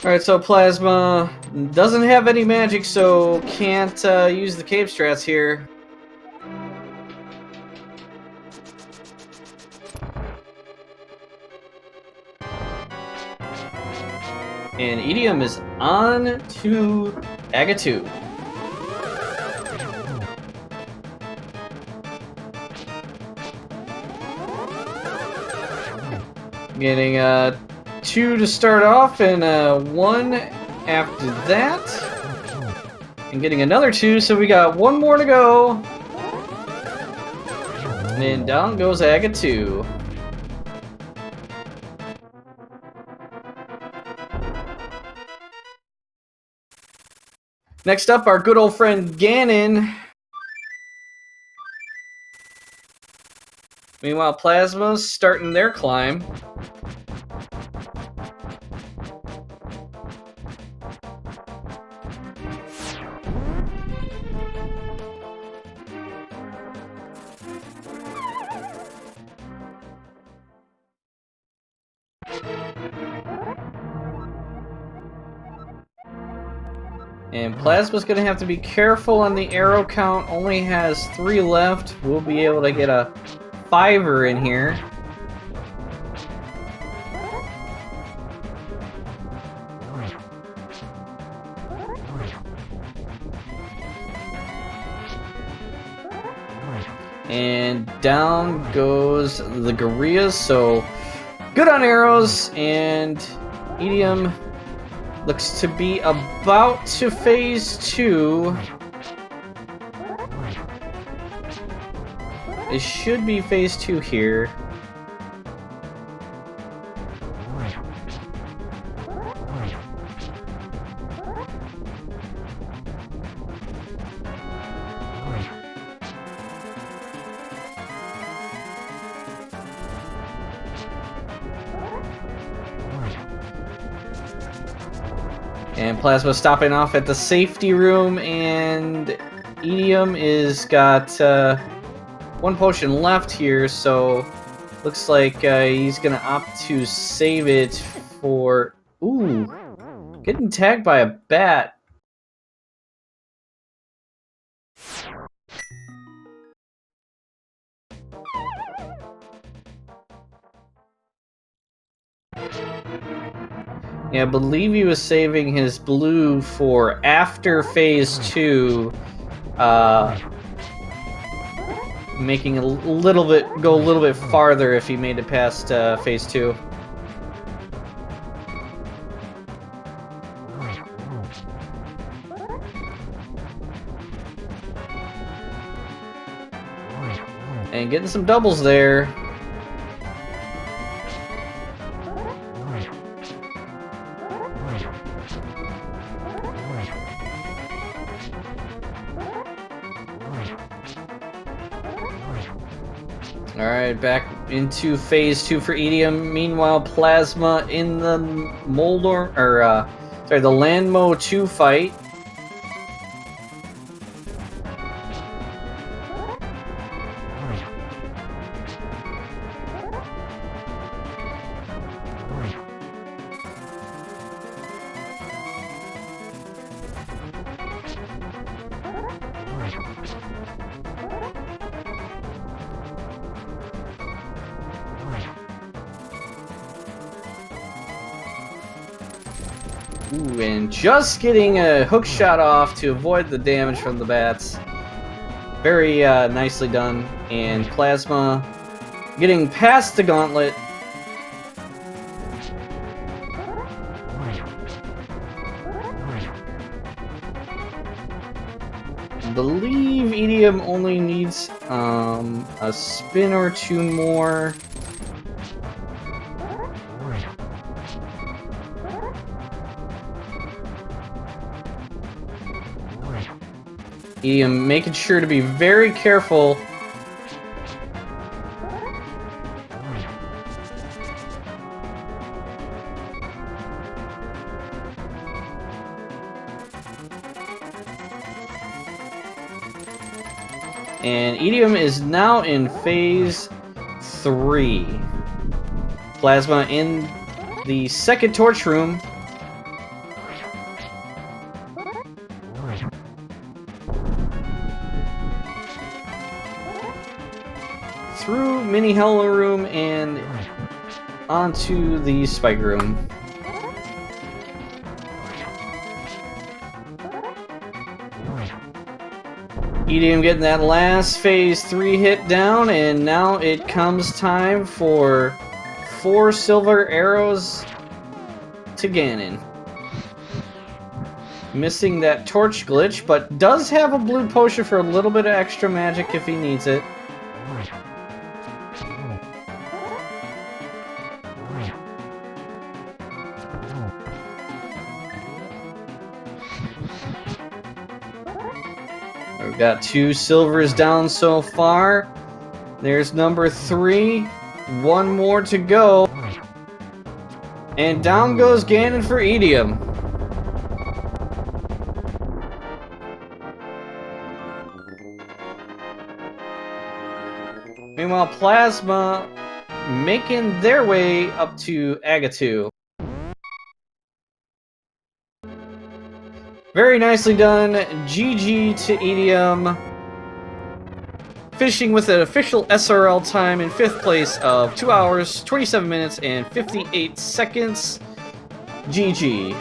Alright, so Plasma doesn't have any magic, so can't use the cave strats here. And Edium is on to Agatu. Getting 2 to start off and 1 after that. And getting another 2, so we got 1 more to go. And then down goes Agatu. Next up, our good old friend Ganon. Meanwhile, Plasma's starting their climb. And Plasma's gonna have to be careful on the arrow count. Only has 3 left. We'll be able to get a 5er in here. And down goes the gorillas. So good on arrows, and Edium looks to be about to phase 2. It should be phase 2 here. And Plasma stopping off at the safety room, and Edium is got 1 potion left here, so looks like he's gonna opt to save it for... Ooh, getting tagged by a bat. Yeah, I believe he was saving his blue for after phase 2, making go a little bit farther if he made it past phase 2. And getting some doubles there. Alright, back into phase 2 for Edium. Meanwhile, Plasma in the Moldor, or sorry, the Landmo 2 fight. Ooh, and just getting a hook shot off to avoid the damage from the bats. Very nicely done. And Plasma getting past the gauntlet. I believe Edium only needs a spin or two more. Edium making sure to be very careful. And Edium is now in phase 3. Plasma in the second torch room. Through mini hell room and onto the spike room. Edium getting that last phase 3 hit down, and now it comes time for 4 silver arrows to Ganon. Missing that torch glitch, but does have a blue potion for a little bit of extra magic if he needs it. We've got 2 silvers down so far. There's number 3. 1 more to go. And down goes Ganon for Edium. Meanwhile, Plasma making their way up to Agatu. Very nicely done. GG to Edium. Finishing with an official SRL time in 5th place of 2 hours, 27 minutes, and 58 seconds. GG.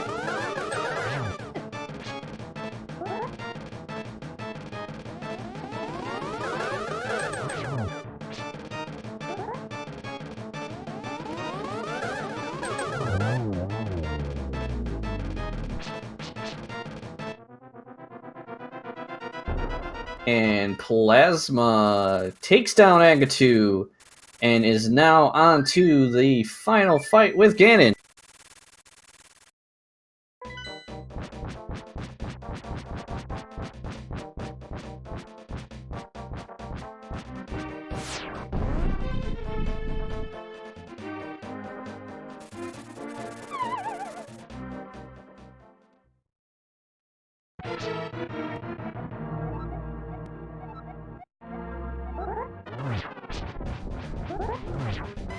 And Plasma takes down Agatu and is now on to the final fight with Ganon.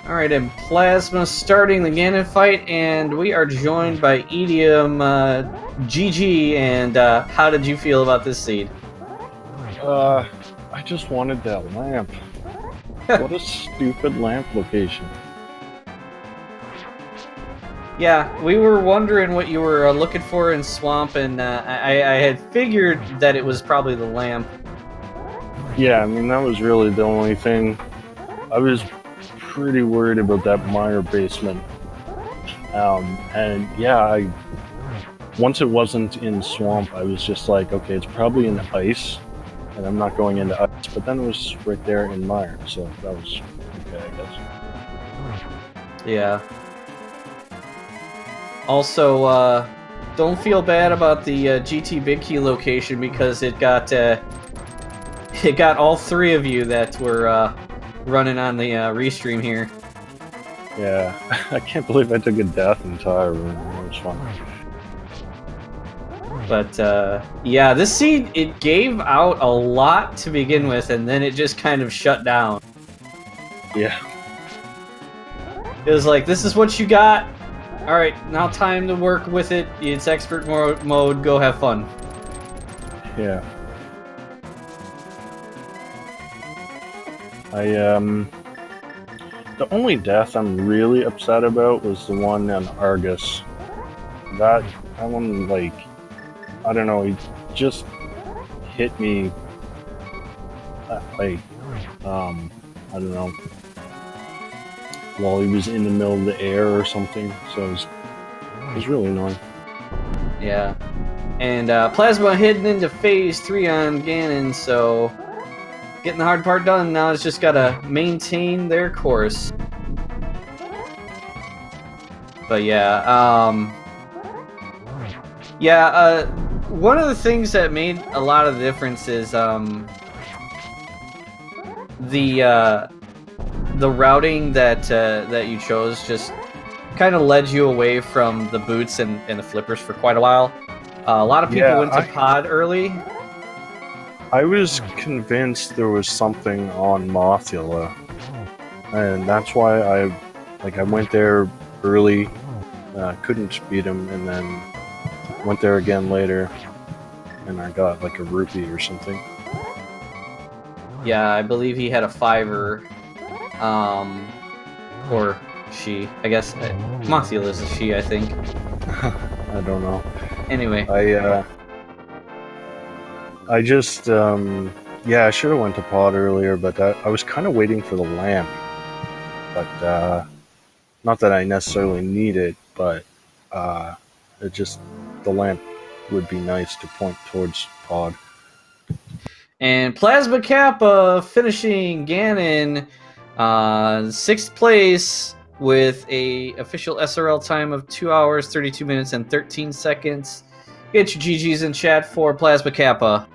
Alright, and Plasma starting the Ganon fight, and we are joined by Edium. GG, and how did you feel about this seed? I just wanted that lamp. What a stupid lamp location. Yeah, we were wondering what you were looking for in Swamp, and I had figured that it was probably the lamp. Yeah, I mean, that was really the only thing. I was pretty worried about that mire basement. And yeah, once it wasn't in Swamp, I was just like, okay, it's probably in ice, and I'm not going into ice. But then it was right there in mire, so that was okay, I guess. Yeah. Also, don't feel bad about the GT Big Key location, because it got all 3 of you that were running on the restream here. Yeah, I can't believe I took a death in Tire Room. That was fun. But yeah, this seed, it gave out a lot to begin with, and then it just kind of shut down. Yeah. It was like, this is what you got. Alright, now time to work with it. It's expert mode, go have fun. Yeah. The only death I'm really upset about was the one on Argus. that one, like, I don't know, he just hit me, like, I don't know, while he was in the middle of the air or something, so it was really annoying. Yeah. And Plasma heading into phase 3 on Ganon, so getting the hard part done. Now it's just gotta maintain their course. But one of the things that made a lot of the difference is the routing that you chose just kind of led you away from the boots and the flippers for quite a while. A lot of people went to pod early. I was convinced there was something on Mothula, and that's why I went there early, couldn't beat him, and then went there again later, and I got like a rupee or something. Yeah, I believe he had a 5-er, or she. I guess Mothula's a she, I think. I don't know. Anyway, I just I should have went to pod earlier, but I was kind of waiting for the lamp, but not that I necessarily need it, but the lamp would be nice to point towards pod. and Plasma Kappa finishing Ganon 6th place with a official SRL time of 2 hours, 32 minutes, and 13 seconds. Get your GGs in chat for Plasma Kappa.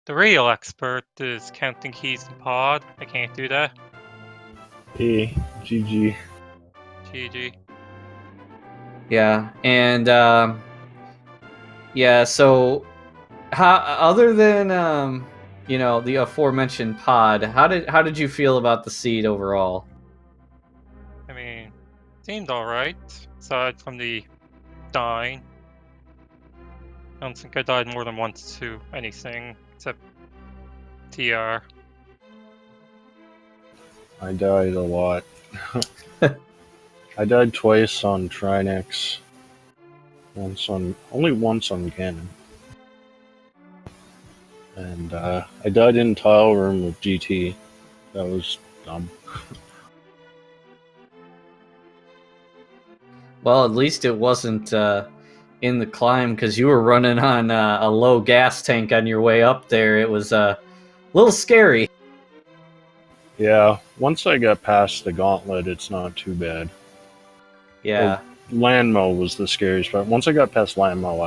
The real expert is counting keys in pod. I can't do that. Hey, GG. GG. Yeah, and so how, other than the aforementioned pod, how did you feel about the seed overall? I mean, seemed alright, aside from the dying. I don't think I died more than once to anything, except TR. I died a lot. I died twice on Trinex. Only once on Ganon. And I died in Tile Room with GT. That was dumb. Well, at least it wasn't in the climb, because you were running on a low gas tank on your way up there. It was a little scary. Yeah, once I got past the gauntlet, it's not too bad. Yeah. Landmo was the scariest part. Once I got past Landmo,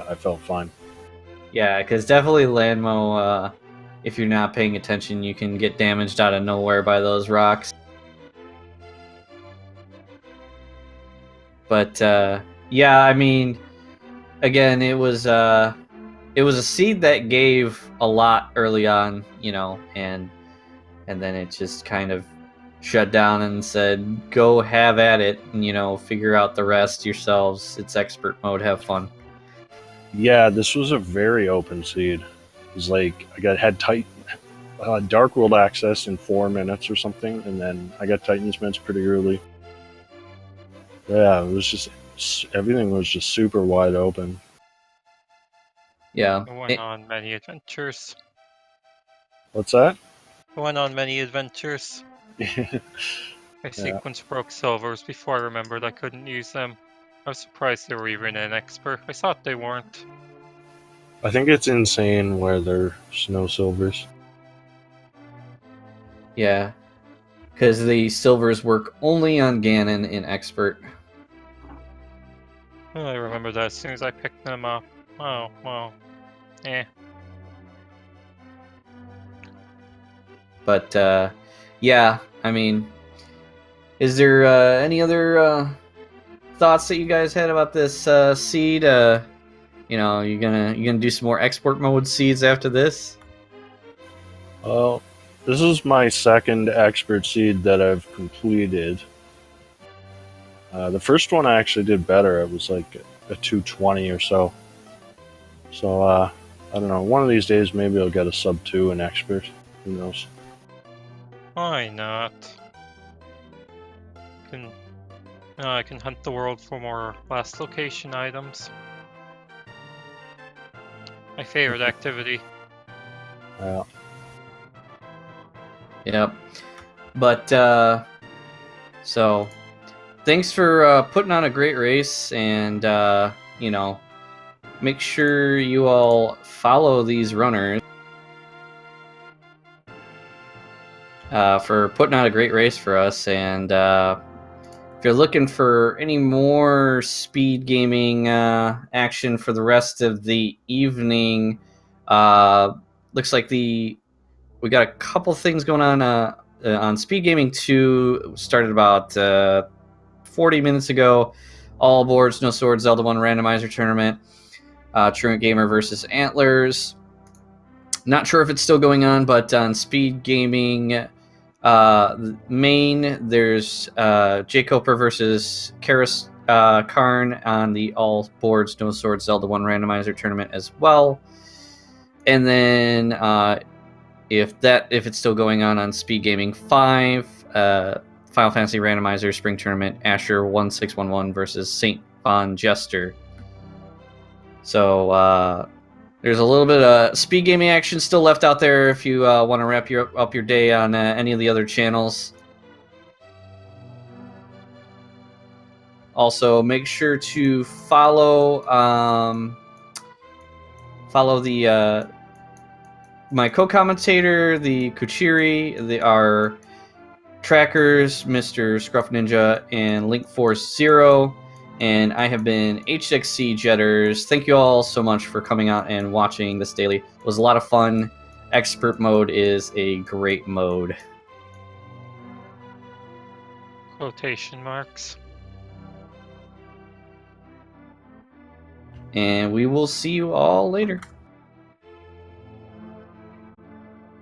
I felt fine. Yeah, because definitely Landmo, if you're not paying attention, you can get damaged out of nowhere by those rocks. But I mean, again, it was a seed that gave a lot early on, and then it just kind of shut down and said, "Go have at it, and figure out the rest yourselves. It's expert mode. Have fun." Yeah, this was a very open seed. It was like had Dark World access in 4 minutes or something, and then I got Titan's Mints pretty early. Yeah, it was just everything was just super wide open. Yeah. I went on many adventures. What's that? I went on many adventures. My sequence broke silvers before I remembered I couldn't use them. I was surprised they were even in expert. I thought they weren't. I think it's insane where there's no silvers. Yeah, because the silvers work only on Ganon in expert. Well, I remember that as soon as I picked them up. Oh, well. Eh. But I mean, is there any other thoughts that you guys had about this seed? You gonna do some more export mode seeds after this? Well, this is my second expert seed that I've completed. The first one I actually did better. It was like a 220 or so. So I don't know. One of these days, maybe I'll get a sub 2 in expert. Who knows? Why not? I can hunt the world for more last location items. My favorite activity. Yep. But so thanks for putting on a great race, and you know, make sure you all follow these runners for putting on a great race for us. And if you're looking for any more speed gaming action for the rest of the evening, looks like we got a couple things going on Speed Gaming 2. Started about 40 minutes ago. All boards, no swords, Zelda 1 randomizer tournament. Truant Gamer versus Antlers. Not sure if it's still going on, but on Speed Gaming main, there's Jay Coper versus Karis Karn on the all boards, no swords, Zelda 1 randomizer tournament as well. And then if it's still going on Speed Gaming 5, Final Fantasy Randomizer Spring Tournament, Asher 1611 versus Saint Von Jester. So there's a little bit of speed gaming action still left out there if you want to wrap up your day on any of the other channels. Also, make sure to follow the my co-commentator, the Kuchiri, our trackers, Mr. Scruff Ninja, and Link Force Zero. And I have been HXC Jetters. Thank you all so much for coming out and watching this daily. It was a lot of fun. Expert mode is a great mode. Quotation marks. And we will see you all later.